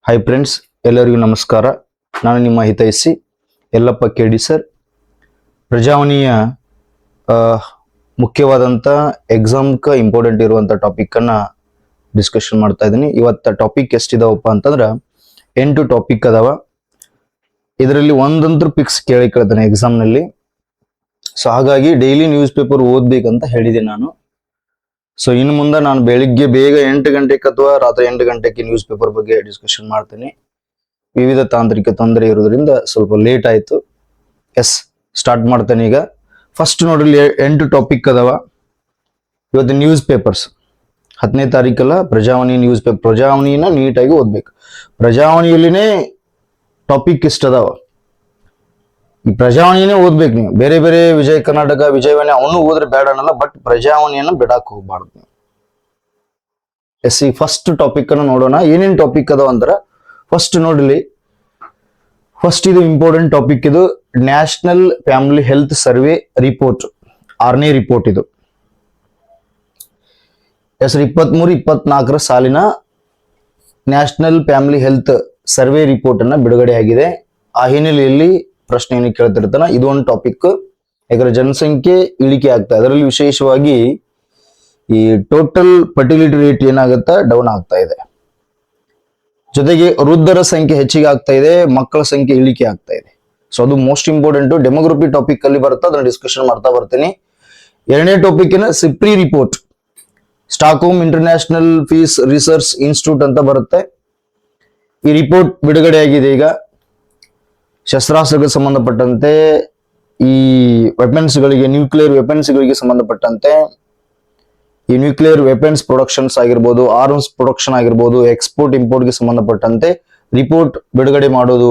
Hi friends, ಎಲ್ಲರಿಗೂ ನಮಸ್ಕಾರ. ನಾನು ನಿಮ್ಮ ಹಿತೈಷಿ ಯಲ್ಲಪ್ಪ ಕೆಡಿ ಸರ್. ಪ್ರಜಾವಾಣಿಯ ಮುಖ್ಯವಾದಂಥ ಎಕ್ಸಾಮ್ಗೆ ಇಂಪಾರ್ಟೆಂಟ್ ಇರುವಂಥ ಟಾಪಿಕ್ಕನ್ನು ಡಿಸ್ಕಷನ್ ಮಾಡ್ತಾ ಇದ್ದೀನಿ. ಇವತ್ತು ಟಾಪಿಕ್ ಎಷ್ಟಿದಾವಪ್ಪ ಅಂತಂದ್ರೆ 8 ಟಾಪಿಕ್ ಅದಾವ. ಇದರಲ್ಲಿ ಒಂದಂತೂ ಫಿಕ್ಸ್ ಕೇಳ್ತಾನೆ ಎಕ್ಸಾಮ್ನಲ್ಲಿ. ಸೊ ಹಾಗಾಗಿ ಡೈಲಿ ನ್ಯೂಸ್ ಪೇಪರ್ ಓದ್ಬೇಕಂತ ಹೇಳಿದೆ ನಾನು. ಸೊ ಇನ್ನು ಮುಂದೆ ನಾನು ಬೆಳಿಗ್ಗೆ ಬೇಗ 8 ಗಂಟೆಗೆ ಅಥವಾ ರಾತ್ರಿ 8 ಗಂಟೆಗೆ ನ್ಯೂಸ್ ಪೇಪರ್ ಬಗ್ಗೆ ಡಿಸ್ಕಷನ್ ಮಾಡ್ತೀನಿ. ವಿವಿಧ ತಾಂತ್ರಿಕ ತೊಂದರೆ ಇರೋದ್ರಿಂದ ಸ್ವಲ್ಪ ಲೇಟ್ ಆಯ್ತು. ಸ್ಟಾರ್ಟ್ ಮಾಡ್ತೇನೆ ಈಗ. ಫಸ್ಟ್ ನೋಡ್ರಿ, 8 ಟಾಪಿಕ್ ಅದಾವ. ಇವತ್ತು ನ್ಯೂಸ್ ಪೇಪರ್ಸ್ 10ನೇ ತಾರೀಕಲ್ಲ ಪ್ರಜಾವಾಣಿ ನ್ಯೂಸ್ ಪೇಪರ್. ಪ್ರಜಾವಾಣಿನ ನೀಟಾಗಿ ಓದ್ಬೇಕು. ಪ್ರಜಾವಾಣಿಯಲ್ಲಿನೇ ಟಾಪಿಕ್ ಇಷ್ಟ ಅದಾವ. ಈ ಪ್ರಜಾವಾಣಿನೇ ಓದ್ಬೇಕು ನೀವು. ಬೇರೆ ಬೇರೆ ವಿಜಯ ಕರ್ನಾಟಕ, ವಿಜಯವಾಣಿ ಅವನು ಓದ್ರೆ ಬೇಡ ಅನ್ನಲ್ಲ, ಬಟ್ ಪ್ರಜಾವಾಣಿಯನ್ನು ಬಿಡಾಕ್ ಹೋಗ್ಬಾರ್ದು ನೀವು. ಈ ಫಸ್ಟ್ ಟಾಪಿಕ್ ಅನ್ನು ನೋಡೋಣ. ಏನೇನ್ ಟಾಪಿಕ್ ಅದಾವ ಅಂದ್ರ, ಫಸ್ಟ್ ನೋಡ್ಲಿ, ಫಸ್ಟ್ ಇದು ಇಂಪಾರ್ಟೆಂಟ್ ಟಾಪಿಕ್. ಇದು national family health survey report, 6ನೇ ರಿಪೋರ್ಟ್. ಇದು ಹೆಸರು 23-24 ಸಾಲಿನ national family health survey report ಅನ್ನ ಬಿಡುಗಡೆ ಆಗಿದೆ. ಆ ಹಿನ್ನೆಲೆಯಲ್ಲಿ ಪ್ರಶ್ನೆಯನ್ನು ಕೇಳ್ತಿರ್ತಾನ. ಇದು ಒಂದು ಟಾಪಿಕ್. ಯಾಕಂದ್ರೆ ಜನಸಂಖ್ಯೆ ಇಳಿಕೆ ಆಗ್ತಾ, ಅದರಲ್ಲಿ ವಿಶೇಷವಾಗಿ ಈ ಟೋಟಲ್ ಫರ್ಟಿಲಿಟಿ ರೇಟ್ ಏನಾಗುತ್ತಾ, ಡೌನ್ ಆಗ್ತಾ ಇದೆ. ಜೊತೆಗೆ ವೃದ್ಧರ ಸಂಖ್ಯೆ ಹೆಚ್ಚಿಗೆ ಆಗ್ತಾ ಇದೆ, ಮಕ್ಕಳ ಸಂಖ್ಯೆ ಇಳಿಕೆ ಆಗ್ತಾ ಇದೆ. ಸೊ ಅದು ಮೋಸ್ಟ್ ಇಂಪಾರ್ಟೆಂಟ್ ಡೆಮೋಗ್ರಫಿ ಟಾಪಿಕ್ ಅಲ್ಲಿ ಬರುತ್ತೆ. ಅದನ್ನ ಡಿಸ್ಕಷನ್ ಮಾಡ್ತಾ ಬರ್ತೀನಿ. 2ನೇ topic SIPRI report, Stockholm international peace research institute ಅಂತ ಬರುತ್ತೆ. ಈ ರಿಪೋರ್ಟ್ ಬಿಡುಗಡೆ ಆಗಿದೆ ಈಗ. ಶಸ್ತ್ರಾಸ್ತ್ರಕ್ಕೆ ಸಂಬಂಧಪಟ್ಟಂತೆ, ಈ ವೆಪನ್ಸ್ಗಳಿಗೆ, ನ್ಯೂಕ್ಲಿಯರ್ ವೆಪನ್ಸ್ಗಳಿಗೆ ಸಂಬಂಧಪಟ್ಟಂತೆ, ಈ ನ್ಯೂಕ್ಲಿಯರ್ ವೆಪನ್ಸ್ ಪ್ರೊಡಕ್ಷನ್ಸ್ ಆಗಿರ್ಬೋದು, ಆರ್ಮ್ಸ್ ಪ್ರೊಡಕ್ಷನ್ ಆಗಿರ್ಬೋದು, ಎಕ್ಸ್ಪೋರ್ಟ್ ಇಂಪೋರ್ಟ್ಗೆ ಸಂಬಂಧಪಟ್ಟಂತೆ ರಿಪೋರ್ಟ್ ಬಿಡುಗಡೆ ಮಾಡೋದು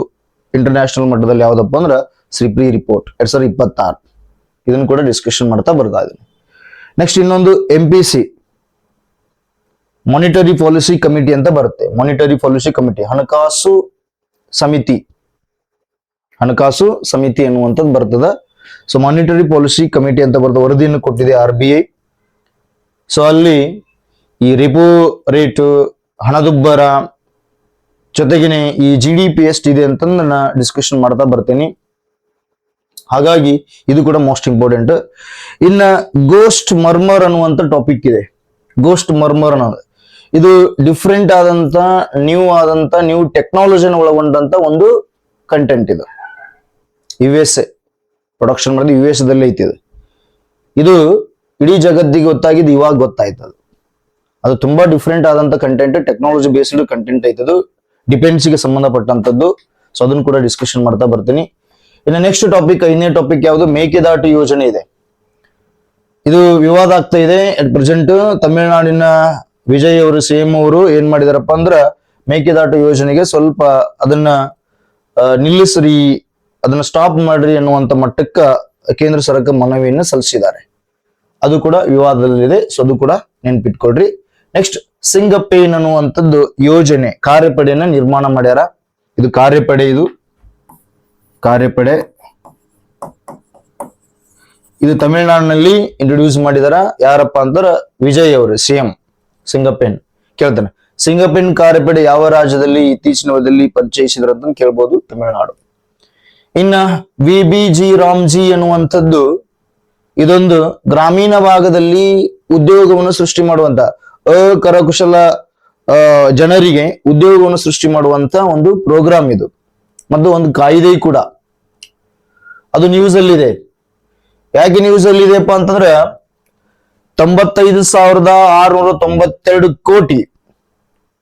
ಇಂಟರ್ನ್ಯಾಷನಲ್ ಮಟ್ಟದಲ್ಲಿ ಯಾವ್ದಪ್ಪ ಅಂದ್ರೆ ಸಿಪ್ರಿ ರಿಪೋರ್ಟ್ 2026. ಇದನ್ನು ಕೂಡ ಡಿಸ್ಕಷನ್ ಮಾಡ್ತಾ ಬರ್ತಾ ಇದ್ದೀನಿ. ನೆಕ್ಸ್ಟ್ ಇನ್ನೊಂದು MPC, ಮಾನಿಟರಿ ಪಾಲಿಸಿ ಕಮಿಟಿ ಅಂತ ಬರುತ್ತೆ. ಮಾನಿಟರಿ ಪಾಲಿಸಿ ಕಮಿಟಿ, ಹಣಕಾಸು ಸಮಿತಿ ಎನ್ನುವಂಥದ್ದು ಬರ್ತದ. ಸೊ ಮಾನಿಟರಿ ಪಾಲಿಸಿ ಕಮಿಟಿ ಅಂತ ಬರ್ತದೆ. ವರದಿಯನ್ನು ಕೊಟ್ಟಿದೆ RBI. ಸೊ ಅಲ್ಲಿ ಈ ರೆಪೋ ರೇಟ್, ಹಣದುಬ್ಬರ, ಜೊತೆಗೇನೆ ಈ GDP ಎಷ್ಟಿದೆ ಅಂತಂದು ನಾನು ಡಿಸ್ಕಷನ್ ಮಾಡ್ತಾ ಬರ್ತೇನೆ. ಹಾಗಾಗಿ ಇದು ಕೂಡ ಮೋಸ್ಟ್ ಇಂಪಾರ್ಟೆಂಟ್. ಇನ್ನ ಗೋಸ್ಟ್ ಮರ್ಮರ್ ಅನ್ನುವಂಥ ಟಾಪಿಕ್ ಇದೆ. ಗೋಸ್ಟ್ ಮರ್ಮರ್ ಅನ್ನೋದು ಇದು ಡಿಫ್ರೆಂಟ್ ಆದಂತ ನ್ಯೂ ಟೆಕ್ನಾಲಜಿನ ಒಳಗೊಂಡಂತ ಒಂದು ಕಂಟೆಂಟ್. ಇದು USA ಪ್ರೊಡಕ್ಷನ್ ಮಾಡಿದ, US ದಲ್ಲಿ ಐತಿ. ಇದು ಇಡೀ ಜಗತ್ತಿಗೆ ಗೊತ್ತಾಗಿದ್ದು ಇವಾಗ ಗೊತ್ತಾಯ್ತದು. ಅದು ತುಂಬಾ ಡಿಫ್ರೆಂಟ್ ಆದಂತ ಕಂಟೆಂಟ್, ಟೆಕ್ನಾಲಜಿ ಬೇಸ್ಡ್ ಕಂಟೆಂಟ್ ಐತದು, ಡಿಫೆನ್ಸ್ಗೆ ಸಂಬಂಧಪಟ್ಟಂತದ್ದು. ಸೊ ಅದನ್ನು ಕೂಡ ಡಿಸ್ಕಷನ್ ಮಾಡ್ತಾ ಬರ್ತೀನಿ. ಇನ್ನು ನೆಕ್ಸ್ಟ್ ಟಾಪಿಕ್, 5ನೇ ಟಾಪಿಕ್ ಯಾವುದು, ಮೇಕೆದಾಟು ಯೋಜನೆ ಇದೆ. ಇದು ವಿವಾದ ಆಗ್ತಾ ಇದೆ ಅಟ್ ಪ್ರೆಸೆಂಟ್. ತಮಿಳುನಾಡಿನ ವಿಜಯ್ ಅವರು, CM ಅವರು ಏನ್ ಮಾಡಿದಾರಪ್ಪ ಅಂದ್ರ, ಮೇಕೆದಾಟು ಯೋಜನೆಗೆ ಸ್ವಲ್ಪ ಅದನ್ನ ನಿಲ್ಲಿಸ್ರಿ, ಅದನ್ನ ಸ್ಟಾಪ್ ಮಾಡ್ರಿ ಅನ್ನುವಂತ ಮಟ್ಟಕ್ಕ ಕೇಂದ್ರ ಸರ್ಕಾರ ಮನವಿಯನ್ನು ಸಲ್ಲಿಸಿದ್ದಾರೆ. ಅದು ಕೂಡ ವಿವಾದದಲ್ಲಿದೆ. ಸೊ ಅದು ಕೂಡ ನೆನ್ಪಿಟ್ಕೊಳ್ರಿ. ನೆಕ್ಸ್ಟ್ ಸಿಂಗಪೇನ್ ಅನ್ನುವಂಥದ್ದು ಯೋಜನೆ, ಕಾರ್ಯಪಡೆಯನ್ನ ನಿರ್ಮಾಣ ಮಾಡ್ಯಾರ. ಇದು ಕಾರ್ಯಪಡೆ ಇದು ತಮಿಳುನಾಡಿನಲ್ಲಿ ಇಂಟ್ರೊಡ್ಯೂಸ್ ಮಾಡಿದಾರ. ಯಾರಪ್ಪ ಅಂತಾರ, ವಿಜಯ್ ಅವರು, CM. ಸಿಂಗಪೇನ್ ಕೇಳ್ತಾನೆ, ಸಿಂಗಪೇನ್ ಕಾರ್ಯಪಡೆ ಯಾವ ರಾಜ್ಯದಲ್ಲಿ ಇತ್ತೀಚಿನ ಅವಧಿಯಲ್ಲಿ ಪರಿಚಯಿಸಿದ್ರು ಅಂತ ಕೇಳ್ಬೋದು. ತಮಿಳುನಾಡು. ಇನ್ನ VBG ರಾಮ್ಜಿ ಅನ್ನುವಂಥದ್ದು, ಇದೊಂದು ಗ್ರಾಮೀಣ ಭಾಗದಲ್ಲಿ ಉದ್ಯೋಗವನ್ನು ಸೃಷ್ಟಿ ಮಾಡುವಂತ, ಅಕರಕುಶಲ ಜನರಿಗೆ ಉದ್ಯೋಗವನ್ನು ಸೃಷ್ಟಿ ಮಾಡುವಂತ ಒಂದು ಪ್ರೋಗ್ರಾಮ್ ಇದು, ಮತ್ತು ಒಂದು ಕಾಯ್ದೆ ಕೂಡ. ಅದು ನ್ಯೂಸ್ ಅಲ್ಲಿದೆ. ಯಾಕೆ ನ್ಯೂಸ್ ಅಲ್ಲಿ ಇದೆಯಪ್ಪ ಅಂತಂದ್ರೆ, 95,692 ಕೋಟಿ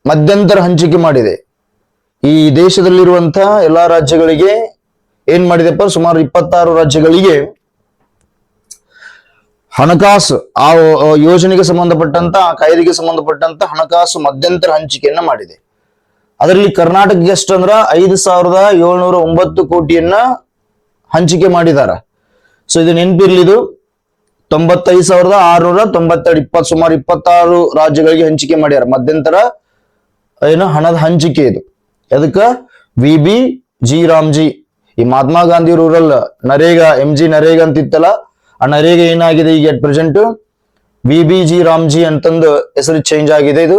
ಮಧ್ಯಂತರ ಹಂಚಿಕೆ ಮಾಡಿದೆ. ಈ ದೇಶದಲ್ಲಿರುವಂತಹ ಎಲ್ಲಾ ರಾಜ್ಯಗಳಿಗೆ ಏನ್ ಮಾಡಿದೆಪ್ಪ, ಸುಮಾರು 26 ರಾಜ್ಯಗಳಿಗೆ ಹಣಕಾಸು, ಆ ಯೋಜನೆಗೆ ಸಂಬಂಧಪಟ್ಟಂತ, ಆ ಕಾಯ್ದೆಗೆ ಸಂಬಂಧಪಟ್ಟಂತ ಹಣಕಾಸು ಮಧ್ಯಂತರ ಹಂಚಿಕೆಯನ್ನ ಮಾಡಿದೆ. ಅದರಲ್ಲಿ ಕರ್ನಾಟಕಕ್ಕೆ ಎಷ್ಟಂದ್ರ 5,709 ಕೋಟಿಯನ್ನ ಹಂಚಿಕೆ ಮಾಡಿದಾರ. ಸೊ ಇದು ನೆನಪಿರ್ಲಿ, ಇದು 95,692, ಸುಮಾರು 26 ರಾಜ್ಯಗಳಿಗೆ ಹಂಚಿಕೆ ಮಾಡ್ಯಾರ. ಮಧ್ಯಂತರ ಹಣದ ಹಂಚಿಕೆ ಇದು. ಅದಕ್ಕ VBG ರಾಮ್ಜಿ, ಈ ಮಹಾತ್ಮ ಗಾಂಧಿ ರೂರಲ್ ನರೇಗಾ, MG ನರೇಗಾ ಅಂತಿತ್ತಲ್ಲ, ಆ ನರೇಗಾ ಏನಾಗಿದೆ ಈಗ ಅಟ್ ಪ್ರೆಸೆಂಟ್ VBG ರಾಮ್ಜಿ ಅಂತಂದು ಹೆಸರು ಚೇಂಜ್ ಆಗಿದೆ. ಇದು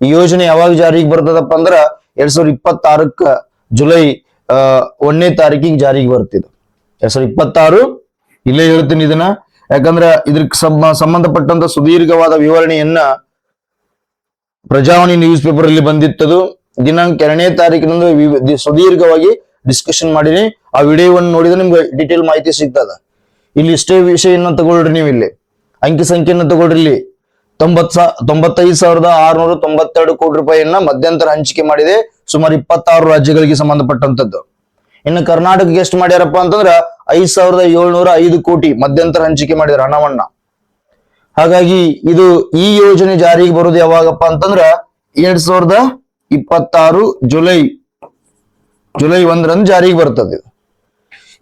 ಈ ಯೋಜನೆ ಯಾವಾಗ ಜಾರಿಗೆ ಬರ್ತದಪ್ಪ ಅಂದ್ರ 2026 ಜುಲೈ 1ನೇ ತಾರೀಕಿಗೆ ಜಾರಿಗೆ ಬರ್ತಿದ್ದು. 2026 ಇಲ್ಲೇ ಹೇಳ್ತೀನಿ ಇದನ್ನ, ಯಾಕಂದ್ರೆ ಇದಕ್ಕೆ ಸಂಬಂಧಪಟ್ಟಂತ ಸುದೀರ್ಘವಾದ ವಿವರಣೆಯನ್ನ ಪ್ರಜಾವಾಣಿ ನ್ಯೂಸ್ ಪೇಪರ್ ಅಲ್ಲಿ ಬಂದಿತ್ತದು. ದಿನಾಂಕ 2ನೇ ತಾರೀಕಿನಂದು ಸುದೀರ್ಘವಾಗಿ ಡಿಸ್ಕಷನ್ ಮಾಡಿನಿ. ಆ ವಿಡಿಯೋವನ್ನು ನೋಡಿದ್ರೆ ನಿಮ್ಗೆ ಡೀಟೇಲ್ ಮಾಹಿತಿ ಸಿಗ್ತದ. ಇಲ್ಲಿ ಇಷ್ಟೇ ವಿಷಯನ್ನ ತಗೊಳ್ರಿ, ನೀವು ಇಲ್ಲಿ ಅಂಕಿ ಸಂಖ್ಯೆಯನ್ನು ತಗೊಳ್ರಿ. ಇಲ್ಲಿ 95,692 ಕೋಟಿ ರೂಪಾಯಿಯನ್ನ ಮಧ್ಯಂತರ ಹಂಚಿಕೆ ಮಾಡಿದೆ ಸುಮಾರು 26 ರಾಜ್ಯಗಳಿಗೆ ಸಂಬಂಧಪಟ್ಟಂತದ್ದು. ಇನ್ನು ಕರ್ನಾಟಕಕ್ಕೆ ಎಷ್ಟು ಮಾಡ್ಯಾರಪ್ಪ ಅಂತಂದ್ರ 5,705 ಕೋಟಿ ಮಧ್ಯಂತರ ಹಂಚಿಕೆ ಮಾಡಿದಾರೆ ಹಣವನ್ನ. ಹಾಗಾಗಿ ಇದು ಈ ಯೋಜನೆ ಜಾರಿಗೆ ಬರುವುದು ಯಾವಾಗಪ್ಪ ಅಂತಂದ್ರ 2026 ಜುಲೈ 1ರಂದು ಜಾರಿಗೆ ಬರ್ತದೆ.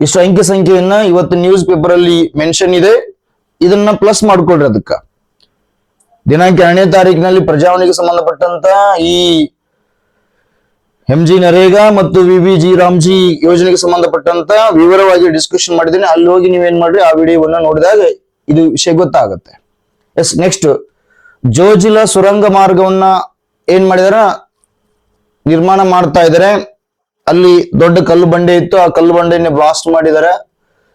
ಇಷ್ಟು ಅಂಕಿ ಸಂಖ್ಯೆಯನ್ನ ಇವತ್ತು ನ್ಯೂಸ್ ಪೇಪರ್ ಅಲ್ಲಿ ಮೆನ್ಷನ್ ಇದೆ. ಇದನ್ನ ಪ್ಲಸ್ ಮಾಡ್ಕೊಳ್ರಿ. ಅದಕ್ಕ ದಿನಾಂಕ 2ನೇ ತಾರೀಕಿನಲ್ಲಿ ಪ್ರಜಾವಾಣಿಗೆ ಸಂಬಂಧಪಟ್ಟಂತ ಈ MG ನರೇಗಾ ಮತ್ತು VBG ರಾಮ್ಜಿ ಯೋಜನೆಗೆ ಸಂಬಂಧಪಟ್ಟಂತ ವಿವರವಾಗಿ ಡಿಸ್ಕಷನ್ ಮಾಡಿದ್ದೇನೆ. ಅಲ್ಲಿ ಹೋಗಿ ನೀವೇನ್ ಮಾಡ್ರಿ, ಆ ವಿಡಿಯೋವನ್ನ ನೋಡಿದಾಗ ಇದು ವಿಷಯ ಗೊತ್ತಾಗುತ್ತೆ. ಎಸ್, ನೆಕ್ಸ್ಟ್ ಜೋಜಿಲಾ ಸುರಂಗ ಮಾರ್ಗವನ್ನ ಏನ್ ಮಾಡಿದಾರ, ನಿರ್ಮಾಣ ಮಾಡ್ತಾ ಇದಾರೆ. ಅಲ್ಲಿ ದೊಡ್ಡ ಕಲ್ಲು ಬಂಡೆ ಇತ್ತು, ಆ ಕಲ್ಲು ಬಂಡೆಯನ್ನ ಬ್ಲಾಸ್ಟ್ ಮಾಡಿದ್ದಾರೆ.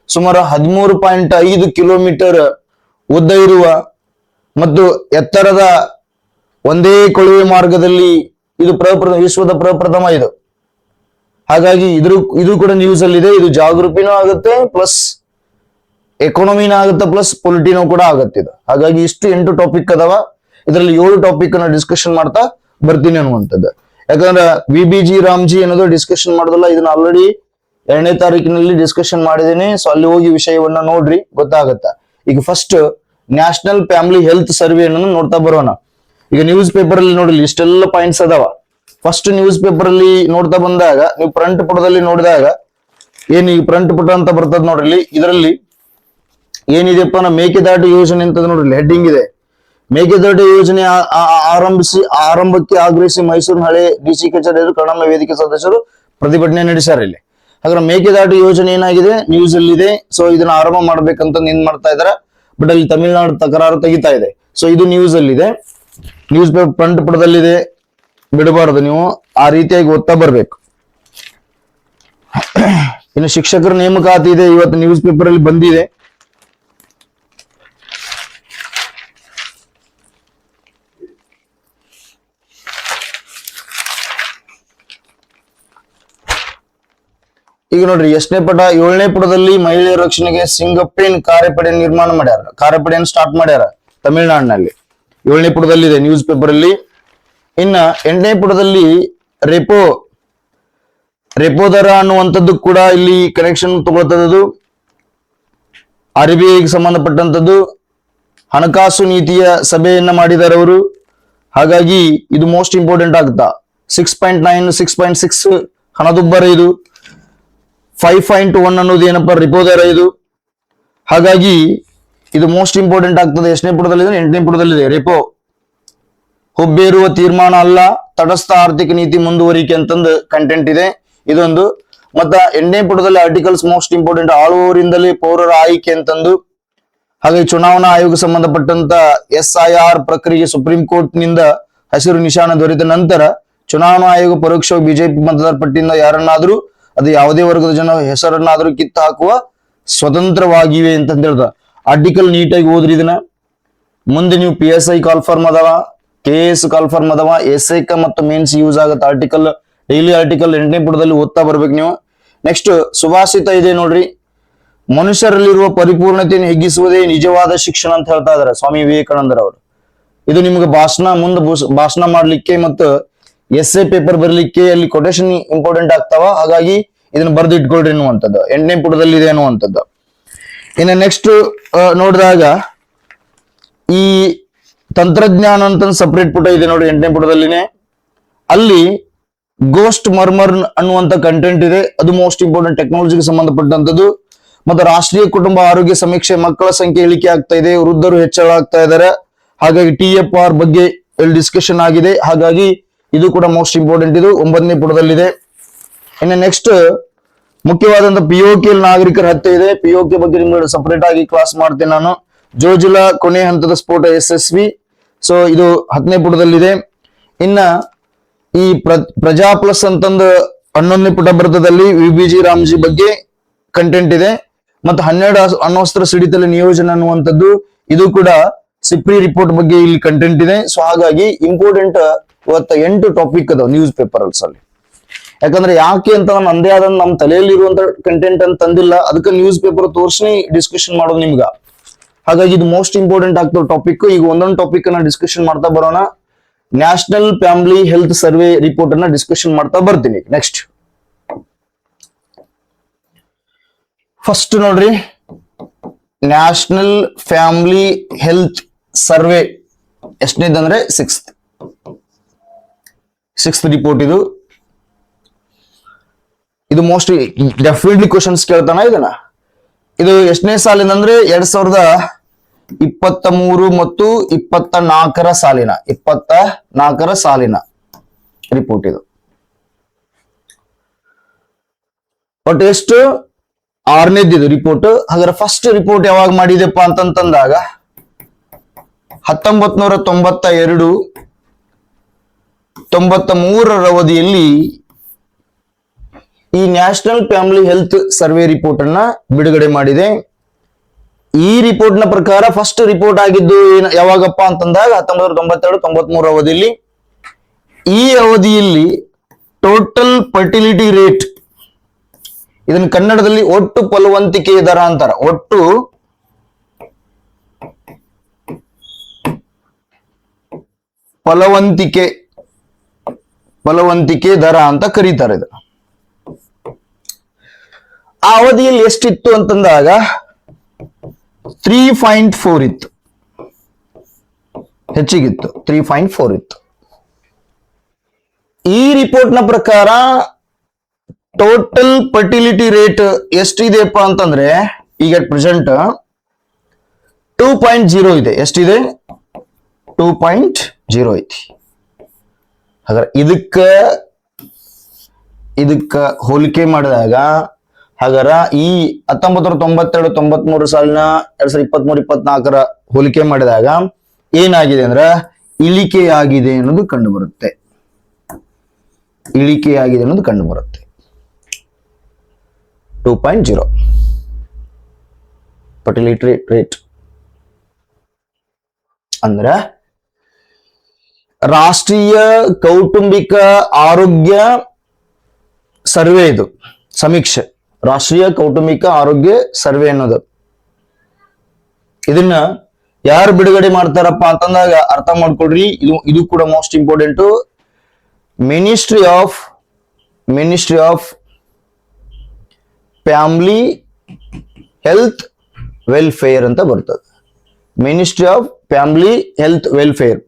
ಸುಮಾರು 13.5 ಕಿಲೋಮೀಟರ್ ಉದ್ದ ಇರುವ ಮತ್ತು ಎತ್ತರದ ಒಂದೇ ಕೊಳವೆ ಮಾರ್ಗದಲ್ಲಿ ಇದು ವಿಶ್ವದ ಪ್ರಪ್ರಥಮ ಇದು. ಹಾಗಾಗಿ ಇದು ಕೂಡ ನ್ಯೂಸ್ ಅಲ್ಲಿ ಇದೆ. ಇದು ಜಾಗೃತಿನೂ ಆಗುತ್ತೆ, ಪ್ಲಸ್ ಎಕಾನಮಿನೂ ಆಗುತ್ತೆ, ಪ್ಲಸ್ ಪೊಲಿಟಿನೂ ಕೂಡ ಆಗುತ್ತೆ ಇದು. ಹಾಗಾಗಿ ಇಷ್ಟು 8 ಟಾಪಿಕ್ ಅದಾವ. ಇದರಲ್ಲಿ 7 ಟಾಪಿಕ್ ಅನ್ನ ಡಿಸ್ಕಷನ್ ಮಾಡ್ತಾ ಬರ್ತೀನಿ ಅನ್ನುವಂಥದ್ದು. ಯಾಕಂದ್ರೆ VBG ರಾಮ್ಜಿ ಅನ್ನೋದು ಡಿಸ್ಕಷನ್ ಮಾಡೋದಲ್ಲ, ಇದನ್ನ ಆಲ್ರೆಡಿ 2ನೇ ತಾರೀಕಿನಲ್ಲಿ ಡಿಸ್ಕಷನ್ ಮಾಡಿದ್ದೀನಿ. ಸೊ ಅಲ್ಲಿ ಹೋಗಿ ವಿಷಯವನ್ನ ನೋಡ್ರಿ, ಗೊತ್ತಾಗತ್ತ. ಈಗ first national family health survey ಅನ್ನು ನೋಡ್ತಾ ಬರೋಣ. ಈಗ ನ್ಯೂಸ್ ಪೇಪರ್ ಅಲ್ಲಿ ನೋಡಲಿ ಇಷ್ಟೆಲ್ಲ ಪಾಯಿಂಟ್ಸ್ ಅದಾವ. ಫಸ್ಟ್ ನ್ಯೂಸ್ ಪೇಪರ್ ಅಲ್ಲಿ ನೋಡ್ತಾ ಬಂದಾಗ, ನೀವು ಫ್ರಂಟ್ ಪುಟದಲ್ಲಿ ನೋಡಿದಾಗ ಏನ್ ಈ ಫ್ರಂಟ್ ಪುಟ ಅಂತ ಬರ್ತದ ನೋಡ್ರಿ. ಇದರಲ್ಲಿ ಏನಿದೆಪ್ಪ, ಮೇಕೆದಾಟು ಯೋಜನೆ ಅಂತ ನೋಡ್ರಿ ಹೆಡ್ಡಿಂಗ್ ಇದೆ. ಮೇಕೆದಾಟು ಯೋಜನೆ ಆರಂಭಕ್ಕೆ ಆಗ್ರಹಿಸಿ ಮೈಸೂರಿನ ಹಳೆ DC ಕಚೇರಿ ಕನ್ನಡ ವೇದಿಕೆ ಸದಸ್ಯರು ಪ್ರತಿಭಟನೆ ನಡೆಸ್ಯಾರ ಇಲ್ಲಿ. ಹಾಗಾದ್ರೆ ಮೇಕೆದಾಟು ಯೋಜನೆ ಏನಾಗಿದೆ, ನ್ಯೂಸ್ ಅಲ್ಲಿ ಇದೆ. ಸೊ ಇದನ್ನ ಆರಂಭ ಮಾಡ್ಬೇಕಂತ ಏನ್ ಮಾಡ್ತಾ ಇದಾರೆ, ಬಟ್ ಅಲ್ಲಿ ತಮಿಳುನಾಡು ತಕರಾರು ತೆಗಿತಾ ಇದೆ. ಸೊ ಇದು ನ್ಯೂಸ್ ಅಲ್ಲಿ ಇದೆ, ನ್ಯೂಸ್ ಪೇಪರ್ ಫ್ರಂಟ್ ಪುಟದಲ್ಲಿದೆ, ಬಿಡಬಾರದು. ನೀವು ಆ ರೀತಿಯಾಗಿ ಓದ್ತಾ ಬರ್ಬೇಕು. ಇನ್ನು ಶಿಕ್ಷಕರ ನೇಮಕಾತಿ ಇದೆ, ಇವತ್ತು ನ್ಯೂಸ್ ಪೇಪರ್ ಅಲ್ಲಿ ಬಂದಿದೆ. ಈಗ ನೋಡ್ರಿ ಎಷ್ಟನೇ ಪುಟ, 7ನೇ ಪುಟದಲ್ಲಿ ಮಹಿಳೆಯರ ರಕ್ಷಣೆಗೆ ಸಿಂಗಪ್ಪೇನ್ ಕಾರ್ಯಪಡೆ ನಿರ್ಮಾಣ ಮಾಡ್ಯಾರ, ಕಾರ್ಯಪಡೆಯನ್ನು ಸ್ಟಾರ್ಟ್ ಮಾಡ್ಯಾರ ತಮಿಳುನಾಡಿನಲ್ಲಿ. 7ನೇ ಪುಟದಲ್ಲಿ ಇದೆ ನ್ಯೂಸ್ ಪೇಪರ್ ಅಲ್ಲಿ. ಇನ್ನ 8ನೇ ಪುಟದಲ್ಲಿ ರೆಪೋ ದರ ಅನ್ನುವಂಥದ್ದು ಕೂಡ ಇಲ್ಲಿ ಕನೆಕ್ಷನ್ ತಗೊಳ್ತದ್ದು. RBIಗೆ ಸಂಬಂಧಪಟ್ಟಂತದ್ದು ಹಣಕಾಸು ನೀತಿಯ ಸಭೆಯನ್ನ ಮಾಡಿದ್ದಾರೆ ಅವರು. ಹಾಗಾಗಿ ಇದು ಮೋಸ್ಟ್ ಇಂಪಾರ್ಟೆಂಟ್ ಆಗುತ್ತಾ. 6.9 6.6 ಹಣದುಬ್ಬರ ಇದು. 5.1 ಅನ್ನೋದು ಏನಪ್ಪ, ರೆಪೋ ದರ ಇದು. ಹಾಗಾಗಿ ಇದು ಮೋಸ್ಟ್ ಇಂಪಾರ್ಟೆಂಟ್ ಆಗ್ತದೆ. ಎಷ್ಟನೇ ಪುಟದಲ್ಲಿದೆ, 8ನೇ ಪುಟದಲ್ಲಿದೆ. ರೆಪೋ ಹುಬ್ಬೇರುವ ತೀರ್ಮಾನ ಅಲ್ಲ, ತಟಸ್ಥ ಆರ್ಥಿಕ ನೀತಿ ಮುಂದುವರಿಕೆ ಅಂತಂದು ಕಂಟೆಂಟ್ ಇದೆ ಇದೊಂದು. ಮತ್ತ 8ನೇ ಪುಟದಲ್ಲಿ ಆರ್ಟಿಕಲ್ಸ್ ಮೋಸ್ಟ್ ಇಂಪಾರ್ಟೆಂಟ್, ಆಳುವವರಿಂದಲೇ ಪೌರರ ಆಯ್ಕೆ ಅಂತಂದು. ಹಾಗೆ ಚುನಾವಣಾ ಆಯೋಗ ಸಂಬಂಧಪಟ್ಟಂತ SIR ಪ್ರಕ್ರಿಯೆ ಸುಪ್ರೀಂ ಕೋರ್ಟ್ ನಿಂದ ಹಸಿರು ನಿಶಾನ ದೊರೆತ ನಂತರ ಚುನಾವಣಾ ಆಯೋಗ ಪರೋಕ್ಷವಾಗಿ ಬಿಜೆಪಿ ಮತದಾರ ಪಟ್ಟಿಯಿಂದ ಯಾರನ್ನಾದ್ರೂ, ಅದು ಯಾವುದೇ ವರ್ಗದ ಜನ ಹೆಸರನ್ನಾದ್ರೂ ಕಿತ್ತು ಹಾಕುವ ಸ್ವತಂತ್ರವಾಗಿವೆ ಅಂತ ಹೇಳ್ದ. ಆರ್ಟಿಕಲ್ ನೀಟಾಗಿ ಓದ್ರಿ ಇದನ್ನ. ಮುಂದೆ ನೀವು PSI ಕಾಲ್ ಫಾರ್ಮ್ ಅದಾವ, KS ಕಾಲ್ ಫಾರ್ಮ್ ಅದಾವ, SI ಮತ್ತು ಮೇನ್ಸ್ ಯೂಸ್ ಆಗತ್ತ ಆರ್ಟಿಕಲ್. ಡೈಲಿ ಆರ್ಟಿಕಲ್ 8ನೇ ಪುಟದಲ್ಲಿ ಓದ್ತಾ ಬರ್ಬೇಕು ನೀವು. ನೆಕ್ಸ್ಟ್ ಸುಭಾಷಿತ ಇದೆ ನೋಡ್ರಿ, ಮನುಷ್ಯರಲ್ಲಿರುವ ಪರಿಪೂರ್ಣತೆಯನ್ನು ಹಿಗ್ಗಿಸುವುದೇ ನಿಜವಾದ ಶಿಕ್ಷಣ ಅಂತ ಹೇಳ್ತಾ ಇದಾರೆ ಸ್ವಾಮಿ ವಿವೇಕಾನಂದರ್ ಅವರು. ಇದು ನಿಮ್ಗೆ ಭಾಷಣ ಮಾಡ್ಲಿಕ್ಕೆ ಮತ್ತು essay ಪೇಪರ್ ಬರ್ಲಿಕ್ಕೆ ಅಲ್ಲಿ ಕೊಟೇಶನ್ ಇಂಪಾರ್ಟೆಂಟ್ ಆಗ್ತಾವ. ಹಾಗಾಗಿ ಇದನ್ನ ಬರ್ದು ಇಟ್ಕೊಳ್ರಿ ಅನ್ನುವಂಥದ್ದು 8ನೇ ಪುಟದಲ್ಲಿ ಇದೆ ಅನ್ನುವಂಥದ್ದು. ಇನ್ನು ನೆಕ್ಸ್ಟ್ ನೋಡಿದಾಗ ಈ ತಂತ್ರಜ್ಞಾನ ಅಂತ ಸಪರೇಟ್ ಪುಟ ಇದೆ ನೋಡಿ 8ನೇ ಪುಟದಲ್ಲಿನೇ. ಅಲ್ಲಿ ಗೋಸ್ಟ್ ಮರ್ಮರ್ ಅನ್ನುವಂತ ಕಂಟೆಂಟ್ ಇದೆ, ಅದು ಮೋಸ್ಟ್ ಇಂಪಾರ್ಟೆಂಟ್, ಟೆಕ್ನಾಲಜಿಗೆ ಸಂಬಂಧಪಟ್ಟಂತದ್ದು. ಮತ್ತು ರಾಷ್ಟ್ರೀಯ ಕುಟುಂಬ ಆರೋಗ್ಯ ಸಮೀಕ್ಷೆ, ಮಕ್ಕಳ ಸಂಖ್ಯೆ ಇಳಿಕೆ ಆಗ್ತಾ ಇದೆ, ವೃದ್ಧರು ಹೆಚ್ಚಳ ಆಗ್ತಾ ಇದ್ದಾರೆ. ಹಾಗಾಗಿ TFR ಬಗ್ಗೆ ಇಲ್ಲಿ ಡಿಸ್ಕಷನ್ ಆಗಿದೆ. ಹಾಗಾಗಿ ಇದು ಕೂಡ ಮೋಸ್ಟ್ ಇಂಪಾರ್ಟೆಂಟ್, ಇದು 9ನೇ ಪುಟದಲ್ಲಿದೆ. ಇನ್ನು ನೆಕ್ಸ್ಟ್ ಮುಖ್ಯವಾದಂತ POK ನಾಗರಿಕರ ಹತ್ಯೆ ಇದೆ. POK ಬಗ್ಗೆ ನಿಮ್ಗೆ ಸಪರೇಟ್ ಆಗಿ ಕ್ಲಾಸ್ ಮಾಡ್ತೇನೆ ನಾನು. ಜೋಜಿಲಾ ಕೊನೆ ಹಂತದ ಸ್ಫೋಟ ಯಶಸ್ವಿ. ಸೊ ಇದು 10ನೇ ಪುಟದಲ್ಲಿದೆ. ಇನ್ನ ಈ ಪ್ರಜಾ ಪ್ಲಸ್ ಅಂತಂದು 11ನೇ ಪುಟ ಬರ್ತದಲ್ಲಿ ವಿಬಿಜಿ ರಾಮ್ಜಿ ಬಗ್ಗೆ ಕಂಟೆಂಟ್ ಇದೆ. ಮತ್ತು 12 ಅಣ್ವಸ್ತ್ರ ಸಿಡಿತಲೆ ನಿಯೋಜನೆ ಅನ್ನುವಂಥದ್ದು ಇದು ಕೂಡ ಸಿಪ್ರಿ ರಿಪೋರ್ಟ್ ಬಗ್ಗೆ ಇಲ್ಲಿ ಕಂಟೆಂಟ್ ಇದೆ. ಸೊ ಹಾಗಾಗಿ ಇಂಪಾರ್ಟೆಂಟ್ ಇವತ್ತ 8 ಟಾಪಿಕ್ ಅದಾವ ನ್ಯೂಸ್ ಪೇಪರ್ಸ್ ಅಲ್ಲಿ. ಯಾಕಂದ್ರೆ ಯಾಕೆ ಅಂತ ನಾನು ಅಂದೇ ಆದ ನಮ್ಮ ತಲೆಯಲ್ಲಿ ಇರುವಂತ ಕಂಟೆಂಟ್ ಅಂತ ತಂದಿಲ್ಲ, ಅದಕ್ಕೆ ನ್ಯೂಸ್ ಪೇಪರ್ ತೋರಿಸಿ ಡಿಸ್ಕಷನ್ ಮಾಡೋದು ನಿಮ್ಗ. ಹಾಗಾಗಿ ಇದು ಮೋಸ್ಟ್ ಇಂಪಾರ್ಟೆಂಟ್ ಆಗ್ತದೆ ಟಾಪಿಕ್. ಈಗ ಒಂದೊಂದು ಟಾಪಿಕ್ ಅನ್ನ ಡಿಸ್ಕಷನ್ ಮಾಡ್ತಾ ಬರೋಣ. National family health survey report ಅನ್ನ ಡಿಸ್ಕಷನ್ ಮಾಡ್ತಾ ಬರ್ತೀನಿ. ನೆಕ್ಸ್ಟ್ ಫಸ್ಟ್ ನೋಡ್ರಿ, ನ್ಯಾಷನಲ್ ಫ್ಯಾಮಿಲಿ ಹೆಲ್ತ್ ಸರ್ವೆ ಎಷ್ಟನೇದಂದ್ರೆ ಸಿಕ್ಸ್ತ್ ರಿಪೋರ್ಟ್. ಇದು ಮೋಸ್ಟ್ ಡೆಫಿನೆಟ್ಲಿ ಕ್ವಶನ್ಸ್ ಕೇಳ್ತಾನ ಇದನ್ನ. ಇದು ಎಷ್ಟನೇ ಸಾಲಿನ ಅಂದ್ರೆ 2023 ಮತ್ತು 24ರ ಸಾಲಿನ ರಿಪೋರ್ಟ್ ಇದು. ಬಟ್ ಎಷ್ಟು 6ನೇದ್ದು ರಿಪೋರ್ಟ್. ಹಾಗಾದ್ರೆ ಫಸ್ಟ್ ರಿಪೋರ್ಟ್ ಯಾವಾಗ ಮಾಡಿದೆಪ್ಪ ಅಂತಂದಾಗ 1992 93ರ ಅವಧಿಯಲ್ಲಿ ಈ national family health survey report ಅನ್ನ ಬಿಡುಗಡೆ ಮಾಡಿದೆ. ಈ ರಿಪೋರ್ಟ್ ನ ಪ್ರಕಾರ ಫಸ್ಟ್ ರಿಪೋರ್ಟ್ ಆಗಿದ್ದು ಯಾವಾಗಪ್ಪ ಅಂತಂದಾಗ 1992-93 ಅವಧಿಯಲ್ಲಿ. ಈ ಅವಧಿಯಲ್ಲಿ ಟೋಟಲ್ ಫರ್ಟಿಲಿಟಿ ರೇಟ್, ಇದನ್ನ ಕನ್ನಡದಲ್ಲಿ ಒಟ್ಟು ಫಲವಂತಿಕೆ ದರ ಅಂತಾರ. ಒಟ್ಟು ಫಲವಂತಿಕೆ ದರ ಅಂತ ಕರೀತಾರೆ ಇದು. ಆ ಅವಧಿಯಲ್ಲಿ ಎಷ್ಟಿತ್ತು ಅಂತಂದಾಗ 3.4 ಇತ್ತು, ಹೆಚ್ಚಿಗಿತ್ತು, 3.4 ಇತ್ತು. ಈ ರಿಪೋರ್ಟ್ ನ ಪ್ರಕಾರ ಟೋಟಲ್ ಫರ್ಟಿಲಿಟಿ ರೇಟ್ ಎಷ್ಟಿದೆಪ್ಪ ಅಂತಂದ್ರೆ ಈಗ ಅಟ್ ಪ್ರೆಸೆಂಟ್ 2.0 ಇದೆ. ಎಷ್ಟಿದೆ? 2.0 ಐತಿ. ಹಾಗಾದ್ರೆ ಇದಕ್ಕ ಹೋಲಿಕೆ ಮಾಡಿದಾಗ ಹಾಗಾರ ಈ 1992-93 ಸಾಲಿನ 2023-24ರ ಹೋಲಿಕೆ ಮಾಡಿದಾಗ ಏನಾಗಿದೆ ಅಂದ್ರ ಇಳಿಕೆಯಾಗಿದೆ ಅನ್ನೋದು ಕಂಡು ಬರುತ್ತೆ. 2.0 ಫರ್ಟಿಲಿಟಿ ರೇಟ್ ಅಂದ್ರ ರಾಷ್ಟ್ರೀಯ ಕೌಟುಂಬಿಕ ಆರೋಗ್ಯ ಸರ್ವೆ, ಇದು ಸಮೀಕ್ಷೆ, ರಾಷ್ಟ್ರೀಯ ಕೌಟುಂಬಿಕ ಆರೋಗ್ಯ ಸರ್ವೆ ಅನ್ನೋದು. ಇದನ್ನ ಯಾರು ಬಿಡುಗಡೆ ಮಾಡ್ತಾರಪ್ಪ ಅಂತಂದಾಗ ಅರ್ಥ ಮಾಡ್ಕೊಳ್ರಿ. ಇದು ಕೂಡ most important. Ministry of family health welfare ಅಂತ ಬರ್ತದೆ. Ministry of family health welfare.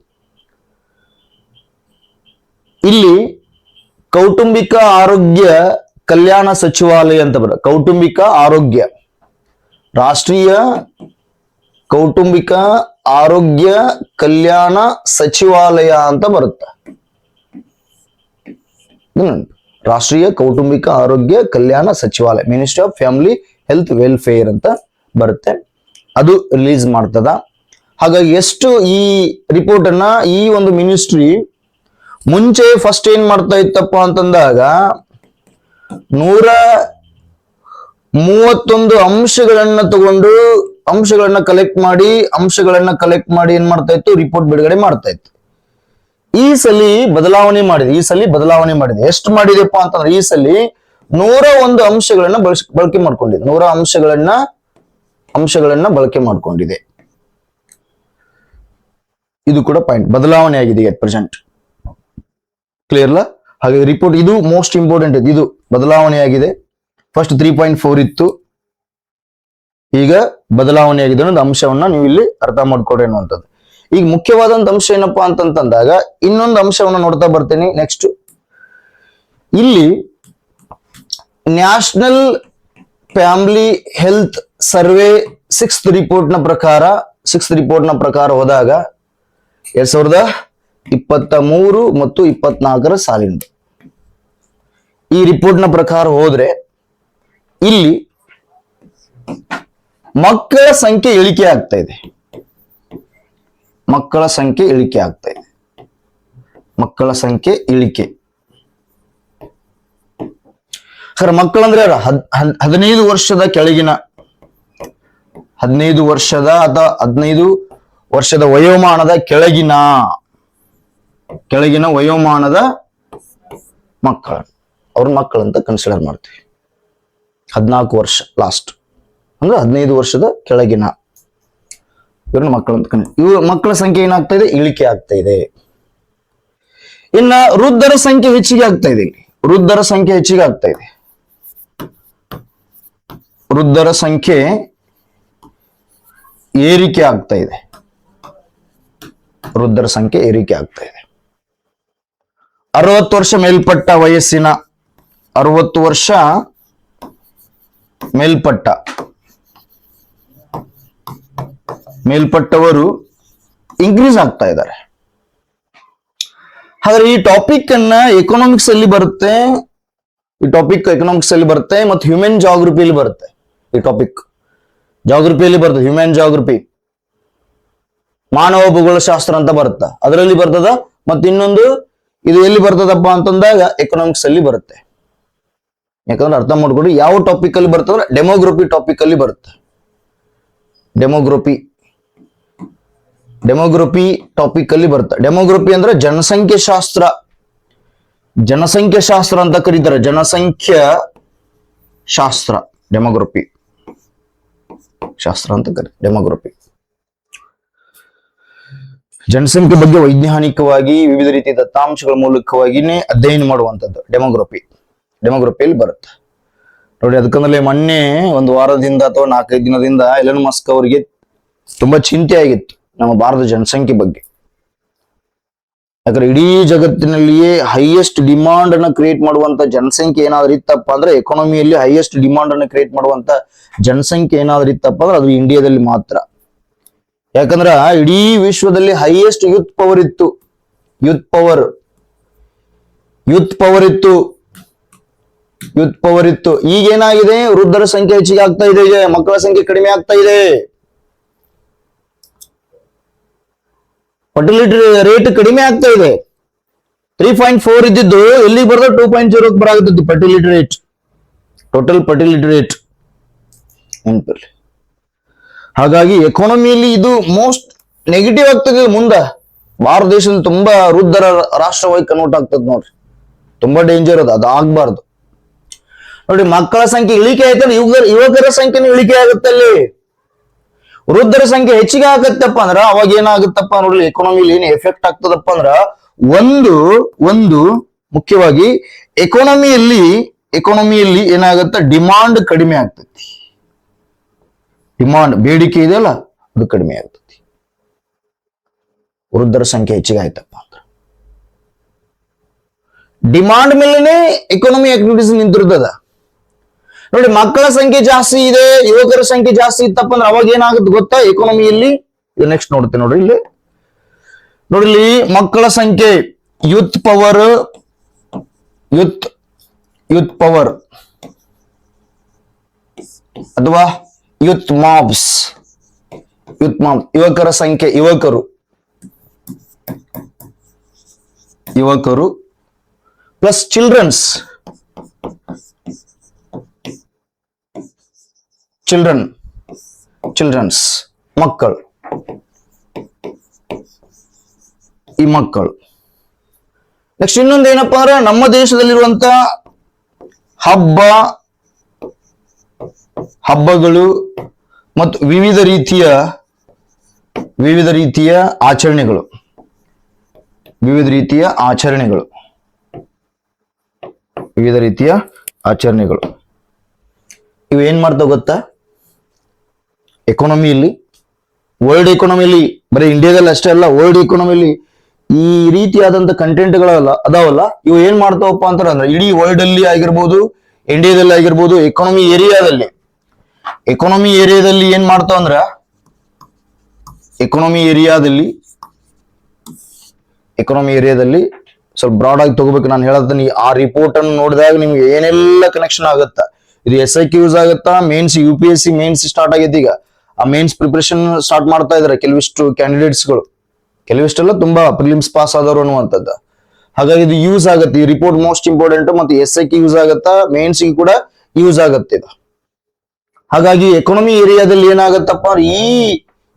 ಇಲ್ಲಿ ಕೌಟುಂಬಿಕ ಆರೋಗ್ಯ ಕಲ್ಯಾಣ ಸಚಿವಾಲಯ ಅಂತ ಬರುತ್ತೆ. ಕೌಟುಂಬಿಕ ಆರೋಗ್ಯ, ರಾಷ್ಟ್ರೀಯ ಕೌಟುಂಬಿಕ ಆರೋಗ್ಯ ಕಲ್ಯಾಣ ಸಚಿವಾಲಯ ಅಂತ ಬರುತ್ತೆ. ರಾಷ್ಟ್ರೀಯ ಕೌಟುಂಬಿಕ ಆರೋಗ್ಯ ಕಲ್ಯಾಣ ಸಚಿವಾಲಯ, ministry of family health welfare ಅಂತ ಬರುತ್ತೆ. ಅದು ರಿಲೀಸ್ ಮಾಡ್ತದ. ಹಾಗಾಗಿ ಎಷ್ಟು ಈ ರಿಪೋರ್ಟ್ ಅನ್ನ ಈ ಒಂದು ಮಿನಿಸ್ಟ್ರಿ ಮುಂಚೆ ಫಸ್ಟ್ ಏನ್ ಮಾಡ್ತಾ ಇತ್ತಪ್ಪ ಅಂತಂದಾಗ 131 ಅಂಶಗಳನ್ನ ತಗೊಂಡು ಅಂಶಗಳನ್ನ ಕಲೆಕ್ಟ್ ಮಾಡಿ ಏನ್ ಮಾಡ್ತಾ ಇತ್ತು, ರಿಪೋರ್ಟ್ ಬಿಡುಗಡೆ ಮಾಡ್ತಾ ಇತ್ತು. ಈ ಸಲಿ ಬದಲಾವಣೆ ಮಾಡಿದೆ. ಎಷ್ಟು ಮಾಡಿದೆಪ್ಪ ಅಂತಂದ್ರೆ ಈ ಸಲಿ 101 ಅಂಶಗಳನ್ನ ಬಳಕೆ ಮಾಡ್ಕೊಂಡಿದೆ. 100 ಅಂಶಗಳನ್ನ ಬಳಕೆ ಮಾಡ್ಕೊಂಡಿದೆ. ಇದು ಕೂಡ ಪಾಯಿಂಟ್ ಬದಲಾವಣೆ ಆಗಿದೆ ಅಟ್ ಪ್ರೆಸೆಂಟ್. ಕ್ಲಿಯರ್ಲ? ಹಾಗೆ ರಿಪೋರ್ಟ್ ಇದು ಮೋಸ್ಟ್ ಇಂಪಾರ್ಟೆಂಟ್. ಇದು ಬದಲಾವಣೆ ಆಗಿದೆ. ಫಸ್ಟ್ 3.4 ಇತ್ತು, ಈಗ ಬದಲಾವಣೆ ಆಗಿದೆ ಅನ್ನೋದು ಅಂಶವನ್ನ ನೀವು ಇಲ್ಲಿ ಅರ್ಥ ಮಾಡ್ಕೊಡ್ರಿ ಅನ್ನುವಂಥದ್ದು. ಈಗ ಮುಖ್ಯವಾದಂತ ಅಂಶ ಏನಪ್ಪಾ ಅಂತಂದಾಗ ಇನ್ನೊಂದು ಅಂಶವನ್ನ ನೋಡ್ತಾ ಬರ್ತೇನೆ. ನೆಕ್ಸ್ಟ್ ಇಲ್ಲಿ national family health survey sixth report ನ ಪ್ರಕಾರ ಹೋದಾಗ 2023 ಮತ್ತು 24ರ ಸಾಲಿನ ಈ ರಿಪೋರ್ಟ್ ನ ಪ್ರಕಾರ ಹೋದ್ರೆ ಇಲ್ಲಿ ಮಕ್ಕಳ ಸಂಖ್ಯೆ ಇಳಿಕೆ ಆಗ್ತಾ ಇದೆ. ಮಕ್ಕಳ ಸಂಖ್ಯೆ ಇಳಿಕೆ. ಸರ್ ಮಕ್ಕಳಂದ್ರೆ 15 ವರ್ಷದ ಕೆಳಗಿನ 15 ವರ್ಷದ ಅಥವಾ 15 ವರ್ಷದ ವಯೋಮಾನದ ಕೆಳಗಿನ ವಯೋಮಾನದ ಮಕ್ಕಳ ಅವ್ರ ಮಕ್ಕಳಂತ ಕನ್ಸಿಡರ್ ಮಾಡ್ತೀವಿ. 14 ವರ್ಷ ಲಾಸ್ಟ್ ಅಂದ್ರೆ 15 ವರ್ಷದ ಕೆಳಗಿನ ಇವ್ರನ್ನ ಮಕ್ಕಳಂತ ಇವ್ರ ಮಕ್ಕಳ ಸಂಖ್ಯೆ ಏನಾಗ್ತಾ ಇದೆ, ಇಳಿಕೆ ಆಗ್ತಾ ಇದೆ. ಇನ್ನ ವೃದ್ಧರ ಸಂಖ್ಯೆ ಹೆಚ್ಚಿಗೆ ಆಗ್ತಾ ಇದೆ. ವೃದ್ಧರ ಸಂಖ್ಯೆ ಹೆಚ್ಚಿಗೆ ಆಗ್ತಾ ಇದೆ. ವೃದ್ಧರ ಸಂಖ್ಯೆ ಏರಿಕೆ ಆಗ್ತಾ ಇದೆ. ವೃದ್ಧರ ಸಂಖ್ಯೆ ಏರಿಕೆ ಆಗ್ತಾ ಇದೆ. 60 ವರ್ಷ ಮೇಲ್ಪಟ್ಟ ವಯಸ್ಸಿನ 60 ವರ್ಷ ಮೇಲ್ಪಟ್ಟವರು ಇನ್ಕ್ರೀಸ್ ಆಗ್ತಾ ಇದ್ದಾರೆ. ಹಾಗಾದ್ರೆ ಈ ಟಾಪಿಕ್ ಅನ್ನ ಎಕನಾಮಿಕ್ಸ್ ಅಲ್ಲಿ ಬರುತ್ತೆ. ಈ ಟಾಪಿಕ್ ಎಕನಾಮಿಕ್ಸ್ ಅಲ್ಲಿ ಬರುತ್ತೆ ಮತ್ತು ಹ್ಯೂಮನ್ ಜಾಗ್ರಫಿಯಲ್ಲಿ ಬರುತ್ತೆ. ಈ ಟಾಪಿಕ್ ಜಾಗ್ರಫಿಯಲ್ಲಿ ಬರ್ತದೆ. ಹ್ಯೂಮನ್ ಜಾಗ್ರಫಿ, ಮಾನವ ಭೂಗೋಳಶಾಸ್ತ್ರ ಅಂತ ಬರುತ್ತ, ಅದರಲ್ಲಿ ಬರ್ತದ. ಮತ್ತೆ ಇನ್ನೊಂದು ಇದು ಎಲ್ಲಿ ಬರ್ತದಪ್ಪ ಅಂತಂದಾಗ ಎಕನಾಮಿಕ್ಸ್ ಅಲ್ಲಿ ಬರುತ್ತೆ. ಯಾಕಂದ್ರೆ ಅರ್ಥ ಮಾಡ್ಕೊಂಡು ಯಾವ ಟಾಪಿಕ್ ಅಲ್ಲಿ ಬರ್ತದ್ರೆ ಡೆಮೋಗ್ರಫಿ ಟಾಪಿಕ್ ಅಲ್ಲಿ ಬರುತ್ತೆ. ಡೆಮೋಗ್ರಫಿ ಟಾಪಿಕ್ ಅಲ್ಲಿ ಬರುತ್ತೆ. ಡೆಮೋಗ್ರಫಿ ಅಂದ್ರೆ ಜನಸಂಖ್ಯೆ ಶಾಸ್ತ್ರ ಅಂತ ಕರೀತಾರೆ. ಜನಸಂಖ್ಯಾ ಶಾಸ್ತ್ರ ಡೆಮೋಗ್ರಫಿ ಶಾಸ್ತ್ರ ಅಂತ ಕರೀತಾರೆ. ಡೆಮೋಗ್ರಫಿ ಜನಸಂಖ್ಯೆ ಬಗ್ಗೆ ವೈಜ್ಞಾನಿಕವಾಗಿ ವಿವಿಧ ರೀತಿಯ ದತ್ತಾಂಶಗಳ ಮೂಲಕವಾಗಿನೇ ಅಧ್ಯಯನ ಮಾಡುವಂಥದ್ದು ಡೆಮೋಗ್ರಫಿಯಲ್ಲಿ ಬರುತ್ತೆ ನೋಡಿ. ಅದಕ್ಕಂದ್ರೆ ಮೊನ್ನೆ ಒಂದು ವಾರದಿಂದ ಅಥವಾ 4-5 ದಿನದಿಂದ ಎಲನ್ ಮಸ್ಕ್ ಅವರಿಗೆ ತುಂಬಾ ಚಿಂತೆ ಆಗಿತ್ತು ನಮ್ಮ ಭಾರತದ ಜನಸಂಖ್ಯೆ ಬಗ್ಗೆ. ಯಾಕಂದ್ರೆ ಇಡೀ ಜಗತ್ತಿನಲ್ಲಿಯೇ ಹೈಯೆಸ್ಟ್ ಡಿಮಾಂಡ್ ಅನ್ನ ಕ್ರಿಯೇಟ್ ಮಾಡುವಂತ ಜನಸಂಖ್ಯೆ ಏನಾದ್ರೂ ಇತ್ತಪ್ಪ ಅಂದ್ರೆ, ಎಕಾನಮಿಯಲ್ಲಿ ಹೈಯೆಸ್ಟ್ ಡಿಮಾಂಡ್ ಅನ್ನ ಕ್ರಿಯೇಟ್ ಮಾಡುವಂತ ಜನಸಂಖ್ಯೆ ಏನಾದ್ರೂ ಇತ್ತಪ್ಪ ಅಂದ್ರೆ ಅದು ಇಂಡಿಯಾದಲ್ಲಿ ಮಾತ್ರ. ಯಾಕಂದ್ರ ಇಡೀ ವಿಶ್ವದಲ್ಲಿ ಹೈಯೆಸ್ಟ್ ಯೂತ್ ಪವರ್ ಇತ್ತು. ಈಗೇನಾಗಿದೆ, ವೃದ್ಧರ ಸಂಖ್ಯೆ ಹೆಚ್ಚಿಗೆ ಆಗ್ತಾ ಇದೆ, ಮಕ್ಕಳ ಸಂಖ್ಯೆ ಕಡಿಮೆ ಆಗ್ತಾ ಇದೆ. ಫರ್ಟಿಲಿಟಿ ರೇಟ್ ಕಡಿಮೆ ಆಗ್ತಾ ಇದೆ. 3.4 ಇದ್ದಿದ್ದು ಎಲ್ಲಿಗೆ ಬರ್ತದೆ 2.0 ಬರಾಗುತ್ತದೆ fertility rate, total fertility rate ನೆನಪಿರ್ಲಿ. ಹಾಗಾಗಿ ಎಕಾನಮಿಯಲ್ಲಿ ಇದು ಮೋಸ್ಟ್ ನೆಗೆಟಿವ್ ಆಗ್ತದೆ. ಮುಂದೆ ಭಾರತ ದೇಶದಲ್ಲಿ ತುಂಬಾ ವೃದ್ಧರ ರಾಷ್ಟ್ರವಾಗಿ ಕನ್ವರ್ಟ್ ಆಗ್ತದೆ ನೋಡ್ರಿ. ತುಂಬಾ ಡೇಂಜರ್ ಅದು ಆಗ್ಬಾರ್ದು ನೋಡಿ. ಮಕ್ಕಳ ಸಂಖ್ಯೆ ಇಳಿಕೆ ಆಯ್ತಲ್ಲ, ಯುವಕರ ಸಂಖ್ಯೆನೂ ಇಳಿಕೆ ಆಗುತ್ತೆ. ಅಲ್ಲಿ ವೃದ್ಧರ ಸಂಖ್ಯೆ ಹೆಚ್ಚಿಗೆ ಆಗತ್ತಪ್ಪ ಅಂದ್ರ ಅವಾಗ ಏನಾಗುತ್ತಪ್ಪ ನೋಡ್ರಿ, ಎಕಾನಮಿಲಿ ಏನ್ ಎಫೆಕ್ಟ್ ಆಗ್ತದಪ್ಪ ಅಂದ್ರ ಒಂದು ಮುಖ್ಯವಾಗಿ ಎಕಾನಮಿಯಲ್ಲಿ ಏನಾಗತ್ತ, ಡಿಮಾಂಡ್ ಕಡಿಮೆ ಆಗ್ತೈತಿ. ಡಿಮಾಂಡ್ ಬೇಡಿಕೆ ಇದೆಯಲ್ಲ ಅದು ಕಡಿಮೆ ಆಗ್ತೈತಿ. ವೃದ್ಧರ ಸಂಖ್ಯೆ ಹೆಚ್ಚಿಗೆ ಆಯ್ತಪ್ಪ ಅಂದ್ರ ಡಿಮಾಂಡ್ ಮೇಲೆನೆ ಎಕಾನಮಿ ಆಕ್ಟಿವಿಟೀಸ್ ನಿಂತಿರ್ತದ ನೋಡಿ. ಮಕ್ಕಳ ಸಂಖ್ಯೆ ಜಾಸ್ತಿ ಇದೆ, ಯುವಕರ ಸಂಖ್ಯೆ ಜಾಸ್ತಿ ಇತ್ತಪ್ಪ ಅಂದ್ರೆ ಅವಾಗ ಏನಾಗುತ್ತೆ ಗೊತ್ತಾ, ಎಕಾನಮಿಯಲ್ಲಿ ನೆಕ್ಸ್ಟ್ ನೋಡ್ತೇನೆ ನೋಡ್ರಿ. ಇಲ್ಲಿ ಮಕ್ಕಳ ಸಂಖ್ಯೆ, ಯೂತ್ ಪವರ್ ಅಥವಾ ಯೂತ್ ಮಾಬ್ಸ್, ಯುವಕರ ಸಂಖ್ಯೆ, ಯುವಕರು ಪ್ಲಸ್ ಚಿಲ್ಡ್ರನ್ಸ್ ಮಕ್ಕಳು. ಈ ಮಕ್ಕಳು ನೆಕ್ಸ್ಟ್ ಇನ್ನೊಂದು ಏನಪ್ಪಾ ಅಂದ್ರೆ, ನಮ್ಮ ದೇಶದಲ್ಲಿರುವಂತ ಹಬ್ಬಗಳು ಮತ್ತು ವಿವಿಧ ರೀತಿಯ ಆಚರಣೆಗಳು ಇವು ಏನ್ ಮಾಡ್ತಾವ ಗೊತ್ತಾ, ಎಕಾನಮಿಯಲ್ಲಿ, ವರ್ಲ್ಡ್ ಎಕಾನಮಿಲಿ, ಬರೀ ಇಂಡಿಯಾದಲ್ಲಿ ಅಷ್ಟೇ ಅಲ್ಲ, ವರ್ಲ್ಡ್ ಎಕಾನಮಿಲಿ ಈ ರೀತಿಯಾದಂತ ಕಂಟೆಂಟ್ಗಳಲ್ಲ ಅದಾವಲ್ಲ, ಇವು ಏನ್ ಮಾಡ್ತಾವಪ್ಪ ಅಂದ್ರೆ ಇಡೀ ವರ್ಲ್ಡ್ ಅಲ್ಲಿ ಆಗಿರ್ಬೋದು, ಇಂಡಿಯಾದಲ್ಲಿ ಆಗಿರ್ಬೋದು, ಎಕಾನಮಿ ಏರಿಯಾದಲ್ಲಿ ಏನ್ ಮಾಡ್ತಾವ ಅಂದ್ರ, ಎಕಾನಮಿ ಏರಿಯಾದಲ್ಲಿ ಸ್ವಲ್ಪ ಬ್ರಾಡ್ ಆಗಿ ತಗೋಬೇಕು. ನಾನು ಹೇಳತ್ತೀನಿ, ಆ ರಿಪೋರ್ಟ್ ಅನ್ನು ನೋಡಿದಾಗ ನಿಮ್ಗೆ ಏನೆಲ್ಲ ಕನೆಕ್ಷನ್ ಆಗುತ್ತಾ. ಇದು SIQ ಯೂಸ್ ಆಗುತ್ತಾ, ಮೇನ್ಸ್ UPSC ಮೇನ್ಸ್ ಸ್ಟಾರ್ಟ್ ಆಗೈತಿ. ಈಗ ಆ ಮೇನ್ಸ್ ಪ್ರಿಪರೇಷನ್ ಸ್ಟಾರ್ಟ್ ಮಾಡ್ತಾ ಇದಾರೆ ಕೆಲವಿಷ್ಟು ಕ್ಯಾಂಡಿಡೇಟ್ಸ್ಗಳು. ಕೆಲವಿಷ್ಟೆಲ್ಲ ತುಂಬಾ ಪ್ರಿಲಿಮ್ಸ್ ಪಾಸ್ ಆದವರು ಅನ್ನುವಂಥದ್ದು. ಹಾಗಾಗಿ ಇದು ಯೂಸ್ ಆಗುತ್ತೆ. ಈ ರಿಪೋರ್ಟ್ ಮೋಸ್ಟ್ ಇಂಪಾರ್ಟೆಂಟ್, ಮತ್ತೆ SI ಗೆ ಯೂಸ್ ಆಗತ್ತಾ, ಮೇನ್ಸ್ ಗೆ ಕೂಡ ಯೂಸ್ ಆಗತ್ತೆ ಇದು. ಹಾಗಾಗಿ ಎಕಾನಮಿ ಏರಿಯಾದಲ್ಲಿ ಏನಾಗತ್ತಪ್ಪ, ಈ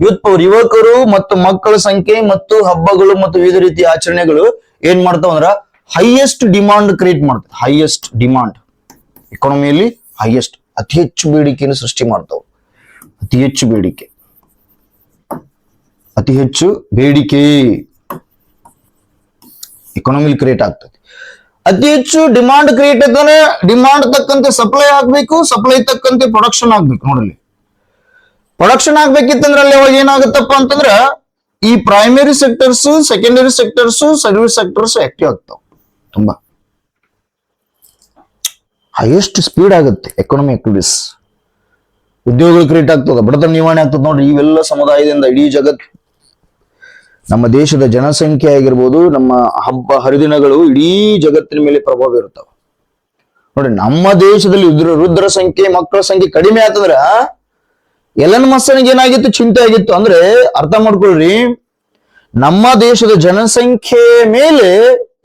ಯೂತ್ ಪವರ್, ಯುವಕರು ಮತ್ತು ಮಕ್ಕಳ ಸಂಖ್ಯೆ ಮತ್ತು ಹಬ್ಬಗಳು ಮತ್ತು ವಿವಿಧ ರೀತಿಯ ಆಚರಣೆಗಳು ಏನ್ ಮಾಡ್ತಾವ ಅಂದ್ರ ಹೈಯೆಸ್ಟ್ ಡಿಮಾಂಡ್ ಕ್ರಿಯೇಟ್ ಮಾಡ್ತವೆ. ಹೈಯೆಸ್ಟ್ ಡಿಮಾಂಡ್ ಎಕಾನಮಿಯಲ್ಲಿ ಹೈಯೆಸ್ಟ್, ಅತಿ ಹೆಚ್ಚು ಬೇಡಿಕೆಯನ್ನು ಸೃಷ್ಟಿ ಮಾಡ್ತಾವ. ಅತಿ ಹೆಚ್ಚು ಬೇಡಿಕೆ, ಅತಿ ಹೆಚ್ಚು ಬೇಡಿಕೆ ಎಕಾನಮಿಲಿ ಕ್ರಿಯೇಟ್ ಆಗ್ತದೆ. ಅತಿ ಹೆಚ್ಚು ಡಿಮಾಂಡ್ ಕ್ರಿಯೇಟ್ ಆಗ್ತಾನೆ, ಡಿಮಾಂಡ್ ತಕ್ಕಂತೆ ಸಪ್ಲೈ ಆಗ್ಬೇಕು, ಸಪ್ಲೈ ತಕ್ಕಂತೆ ಪ್ರೊಡಕ್ಷನ್ ಆಗ್ಬೇಕು. ನೋಡಲಿ, ಪ್ರೊಡಕ್ಷನ್ ಆಗ್ಬೇಕಿತ್ತಂದ್ರೆ ಅಲ್ಲಿ ಅವಾಗ ಏನಾಗುತ್ತಪ್ಪ ಅಂತಂದ್ರ ಈ primary sectors, secondary sectors, service sectors active ಆಗ್ತಾವ. ತುಂಬಾ ಹೈಯೆಸ್ಟ್ ಸ್ಪೀಡ್ ಆಗುತ್ತೆ ಎಕಾನಮಿ ಆಕ್ಟಿವಿಟೀಸ್. ಉದ್ಯೋಗಗಳು ಕ್ರಿಯೇಟ್ ಆಗ್ತದ, ಬಡತನ ನಿವಾರಣೆ ಆಗ್ತದೆ. ನೋಡ್ರಿ, ಇವೆಲ್ಲ ಸಮುದಾಯದಿಂದ ಇಡೀ ಜಗತ್, ನಮ್ಮ ದೇಶದ ಜನಸಂಖ್ಯೆ ಆಗಿರ್ಬೋದು, ನಮ್ಮ ಹಬ್ಬ ಹರಿದಿನಗಳು ಇಡೀ ಜಗತ್ತಿನ ಮೇಲೆ ಪ್ರಭಾವ ಇರ್ತಾವ. ನೋಡಿ, ನಮ್ಮ ದೇಶದಲ್ಲಿ ವೃದ್ಧರ ಸಂಖ್ಯೆ, ಮಕ್ಕಳ ಸಂಖ್ಯೆ ಕಡಿಮೆ ಆತಂದ್ರ ಎಲನ್ ಮಸ್ಕನಿಗೆ ಏನಾಗಿತ್ತು, ಚಿಂತೆ ಆಗಿತ್ತು. ಅಂದ್ರೆ ಅರ್ಥ ಮಾಡ್ಕೊಳ್ರಿ, ನಮ್ಮ ದೇಶದ ಜನಸಂಖ್ಯೆ ಮೇಲೆ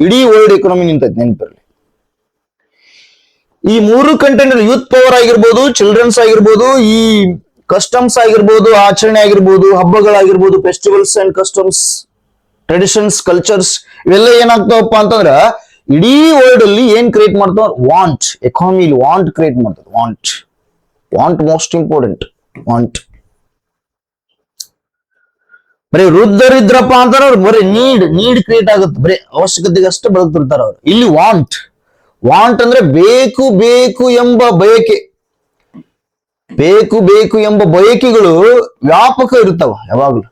ಇಡೀ ವರ್ಲ್ಡ್ ಎಕಾನಮಿ ನಿಂತೈತಿ, ನೆನಪಿರಲಿ. ಈ ಮೂರು ಕಂಟೆಂಟ್, ಯೂತ್ ಪವರ್ ಆಗಿರ್ಬೋದು, ಚಿಲ್ಡ್ರನ್ಸ್ ಆಗಿರ್ಬೋದು, ಈ ಕಸ್ಟಮ್ಸ್ ಆಗಿರ್ಬೋದು, ಆಚರಣೆ ಆಗಿರ್ಬೋದು, ಹಬ್ಬಗಳಾಗಿರ್ಬೋದು, festivals and customs, traditions, cultures, ಇವೆಲ್ಲ ಏನಾಗ್ತಾವಪ್ಪ ಅಂತಂದ್ರ ಇಡೀ ವರ್ಲ್ಡ್ ಅಲ್ಲಿ ಏನ್ ಕ್ರಿಯೇಟ್ ಮಾಡ್ತಾವ, ವಾಂಟ್. ಎಕಾನಮಿಲಿ ವಾಂಟ್ ಕ್ರಿಯೇಟ್ ಮಾಡ್ತದೆ. Want, want most important. Want ಬರೀ ವೃದ್ಧರಿದ್ರಪ್ಪ ಅಂತಾರ ಅವ್ರು ಬರೀ ನೀಡ್ ಕ್ರಿಯೇಟ್ ಆಗುತ್ತೆ, ಬರೀ ಅವಶ್ಯಕತೆಗೆ ಅಷ್ಟೇ ಬದುಕ್ತಿರ್ತಾರ ಅವ್ರು. ಇಲ್ಲಿ ವಾಂಟ್, ವಾಂಟ್ ಅಂದ್ರೆ ಬೇಕು ಬೇಕು ಎಂಬ ಬಯಕೆ, ಬೇಕು ಬೇಕು ಎಂಬ ಬಯಕೆಗಳು ವ್ಯಾಪಕ ಇರ್ತಾವ. ಯಾವಾಗ್ಲೂ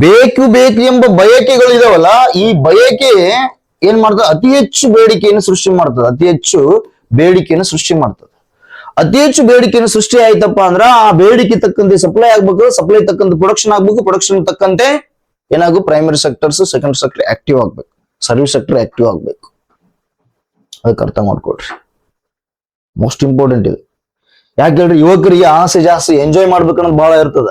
ಬೇಕು ಬೇಕು ಎಂಬ ಬಯಕೆಗಳು ಇದಾವಲ್ಲ, ಈ ಬಯಕೆ ಏನ್ ಮಾಡ್ತದೆ, ಅತಿ ಹೆಚ್ಚು ಬೇಡಿಕೆಯನ್ನು ಸೃಷ್ಟಿ ಮಾಡ್ತದೆ. ಅತಿ ಹೆಚ್ಚು ಬೇಡಿಕೆಯನ್ನು ಸೃಷ್ಟಿ ಮಾಡ್ತದೆ. ಅತಿ ಹೆಚ್ಚು ಬೇಡಿಕೆಯನ್ನು ಸೃಷ್ಟಿ ಆಯ್ತಪ್ಪ ಅಂದ್ರ ಆ ಬೇಡಿಕೆ ತಕ್ಕಂತೆ ಸಪ್ಲೈ ಆಗ್ಬೇಕು, ಸಪ್ಲೈ ತಕ್ಕಂತೆ ಪ್ರೊಡಕ್ಷನ್ ಆಗ್ಬೇಕು, ಪ್ರೊಡಕ್ಷನ್ ತಕ್ಕಂತೆ ಏನಾಗು primary sectors, secondary sector active ಆಗ್ಬೇಕು, ಸರ್ವಿಸ್ ಸೆಕ್ಟರ್ ಆಕ್ಟಿವ್ ಆಗ್ಬೇಕು. ಅದಕ್ಕೆ ಅರ್ಥ ಮಾಡ್ಕೊಡ್ರಿ, ಮೋಸ್ಟ್ ಇಂಪಾರ್ಟೆಂಟ್ ಇದು. ಯಾಕೆ ಹೇಳ್ರಿ, ಯುವಕರಿಗೆ ಆಸೆ ಜಾಸ್ತಿ, ಎಂಜಾಯ್ ಮಾಡ್ಬೇಕನ್ನೋದು ಬಹಳ ಇರ್ತದ.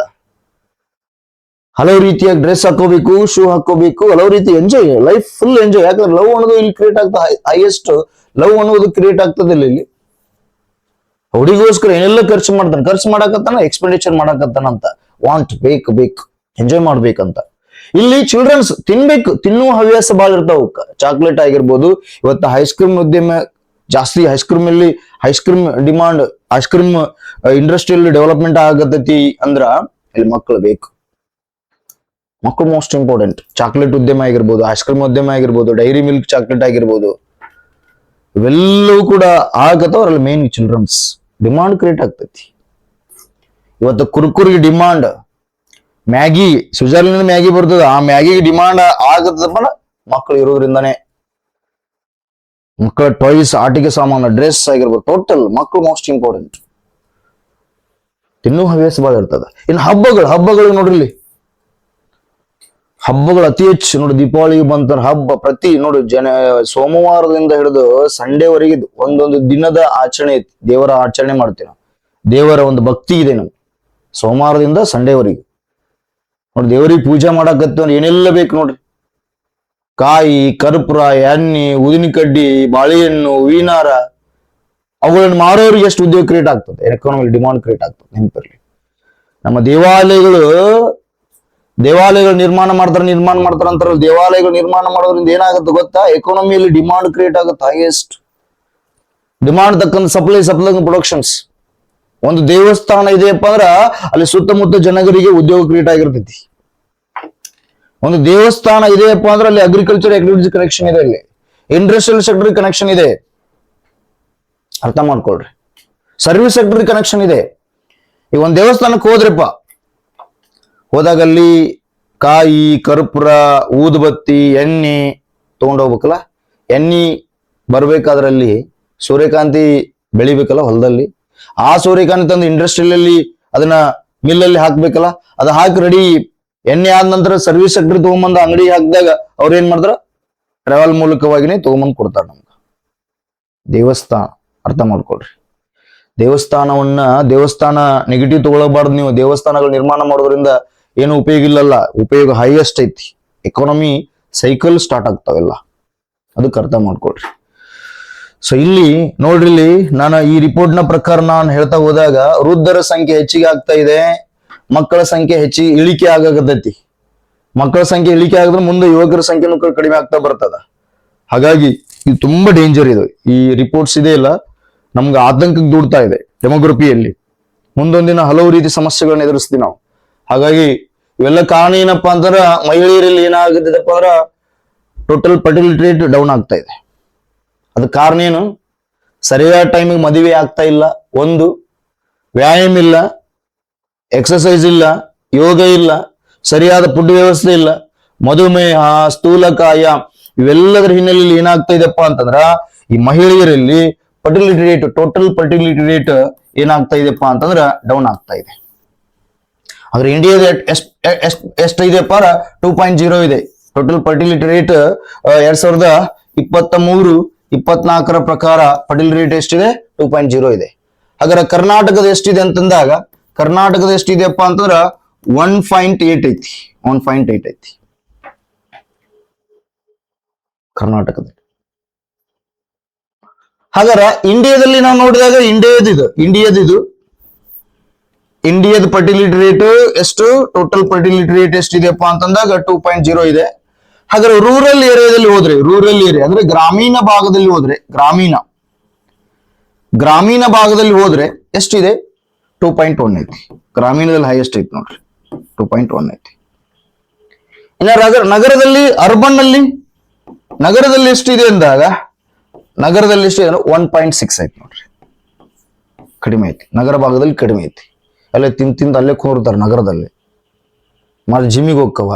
ಹಲವು ರೀತಿಯ ಡ್ರೆಸ್ ಹಾಕೋಬೇಕು, ಶೂ ಹಾಕೋಬೇಕು, ಹಲವು ರೀತಿ ಎಂಜಾಯ್, ಲೈಫ್ ಫುಲ್ ಎಂಜಾಯ್. ಯಾಕಂದ್ರೆ ಲವ್ ಅನ್ನೋದು ಇಲ್ಲಿ ಕ್ರಿಯೇಟ್ ಆಗ್ತದೆ, ಹೈಯೆಸ್ಟ್ ಲವ್ ಅನ್ನೋದು ಕ್ರಿಯೇಟ್ ಆಗ್ತದೆ ಇಲ್ಲಿ. ಹುಡುಗಿಗೋಸ್ಕರ ಏನೆಲ್ಲ ಖರ್ಚು ಮಾಡ್ತಾನೆ, ಖರ್ಚು ಮಾಡಕತ್ತಾನ, ಎಕ್ಸ್ಪೆಂಡಿಚರ್ ಮಾಡಕತ್ತಾನ ಅಂತ. ವಾಂಟ್, ಬೇಕು ಬೇಕು, ಎಂಜಾಯ್ ಮಾಡ್ಬೇಕಂತ. ಇಲ್ಲಿ ಚಿಲ್ಡ್ರನ್ಸ್ ತಿನ್ಬೇಕು, ತಿನ್ನುವ ಹವ್ಯಾಸ ಬಹಳ ಇರ್ತಾವ. ಚಾಕ್ಲೇಟ್ ಆಗಿರ್ಬೋದು, ಇವತ್ತು ಐಸ್ ಕ್ರೀಮ್ ಉದ್ಯಮ ಜಾಸ್ತಿ, ice cream demand, ice cream industrial development ಆಗತೈತಿ ಅಂದ್ರ ಇಲ್ಲಿ ಮಕ್ಕಳು ಬೇಕು. ಮಕ್ಕಳು ಮೋಸ್ಟ್ ಇಂಪಾರ್ಟೆಂಟ್. ಚಾಕ್ಲೇಟ್ ಉದ್ಯಮ ಆಗಿರ್ಬೋದು, ಐಸ್ ಕ್ರೀಮ್ ಉದ್ಯಮ ಆಗಿರ್ಬೋದು, ಡೈರಿ ಮಿಲ್ಕ್ ಚಾಕ್ಲೇಟ್ ಆಗಿರ್ಬೋದು, ಇವೆಲ್ಲವೂ ಕೂಡ ಆಗತ್ತವ. ಅದ್ರಲ್ಲಿ ಮೇನ್ ಚಿಲ್ಡ್ರನ್ಸ್ ಡಿಮಾಂಡ್ ಕ್ರಿಯೇಟ್ ಆಗ್ತೈತಿ. ಇವತ್ತು ಕುರ್ಕುರಿಗೆ ಡಿಮಾಂಡ್, ಮ್ಯಾಗಿ, ಸ್ವಿಟ್ಜರ್ಲೆಂಡ್ ಮ್ಯಾಗಿ ಬರ್ತದ, ಆ ಮ್ಯಾಗಿಗೆ ಡಿಮಾಂಡ್ ಆಗತ್ತಪ್ಪ ಮಕ್ಕಳು ಇರೋದ್ರಿಂದಾನೆ. ಮಕ್ಕಳ ಟಾಯ್ಸ್, ಆಟಿಕೆ ಸಾಮಾನು, ಡ್ರೆಸ್ ಆಗಿರ್ಬೋದು, ಟೋಟಲ್ ಮಕ್ಕಳು ಮೋಸ್ಟ್ ಇಂಪಾರ್ಟೆಂಟ್. ತಿನ್ನೂ ಹವ್ಯಾಸ ಬಹಳ ಇರ್ತದ. ಇನ್ನು ಹಬ್ಬಗಳು ನೋಡ್ರಿ, ಹಬ್ಬಗಳು ಅತಿ ಹೆಚ್ಚು. ನೋಡಿ, ದೀಪಾವಳಿಗೆ ಬಂತ ಹಬ್ಬ, ಪ್ರತಿ ನೋಡಿ ಸೋಮವಾರದಿಂದ ಹಿಡಿದು ಸಂಡೇವರೆಗೆ ಒಂದೊಂದು ದಿನದ ಆಚರಣೆ ಐತಿ. ದೇವರ ಆಚರಣೆ ಮಾಡ್ತೀವಿ ನಾವು, ದೇವರ ಒಂದು ಭಕ್ತಿ ಇದೆ ನಮ್ಗೆ. ಸೋಮವಾರದಿಂದ ಸಂಡೇವರೆಗೆ ನೋಡಿ, ದೇವರಿಗೆ ಪೂಜೆ ಮಾಡಕತ್ತ ಏನೆಲ್ಲ ಬೇಕು ನೋಡ್ರಿ. ಕಾಯಿ, ಕರ್ಪೂರ, ಎಣ್ಣೆ, ಉದಿನ ಕಡ್ಡಿ, ಬಾಳೆಹಣ್ಣು, ಹೂವಿನಾರ, ಅವುಗಳನ್ನು ಮಾರೋರಿಗೆ ಎಷ್ಟು ಉದ್ಯೋಗ ಕ್ರಿಯೇಟ್ ಆಗ್ತದೆ, ಎಕಾನಮಿ ಡಿಮಾಂಡ್ ಕ್ರಿಯೇಟ್ ಆಗ್ತದೆ. ನೆನಪಿರ್ಲಿ, ನಮ್ಮ ದೇವಾಲಯಗಳು ನಿರ್ಮಾಣ ಮಾಡ್ತಾರ ಅಂತಾರ. ದೇವಾಲಯಗಳು ನಿರ್ಮಾಣ ಮಾಡೋದ್ರಿಂದ ಏನಾಗುತ್ತೆ ಗೊತ್ತಾ, ಎಕಾನಮಿಯಲ್ಲಿ ಡಿಮಾಂಡ್ ಕ್ರಿಯೇಟ್ ಆಗುತ್ತೆ. ಹೈಯೆಸ್ಟ್ ಡಿಮಾಂಡ್ ತಕ್ಕಂತ ಸಪ್ಲೈ ಪ್ರೊಡಕ್ಷನ್ಸ್. ಒಂದು ದೇವಸ್ಥಾನ ಇದೆಯಪ್ಪ ಅಂದ್ರ ಅಲ್ಲಿ ಸುತ್ತಮುತ್ತ ಜನಗರಿಗೆ ಉದ್ಯೋಗ ಕ್ರಿಯೇಟ್ ಆಗಿರ್ತೈತಿ. ಒಂದು ದೇವಸ್ಥಾನ ಇದೆಯಪ್ಪ ಅಂದ್ರೆ ಅಲ್ಲಿ ಅಗ್ರಿಕಲ್ಚರ್ ಆಕ್ಟಿವಿಟೀಸ್ ಕನೆಕ್ಷನ್ ಇದೆ, ಅಲ್ಲಿ ಇಂಡಸ್ಟ್ರಿಯಲ್ ಸೆಕ್ಟರ್ ಕನೆಕ್ಷನ್ ಇದೆ. ಅರ್ಥ ಮಾಡ್ಕೊಳ್ರಿ, ಸರ್ವಿಸ್ ಸೆಕ್ಟರ್ ಕನೆಕ್ಷನ್ ಇದೆ. ಈಗ ಒಂದ್ ದೇವಸ್ಥಾನಕ್ಕೆ ಹೋದಾಗ ಅಲ್ಲಿ ಕಾಯಿ, ಕರ್ಪೂರ, ಊದುಬತ್ತಿ, ಎಣ್ಣೆ ತಗೊಂಡೋಗ್ಬೇಕಲ್ಲ. ಎಣ್ಣೆ ಬರ್ಬೇಕಾದ್ರಲ್ಲಿ ಸೂರ್ಯಕಾಂತಿ ಬೆಳಿಬೇಕಲ್ಲ ಹೊಲದಲ್ಲಿ. ಆ ಸೂರ್ಯಕಾಂತಿ ತಂದು ಇಂಡಸ್ಟ್ರಿಯಲ್ಲಿ ಅದನ್ನ ಮಿಲ್ಲಲ್ಲಿ ಹಾಕ್ಬೇಕಲ್ಲ. ಅದ ಹಾಕಿ ರೆಡಿ ಎಣ್ಣೆ ಆದ ನಂತರ ಸರ್ವಿಸ್ ಸೆಕ್ಟರ್ ತಗೊಂಬಂದ ಅಂಗಡಿ ಹಾಕಿದಾಗ ಅವ್ರ ಏನ್ ಮಾಡ್ತಾರ, ಟ್ರಾವೆಲ್ ಮೂಲಕವಾಗಿನೇ ತಗೊಂಬಂದ್ ಕೊಡ್ತಾರ ನಮ್ಗೆ. ದೇವಸ್ಥಾನ ಅರ್ಥ ಮಾಡ್ಕೊಳ್ರಿ, ದೇವಸ್ಥಾನ ನೆಗೆಟಿವ್ ತಗೊಳಬಾರ್ದು ನೀವು. ದೇವಸ್ಥಾನಗಳು ನಿರ್ಮಾಣ ಮಾಡೋದ್ರಿಂದ ಏನು ಉಪಯೋಗ ಇಲ್ಲಲ್ಲ, ಉಪಯೋಗ ಹೈಯೆಸ್ಟ್ ಐತಿ. ಎಕಾನಮಿ ಸೈಕಲ್ ಸ್ಟಾರ್ಟ್ ಆಗ್ತಾವೆಲ್ಲ. ಅದಕ್ಕೆ ಅರ್ಥ ಮಾಡ್ಕೊಳ್ರಿ. ಸೊ ಇಲ್ಲಿ ನೋಡ್ರಿ, ಇಲ್ಲಿ ನಾನು ಈ ರಿಪೋರ್ಟ್ ನ ಪ್ರಕಾರ ನಾನು ಹೇಳ್ತಾ ಹೋದಾಗ ವೃದ್ಧರ ಸಂಖ್ಯೆ ಹೆಚ್ಚಿಗೆ ಆಗ್ತಾ ಇದೆ, ಮಕ್ಕಳ ಸಂಖ್ಯೆ ಹೆಚ್ಚಿಗೆ ಇಳಿಕೆ ಆಗತೈತಿ. ಮಕ್ಕಳ ಸಂಖ್ಯೆ ಇಳಿಕೆ ಆಗಿದ್ರೆ ಮುಂದೆ ಯುವಕರ ಸಂಖ್ಯೆನೂ ಕಡಿಮೆ ಆಗ್ತಾ ಬರ್ತದ. ಹಾಗಾಗಿ ಇದು ತುಂಬಾ ಡೇಂಜರ್. ಇದು ಈ ರಿಪೋರ್ಟ್ಸ್ ಇದೆ ಇಲ್ಲ, ನಮ್ಗೆ ಆತಂಕಕ್ಕೆ ದೂಡ್ತಾ ಇದೆ. ಡೆಮೋಗ್ರಫಿಯಲ್ಲಿ ಮುಂದೊಂದಿನ ಹಲವು ರೀತಿ ಸಮಸ್ಯೆಗಳನ್ನ ಎದುರಿಸ್ತೀವಿ ನಾವು. ಹಾಗಾಗಿ ಇವೆಲ್ಲ ಕಾರಣ ಏನಪ್ಪಾ ಅಂದ್ರ ಮಹಿಳೆಯರಲ್ಲಿ ಏನಾಗುತ್ತದಪ್ಪ ಅಂದ್ರ ಟೋಟಲ್ ಫರ್ಟಿಲಿಟಿ ರೇಟ್ ಡೌನ್ ಆಗ್ತಾ ಇದೆ. ಅದಕ್ಕೆ ಕಾರಣ ಏನು? ಸರಿಯಾದ ಟೈಮಿಗೆ ಮದುವೆ ಆಗ್ತಾ ಇಲ್ಲ, ಒಂದು ವ್ಯಾಯಾಮ ಇಲ್ಲ, ಎಕ್ಸರ್ಸೈಸ್ ಇಲ್ಲ, ಯೋಗ ಇಲ್ಲ, ಸರಿಯಾದ ಫುಡ್ ವ್ಯವಸ್ಥೆ ಇಲ್ಲ, ಮಧುಮೇಹ, ಸ್ಥೂಲಕಾಯ, ಇವೆಲ್ಲದರ ಹಿನ್ನೆಲೆಯಲ್ಲಿ ಏನಾಗ್ತಾ ಇದೆಪ್ಪ ಅಂತಂದ್ರ ಈ ಮಹಿಳೆಯರಲ್ಲಿ fertility rate, total fertility rate ಏನಾಗ್ತಾ ಇದೆಪ್ಪ ಅಂತಂದ್ರ ಡೌನ್ ಆಗ್ತಾ ಇದೆ. ಆದ್ರೆ ಇಂಡಿಯಾದ ಎಷ್ಟಿದೆಪ್ಪ 2.0 ಇದೆ ಟೋಟಲ್ ಫರ್ಟಿಲಿಟಿ ರೇಟ್. 2023-24 ಪ್ರಕಾರ ಫರ್ಟಿಲಿಟಿ ರೇಟ್ ಎಷ್ಟಿದೆ? 2.0 ಇದೆ. ಹಾಗಾದ್ರೆ ಕರ್ನಾಟಕದ ಎಷ್ಟಿದೆ ಅಂತಂದಾಗ ಕರ್ನಾಟಕದ ಎಷ್ಟಿದೆಯಪ್ಪ ಅಂತಂದ್ರ 1.8 ಐತಿ. 1.8 ಐತಿ ಕರ್ನಾಟಕದಲ್ಲಿ. ಹಾಗಾದ್ರೆ ಇಂಡಿಯಾದಲ್ಲಿ ನಾವು ನೋಡಿದಾಗ ಇಂಡಿಯಾದ ಫರ್ಟಿಲಿಟಿ ರೇಟ್ ಎಷ್ಟು? ಟೋಟಲ್ ಫರ್ಟಿಲಿಟಿ ರೇಟ್ ಎಷ್ಟಿದೆಯಪ್ಪ ಅಂತಂದಾಗ 2.0 ಇದೆ. ಹಾಗಾದ್ರೆ ರೂರಲ್ ಏರಿಯಾದಲ್ಲಿ ಹೋದ್ರೆ, ರೂರಲ್ ಏರಿಯಾ ಅಂದ್ರೆ ಗ್ರಾಮೀಣ ಭಾಗದಲ್ಲಿ ಹೋದ್ರೆ, ಗ್ರಾಮೀಣ ಭಾಗದಲ್ಲಿ ಹೋದ್ರೆ ಎಷ್ಟಿದೆ? 2.1 ಐತಿ. ಗ್ರಾಮೀಣದಲ್ಲಿ ಹೈಯೆಸ್ಟ್ ಐತಿ ನೋಡ್ರಿ, 2.1 ಐತಿ. ಇನ್ನ ನಗರದಲ್ಲಿ, ಅರ್ಬನ್ ನಲ್ಲಿ ನಗರದಲ್ಲಿ ಎಷ್ಟಿದೆ ಅಂದಾಗ ನಗರದಲ್ಲಿ ಎಷ್ಟಿದೆ ಅಂದ್ರೆ 1.6 ಐತಿ ನೋಡ್ರಿ, ಕಡಿಮೆ ಐತಿ. ನಗರ ಭಾಗದಲ್ಲಿ ಕಡಿಮೆ ಐತಿ. ಅಲ್ಲೇ ತಿಂದು ಅಲ್ಲೇ ಕೂರ್ತಾರ ನಗರದಲ್ಲಿ. ಮತ್ತೆ ಜಿಮ್ಮಿಗೆ ಹೋಗ್ಕವ,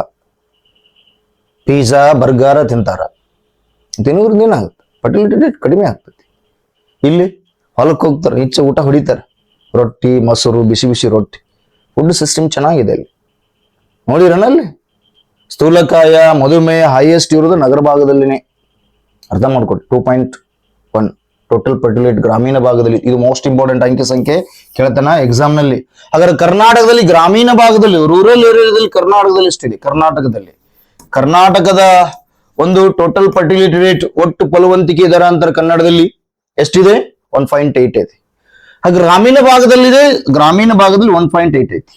ಪಿಜ್ಜಾ ಬರ್ಗರ್ ತಿಂತಾರ. ತಿನ್ನೋದ್ರಿಂದ ಏನಾಗುತ್ತೆ? ಫರ್ಟಿಲಿಟಿ ರೇಟ್ ಕಡಿಮೆ ಆಗ್ತೈತಿ. ಇಲ್ಲಿ ಹೊಲಕ್ಕೆ ಹೋಗ್ತಾರೆ, ಹೆಚ್ಚು ಊಟ ಹೊಡಿತಾರೆ, ರೊಟ್ಟಿ, ಮೊಸರು, ಬಿಸಿ ಬಿಸಿ ರೊಟ್ಟಿ. ಫುಡ್ ಸಿಸ್ಟಮ್ ಚೆನ್ನಾಗಿದೆ ಅಲ್ಲಿ, ನೋಡಿರನಲ್ಲಿ. ಸ್ಥೂಲಕಾಯ, ಮಧುಮೇಹ ಹೈಯೆಸ್ಟ್ ಇರೋದು ನಗರ ಭಾಗದಲ್ಲಿನೇ. ಅರ್ಥ ಮಾಡ್ಕೊಟ್ಟು. 2.1 ಟೋಟಲ್ ಫರ್ಟಿಲಿಟಿ ಗ್ರಾಮೀಣ ಭಾಗದಲ್ಲಿ. ಇದು ಮೋಸ್ಟ್ ಇಂಪಾರ್ಟೆಂಟ್ ಅಂಕಿ ಸಂಖ್ಯೆ ಕೇಳ್ತಾನ ಎಕ್ಸಾಮ್ ನಲ್ಲಿ. ಹಾಗಾದ್ರೆ ಕರ್ನಾಟಕದಲ್ಲಿ ಗ್ರಾಮೀಣ ಭಾಗದಲ್ಲಿ, ರೂರಲ್ ಏರಿಯಾದಲ್ಲಿ ಕರ್ನಾಟಕದಲ್ಲಿ ಎಷ್ಟಿದೆ? ಕರ್ನಾಟಕದ ಒಂದು ಟೋಟಲ್ ಫರ್ಟಿಲಿಟಿ ರೇಟ್, ಒಟ್ಟು ಫಲವಂತಿಕೆ ದರ ಅಂತಾರೆ ಕನ್ನಡದಲ್ಲಿ ಎಷ್ಟಿದೆ? 1.8 ಐತಿ. ಹಾಗೆ ಗ್ರಾಮೀಣ ಭಾಗದಲ್ಲಿ 1.8 ಐತಿ.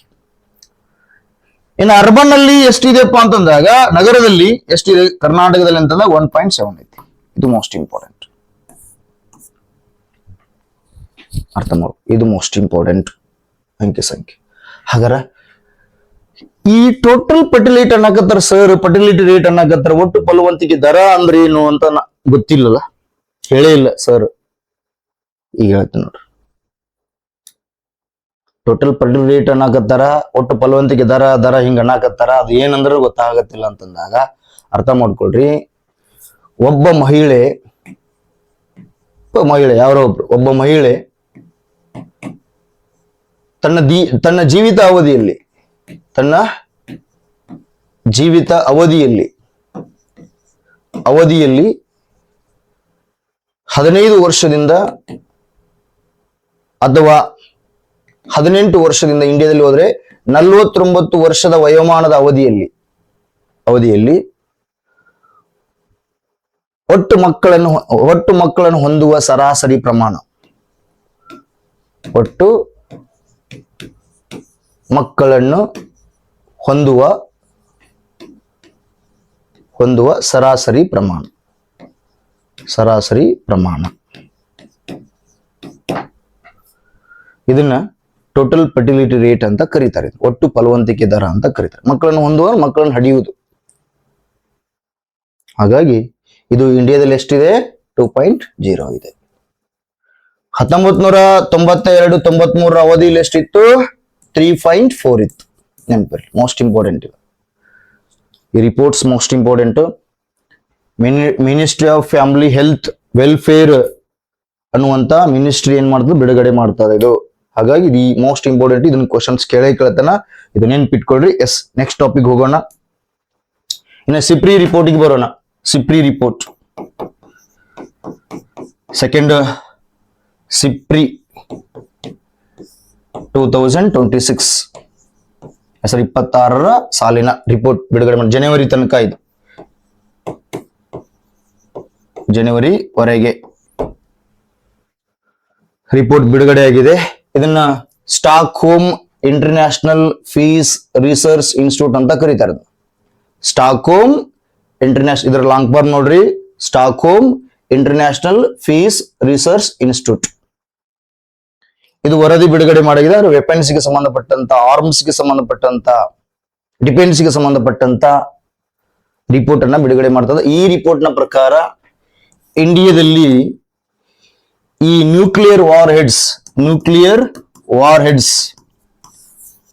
ಇನ್ನು ಅರ್ಬನ್ ಅಲ್ಲಿ ಎಷ್ಟಿದೆಪ್ಪ ಅಂತಂದಾಗ ನಗರದಲ್ಲಿ ಎಷ್ಟಿದೆ ಕರ್ನಾಟಕದಲ್ಲಿ ಅಂತಂದಾಗ 1.7 ಐತಿ. ಇದು ಮೋಸ್ಟ್ ಇಂಪಾರ್ಟೆಂಟ್. ಅರ್ಥ ಮಾಡು, ಇದು ಮೋಸ್ಟ್ ಇಂಪಾರ್ಟೆಂಟ್ ಅಂಕಿ ಸಂಖ್ಯೆ. ಹಾಗಾರ ಈ ಟೋಟಲ್ ಫರ್ಟಿಲಿಟಿ ಅನ್ನಕತ್ತಾರ ಸರ್, ಫರ್ಟಿಲಿಟಿ ರೇಟ್ ಅನ್ನಕತ್ತಾರ, ಒಟ್ಟು ಫಲವಂತಿಕೆ ದರ ಅಂದ್ರೆ ಏನು ಅಂತ ಗೊತ್ತಿಲ್ಲಲ್ಲ, ಹೇಳೇ ಇಲ್ಲ ಸರ್. ಈಗ ಹೇಳ್ತೀನಿ ನೋಡ್ರಿ. ಟೋಟಲ್ ಫರ್ಟಿಲಿಟಿ ರೇಟ್ ಅನ್ನಕತ್ತಾರ, ಒಟ್ಟು ಫಲವಂತಿಕೆ ದರ ಹಿಂಗ ಅನ್ನಕತ್ತಾರ. ಅದು ಏನಂದ್ರೆ ಗೊತ್ತಾಗತ್ತಿಲ್ಲ ಅಂತಂದಾಗ ಅರ್ಥ ಮಾಡ್ಕೊಳ್ರಿ. ಒಬ್ಬ ಮಹಿಳೆ ಯಾರೋ ಒಬ್ಬ ಮಹಿಳೆ ತನ್ನ ಜೀವಿತ ಅವಧಿಯಲ್ಲಿ 15 ವರ್ಷದಿಂದ ಅಥವಾ 18 ವರ್ಷದಿಂದ ಇಂಡಿಯಾದಲ್ಲಿ ಹೋದ್ರೆ 49 ವರ್ಷದ ವಯೋಮಾನದ ಅವಧಿಯಲ್ಲಿ ಒಟ್ಟು ಮಕ್ಕಳನ್ನು ಹೊಂದುವ ಸರಾಸರಿ ಪ್ರಮಾಣ, ಒಟ್ಟು ಮಕ್ಕಳನ್ನು ಹೊಂದುವ ಸರಾಸರಿ ಪ್ರಮಾಣ ಇದನ್ನ ಟೋಟಲ್ ಫರ್ಟಿಲಿಟಿ ರೇಟ್ ಅಂತ ಕರೀತಾರೆ. ಒಟ್ಟು ಫಲವಂತಿಕೆ ದರ ಅಂತ ಕರೀತಾರೆ. ಮಕ್ಕಳನ್ನು ಹೊಂದುವ, ಮಕ್ಕಳನ್ನು ಹಡಿಯುವುದು. ಹಾಗಾಗಿ ಇದು ಇಂಡಿಯಾದಲ್ಲಿ ಎಷ್ಟಿದೆ? 2.0 ಇದೆ. 1992-93 ಅವಧಿಯಲ್ಲಿ ಎಷ್ಟಿತ್ತು? 3.4 ಇತ್ತು. ನೆನಪಿರಲಿ, ಮೋಸ್ಟ್ ಇಂಪಾರ್ಟೆಂಟ್. ಈ reports most important. Ministry of family health welfare ಅನ್ನುವಂತ ಮಿನಿಸ್ಟ್ರಿ ಏನ್ ಮಾಡ್ತದೆ? ಬಿಡುಗಡೆ ಮಾಡ್ತದೆ ಇದು. ಹಾಗಾಗಿ ಇದು ಮೋಸ್ಟ್ ಇಂಪಾರ್ಟೆಂಟ್. ಇದನ್ನ ಕ್ವಶನ್ಸ್ ಕೇಳ್ತಾನ, ಇದು ನೆನ್ಪಿಟ್ಕೊಳ್ರಿ. ಎಸ್, ನೆಕ್ಸ್ಟ್ ಟಾಪಿಕ್ ಹೋಗೋಣ. ಇನ್ನು ಸಿಪ್ರಿ ರಿಪೋರ್ಟಿಗೆ ಬರೋಣ. ಸಿಪ್ರಿ ರಿಪೋರ್ಟ್, ಸೆಕೆಂಡ್ ಸಿಪ್ರಿ 2026 2026 ಸಾಲಿನ ರಿಪೋರ್ಟ್ ಬಿಡುಗಡೆ ಮಾಡಿ. ಜನವರಿ ತನಕ ಇದು ಜನವರಿವರೆಗೆ ರಿಪೋರ್ಟ್ ಬಿಡುಗಡೆಯಾಗಿದೆ. ಇದನ್ನ stock home international fees research institute ಅಂತ ಕರೀತಾರೆ. ಸ್ಟಾಕ್ ಹೋಮ್ ಇಂಟರ್ನ್ಯಾಷನಲ್, ಇದರ ಲಾಂಗ್ ಫಾರ್ಮ್ ನೋಡ್ರಿ, stock home international fees research institute. ಇದು ವರದಿ ಬಿಡುಗಡೆ ಮಾಡಿದೆ. ವೆಪನ್ಸ್ಗೆ ಸಂಬಂಧಪಟ್ಟಂತ, ಆರ್ಮ್ಸ್ಗೆ ಸಂಬಂಧಪಟ್ಟಂತ, ಡಿಫೆನ್ಸ್ಗೆ ಸಂಬಂಧಪಟ್ಟಂತ ರಿಪೋರ್ಟ್ ಅನ್ನ ಬಿಡುಗಡೆ ಮಾಡ್ತದೆ. ಈ ರಿಪೋರ್ಟ್ ನ ಪ್ರಕಾರ ಇಂಡಿಯಾದಲ್ಲಿ ಈ ನ್ಯೂಕ್ಲಿಯರ್ ವಾರ್ ಹೆಡ್ಸ್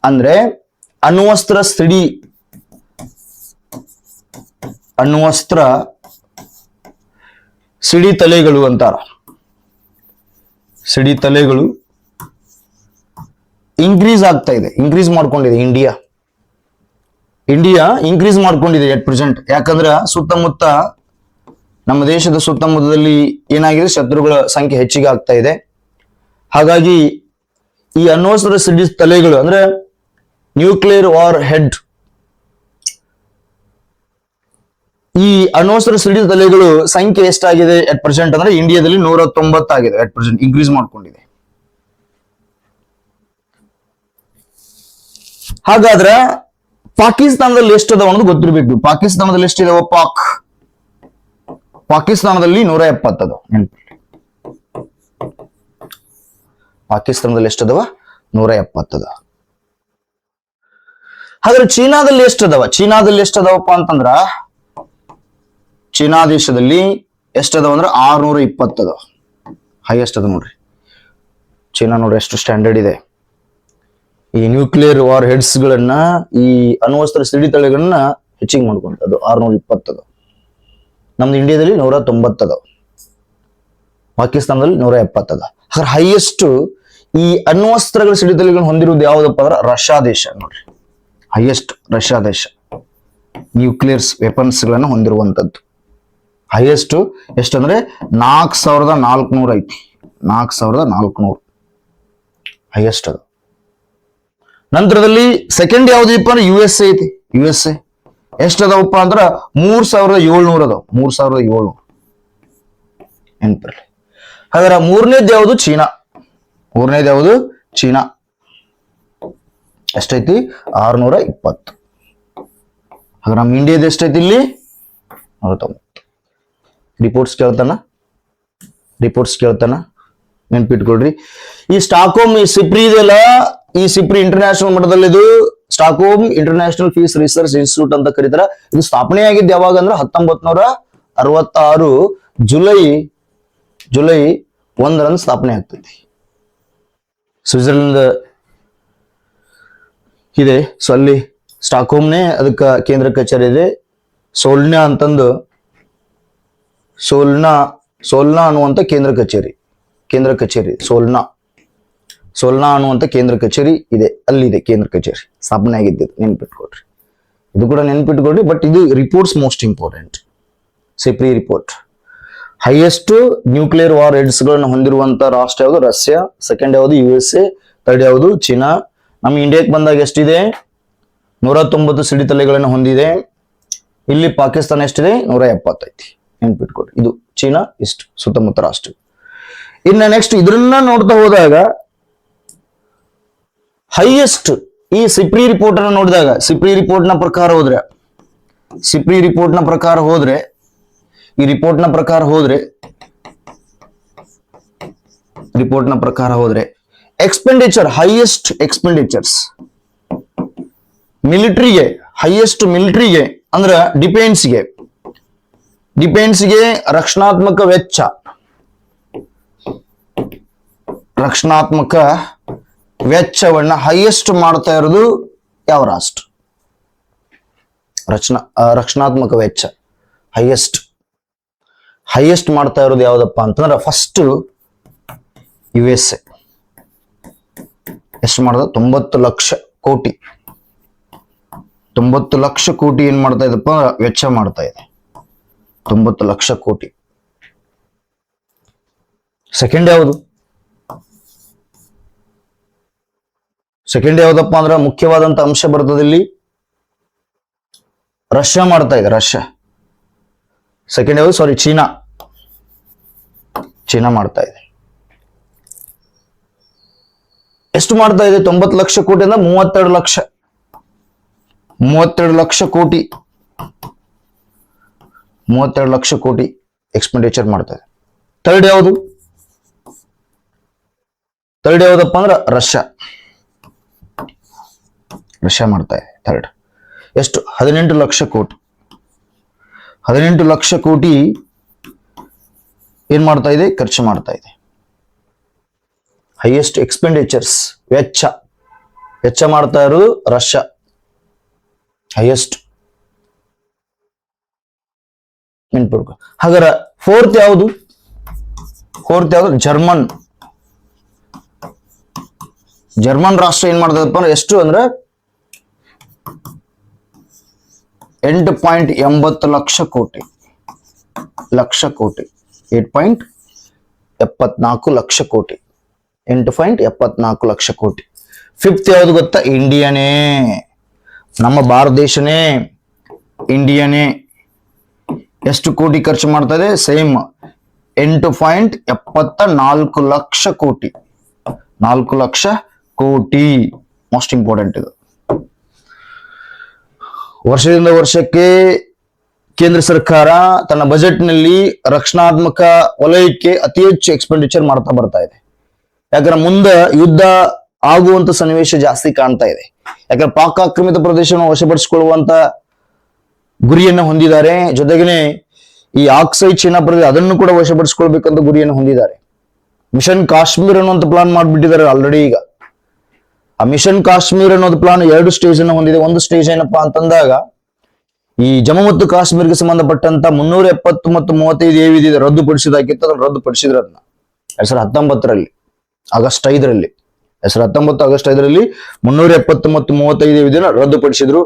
ಅಂದ್ರೆ ಅಣ್ವಸ್ತ್ರ ಸಿಡಿ ತಲೆಗಳು ಅಂತಾರ. ಸಿಡಿ ತಲೆಗಳು ಇನ್ಕ್ರೀಸ್ ಮಾಡ್ಕೊಂಡಿದೆ. ಇಂಡಿಯಾ ಇನ್ಕ್ರೀಸ್ ಮಾಡ್ಕೊಂಡಿದೆ ಎಟ್ ಪ್ರೆಸೆಂಟ್. ಯಾಕಂದ್ರೆ ಸುತ್ತಮುತ್ತ, ನಮ್ಮ ದೇಶದ ಸುತ್ತಮುತ್ತದಲ್ಲಿ ಏನಾಗಿದೆ, ಶತ್ರುಗಳ ಸಂಖ್ಯೆ ಹೆಚ್ಚಿಗೆ ಆಗ್ತಾ ಇದೆ. ಹಾಗಾಗಿ ಈ ಅಣ್ವಸ್ತ್ರ ಸಿಡಿ ತಲೆಗಳು ಅಂದ್ರೆ ನ್ಯೂಕ್ಲಿಯರ್ ವಾರ್ ಹೆಡ್, ಈ ಅಣ್ವಸ್ತ್ರ ಸಿಡಿ ತಲೆಗಳು ಸಂಖ್ಯೆ ಎಷ್ಟಾಗಿದೆ ಎಟ್ ಪ್ರೆಸೆಂಟ್ ಅಂದ್ರೆ ಇಂಡಿಯಾದಲ್ಲಿ 190 ಆಗಿದೆ ಎಟ್ ಪ್ರೆಸೆಂಟ್, ಇನ್ಕ್ರೀಸ್ ಮಾಡ್ಕೊಂಡಿದೆ. ಹಾಗಾದ್ರೆ ಪಾಕಿಸ್ತಾನದಲ್ಲಿ ಎಷ್ಟದಾವ ಅನ್ನೋದು ಗೊತ್ತಿರಬೇಕು. ಪಾಕಿಸ್ತಾನದಲ್ಲಿ ಎಷ್ಟಿದಾವ? ಪಾಕಿಸ್ತಾನದಲ್ಲಿ 170 ಅದಾವ. ಪಾಕಿಸ್ತಾನದಲ್ಲಿ ಎಷ್ಟದಾವ? 170 ಅದಾವ. ಹಾಗಾದ್ರೆ ಚೀನಾದಲ್ಲಿ ಎಷ್ಟದಾವಪ್ಪ ಅಂತಂದ್ರ, ಚೀನಾ ದೇಶದಲ್ಲಿ ಎಷ್ಟದಾವ ಅಂದ್ರೆ 620 ಅದಾವ. ಹೈಯೆಸ್ಟ್ ಅದ ನೋಡ್ರಿ. ಚೀನಾ ನೋಡ್ರಿ ಎಷ್ಟು ಸ್ಟ್ಯಾಂಡರ್ಡ್ ಇದೆ. ಈ ನ್ಯೂಕ್ಲಿಯರ್ ವಾರ್ ಹೆಡ್ಸ್ ಗಳನ್ನ, ಈ ಅಣ್ವಸ್ತ್ರ ಸಿಡಿ ತಲೆಗಳನ್ನ ಹೆಚ್ಚಿಗೆ ಮಾಡ್ಕೊಂತದ್ದು 620 ಅದಾವ. ನಮ್ದು ಇಂಡಿಯಾದಲ್ಲಿ 190 ಅದಾವ. ಪಾಕಿಸ್ತಾನದಲ್ಲಿ 170 ಅದ. ಹಾಗಾದ್ರೆ ಹೈಯೆಸ್ಟ್ ಈ ಅಣ್ವಸ್ತ್ರಗಳ ಸಿಡಿತಲೆಗಳನ್ನು ಹೊಂದಿರುವುದು ಯಾವುದಪ್ಪ ಅಂದ್ರೆ ರಷ್ಯಾ ದೇಶ ನೋಡ್ರಿ. ಹೈಯೆಸ್ಟ್ ರಷ್ಯಾ ದೇಶ ನ್ಯೂಕ್ಲಿಯರ್ಸ್ ವೆಪನ್ಸ್ ಗಳನ್ನ ಹೊಂದಿರುವಂತದ್ದು. ಹೈಯೆಸ್ಟ್ ಎಷ್ಟಂದ್ರೆ 4400 ಐತಿ. 4400 ಹೈಯೆಸ್ಟ್ ಅದು. ನಂತರದಲ್ಲಿ ಸೆಕೆಂಡ್ ಯಾವ್ದಪ್ಪ ಅಂದ್ರೆ ಯು ಎಸ್ ಎ ಐತಿ. USA ಎಷ್ಟದವಪ್ಪ ಅಂದ್ರ 3700 ಅದಾವ. 3700 ನೆನಪಿರ್ಲಿ. ಹಾಗಾದ್ರೆ ಮೂರನೇದು ಯಾವುದು? ಚೀನಾ. ಚೀನಾ ಎಷ್ಟೈತಿ? 620. ಹಾಗಾದ್ರೆ ನಮ್ಮ ಇಂಡಿಯಾದ ಎಷ್ಟೈತಿ ಇಲ್ಲಿ? 190. ರಿಪೋರ್ಟ್ಸ್ ಕೇಳ್ತಾನ, ನೆನ್ಪಿಟ್ಕೊಳ್ರಿ. ಈ ಸ್ಟಾಕ್ಹೋಮ್ ಈ ಸಿಪ್ರಿ ಇದೆಯಲ್ಲ, ಈ ಸಿಪ್ರಿ ಇಂಟರ್ನ್ಯಾಷನಲ್ ಮಟ್ಟದಲ್ಲಿ ಇದು Stockholm international fees research institute ಅಂತ ಕರೀತಾರ. ಇದು ಸ್ಥಾಪನೆ ಆಗಿದ್ದು ಯಾವಾಗ ಅಂದ್ರೆ 1966 ಜುಲೈ 1 ಸ್ಥಾಪನೆ ಆಗ್ತೈತಿ. ಸ್ವಿಟ್ಜರ್ಲೆಂಡ್ ಇದೆ. ಸೊ ಅಲ್ಲಿ ಸ್ಟಾಕ್ಹೋಮ್ನೇ ಅದಕ್ಕೆ ಕೇಂದ್ರ ಕಚೇರಿ ಇದೆ. ಸೋಲ್ನಾ ಅಂತಂದು, ಸೋಲ್ನಾ ಅನ್ನುವಂತ ಕೇಂದ್ರ ಕಚೇರಿ ಸೋಲ್ನಾ ಅನ್ನುವಂತ ಕೇಂದ್ರ ಕಚೇರಿ ಇದೆ. ಅಲ್ಲಿದೆ ಕೇಂದ್ರ ಕಚೇರಿ, ಸ್ಥಾಪನೆ ಆಗಿದ್ದು. ನೆನ್ಪಿಟ್ಕೊಡ್ರಿ, ಇದು ಕೂಡ ನೆನ್ಪಿಟ್ಕೊಡ್ರಿ. ಬಟ್ ಇದು reports most important. SIPRI report. Highest nuclear warheads ಗಳನ್ನ ಹೊಂದಿರುವಂತ ರಾಷ್ಟ್ರ ಯಾವುದು? ರಷ್ಯಾ. ಸೆಕೆಂಡ್ ಯಾವುದು? USA. ಥರ್ಡ್ ಯಾವುದು? ಚೀನಾ. ನಮ್ಮ ಇಂಡಿಯಾಕ್ಕೆ ಬಂದಾಗ ಎಷ್ಟಿದೆ? 190 ಸಿಡಿತಲೆಗಳನ್ನು ಹೊಂದಿದೆ. ಇಲ್ಲಿ ಪಾಕಿಸ್ತಾನ ಎಷ್ಟಿದೆ? 170 ಐತಿ. ನೆನ್ಪಿಟ್ಕೊಡ್ರಿ. ಇದು ಚೀನಾ, ಇಷ್ಟು ಸುತ್ತಮುತ್ತ ರಾಷ್ಟ್ರ. ಇನ್ನು ನೆಕ್ಸ್ಟ್ ಇದನ್ನ ನೋಡ್ತಾ ಹೋದಾಗ ಹೈಯೆಸ್ಟ್ ಈ ಸಿಪ್ರಿ ರಿಪೋರ್ಟ್ ಅನ್ನ ನೋಡಿದಾಗ, ಸಿಪ್ರಿ ರಿಪೋರ್ಟ್ ನ ಪ್ರಕಾರ ಹೋದ್ರೆ ಎಕ್ಸ್ಪೆಂಡಿಚರ್, ಹೈಯೆಸ್ಟ್ ಎಕ್ಸ್ಪೆಂಡಿಚರ್ಸ್ ಮಿಲಿಟರಿಗೆ, ಹೈಯೆಸ್ಟ್ ಮಿಲಿಟರಿಗೆ ಅಂದ್ರ ಡಿಫೆನ್ಸ್ಗೆ ರಕ್ಷಣಾತ್ಮಕ ವೆಚ್ಚವನ್ನ ಹೈಯೆಸ್ಟ್ ಮಾಡ್ತಾ ಇರೋದು ಯಾವ ರಾಷ್ಟ್ರ? ರಕ್ಷಣಾತ್ಮಕ ವೆಚ್ಚ ಹೈಯೆಸ್ಟ್ ಮಾಡ್ತಾ ಇರೋದು ಯಾವ್ದಪ್ಪ ಅಂತಂದ್ರೆ ಫಸ್ಟ್ USA. ಎಷ್ಟು ಮಾಡ್ದ? 90 ಲಕ್ಷ ಕೋಟಿ. 90 ಲಕ್ಷ ಕೋಟಿ ಏನ್ ಮಾಡ್ತಾ ಇದಪ್ಪ? ವೆಚ್ಚ ಮಾಡ್ತಾ ಇದೆ. 90 ಲಕ್ಷ ಕೋಟಿ. ಸೆಕೆಂಡ್ ಯಾವ್ದಪ್ಪ ಅಂದ್ರೆ ಮುಖ್ಯವಾದಂತ ಅಂಶ ಬರ್ತದೆ ಇಲ್ಲಿ, ರಷ್ಯಾ ಮಾಡ್ತಾ ಇದೆ. ಸೆಕೆಂಡ್ ಯಾವುದು? ಚೀನಾ. ಚೀನಾ ಮಾಡ್ತಾ ಇದೆ. ಎಷ್ಟು ಮಾಡ್ತಾ ಇದೆ? 90 ಲಕ್ಷ ಕೋಟಿಯಿಂದ 32 ಲಕ್ಷ, 32 ಲಕ್ಷ ಕೋಟಿ, 32 ಲಕ್ಷ ಕೋಟಿ ಎಕ್ಸ್ಪೆಂಡಿಚರ್ ಮಾಡ್ತಾ ಇದೆ. ಥರ್ಡ್ ಯಾವುದು? ಥರ್ಡ್ ಯಾವ್ದಪ್ಪ ಅಂದ್ರೆ ರಷ್ಯಾ. ರಷ್ಯಾ ಮಾಡ್ತಾ ಇದೆ ಥರ್ಡ್. ಎಷ್ಟು? 18 ಲಕ್ಷ ಕೋಟಿ. 18 ಲಕ್ಷ ಕೋಟಿ ಏನ್ ಮಾಡ್ತಾ ಇದೆ? ಖರ್ಚು ಮಾಡ್ತಾ ಇದೆ. ಹೈಯೆಸ್ಟ್ ಎಕ್ಸ್ಪೆಂಡಿಚರ್ಸ್, ವೆಚ್ಚ ಮಾಡ್ತಾ ಇರೋದು ರಷ್ಯಾ ಹೈಯೆಸ್ಟ್. ನೆನ್ಪಿಡ್ಕೊ. ಹಾಗಾದ್ರೆ ಫೋರ್ತ್ ಯಾವುದು? ಜರ್ಮನ್ ರಾಷ್ಟ್ರ ಏನ್ ಮಾಡ್ತದಪ್ಪ ಅಂದ್ರೆ ಎಷ್ಟು ಅಂದ್ರೆ 8.80 ಲಕ್ಷ ಕೋಟಿ. 8.74 ಲಕ್ಷ ಕೋಟಿ. 8.74 ಲಕ್ಷ ಕೋಟಿ. ಫಿಫ್ತ್ ಯಾವುದು ಗೊತ್ತಾ? ಇಂಡಿಯಾನೇ, ನಮ್ಮ ಭಾರತ ದೇಶನೇ, ಇಂಡಿಯಾನೇ. ಎಷ್ಟು ಕೋಟಿ ಖರ್ಚು ಮಾಡ್ತಾ ಇದೆ? ಸೇಮ್ 8.74 ಲಕ್ಷ ಕೋಟಿ. 4 ಲಕ್ಷ ಕೋಟಿ. ಮೋಸ್ಟ್ ಇಂಪಾರ್ಟೆಂಟ್ ಇದು. ವರ್ಷದಿಂದ ವರ್ಷಕ್ಕೆ ಕೇಂದ್ರ ಸರ್ಕಾರ ತನ್ನ ಬಜೆಟ್ ನಲ್ಲಿ ರಕ್ಷಣಾತ್ಮಕ ವಲಯಕ್ಕೆ ಅತಿ ಹೆಚ್ಚು ಎಕ್ಸ್ಪೆಂಡಿಚರ್ ಮಾಡ್ತಾ ಬರ್ತಾ ಇದೆ. ಯಾಕಂದ್ರೆ ಮುಂದೆ ಯುದ್ಧ ಆಗುವಂತ ಸನ್ನಿವೇಶ ಜಾಸ್ತಿ ಕಾಣ್ತಾ ಇದೆ. ಯಾಕಂದ್ರೆ ಪಾಕ್ ಆಕ್ರಮಿತ ಪ್ರದೇಶವನ್ನು ವಶಪಡಿಸಿಕೊಳ್ಳುವಂತ ಗುರಿಯನ್ನು ಹೊಂದಿದ್ದಾರೆ. ಜೊತೆಗೇನೆ ಈ ಆಕ್ಸೈ ಚೀನಾ ಪ್ರದೇಶ ಅದನ್ನು ಕೂಡ ವಶಪಡಿಸಿಕೊಳ್ಬೇಕಂತ ಗುರಿಯನ್ನು ಹೊಂದಿದ್ದಾರೆ. ಮಿಷನ್ ಕಾಶ್ಮೀರ್ ಅನ್ನುವಂತ ಪ್ಲಾನ್ ಮಾಡಿಬಿಟ್ಟಿದ್ದಾರೆ ಆಲ್ರೆಡಿ. ಈಗ ಆ ಮಿಷನ್ ಕಾಶ್ಮೀರ್ ಅನ್ನೋದು ಪ್ಲಾನ್ 2 ಸ್ಟೇಜ್ ಅನ್ನು ಹೊಂದಿದೆ. ಒಂದು ಸ್ಟೇಜ್ ಏನಪ್ಪಾ ಅಂತಂದಾಗ ಈ ಜಮ್ಮು ಮತ್ತು ಕಾಶ್ಮೀರ್ಗೆ ಸಂಬಂಧಪಟ್ಟಂತ 370 ಮತ್ತು 35 ಏವಿದೆ ರದ್ದುಪಡಿಸಿದಾಗಿತ್ತು. ಅದನ್ನು ರದ್ದುಪಡಿಸಿದ್ರು ಅದನ್ನ 2019 ಆಗಸ್ಟ್ 5ರಲ್ಲಿ 2019 ಆಗಸ್ಟ್ 5ರಲ್ಲಿ 370 ಮತ್ತು 35 ಏವಿದೆನ ರದ್ದುಪಡಿಸಿದ್ರು.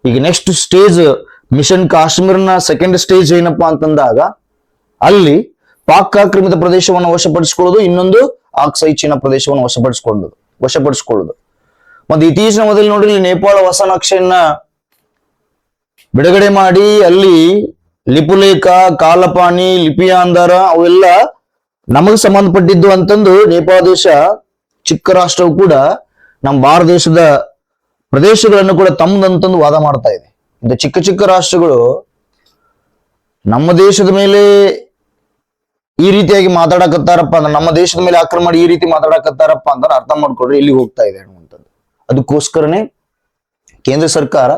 ಈಗ ನೆಕ್ಸ್ಟ್ ಸ್ಟೇಜ್ ಮಿಷನ್ ಕಾಶ್ಮೀರ್ನ ಸೆಕೆಂಡ್ ಸ್ಟೇಜ್ ಏನಪ್ಪಾ ಅಂತಂದಾಗ ಅಲ್ಲಿ ಪಾಕ್ ಆಕ್ರಮಿತ ಪ್ರದೇಶವನ್ನು ವಶಪಡಿಸಿಕೊಳ್ಳೋದು, ಇನ್ನೊಂದು ಆಕ್ಸೈ ಚೀನಾ ಪ್ರದೇಶವನ್ನು ವಶಪಡಿಸಿಕೊಳ್ಳೋದು. ಮತ್ತೆ ಇತ್ತೀಚಿನ ಮೊದಲು ನೋಡ್ರಿ ನೇಪಾಳ ಹೊಸ ನಕ್ಷೆಯನ್ನ ಬಿಡುಗಡೆ ಮಾಡಿ ಅಲ್ಲಿ ಲಿಪುಲೇಖ, ಕಾಲಪಾನಿ, ಲಿಪಿಯಾಂದರ ಅವೆಲ್ಲ ನಮಗೆ ಸಂಬಂಧಪಟ್ಟಿದ್ದು ಅಂತಂದು ನೇಪಾಳ ದೇಶ ಚಿಕ್ಕ ರಾಷ್ಟ್ರವು ಕೂಡ ನಮ್ಮ ಭಾರತ ದೇಶದ ಪ್ರದೇಶಗಳನ್ನು ಕೂಡ ತಮ್ಮದಂತಂದು ವಾದ ಮಾಡ್ತಾ ಇದೆ. ಇಂಥ ಚಿಕ್ಕ ಚಿಕ್ಕ ರಾಷ್ಟ್ರಗಳು ನಮ್ಮ ದೇಶದ ಮೇಲೆ ಈ ರೀತಿಯಾಗಿ ಮಾತಾಡಕತ್ತಾರಪ್ಪ ಅಂದ್ರೆ, ನಮ್ಮ ದೇಶದ ಮೇಲೆ ಆಕ್ರಮಣ ಮಾಡಿ ಈ ರೀತಿ ಮಾತಾಡಕತ್ತಾರಪ್ಪ ಅಂದ್ರೆ ಅರ್ಥ ಮಾಡ್ಕೊಡ್ರಿ ಎಲ್ಲಿ ಹೋಗ್ತಾ ಇದೆ ಅನ್ನುವಂಥದ್ದು. ಅದಕ್ಕೋಸ್ಕರನೇ ಕೇಂದ್ರ ಸರ್ಕಾರ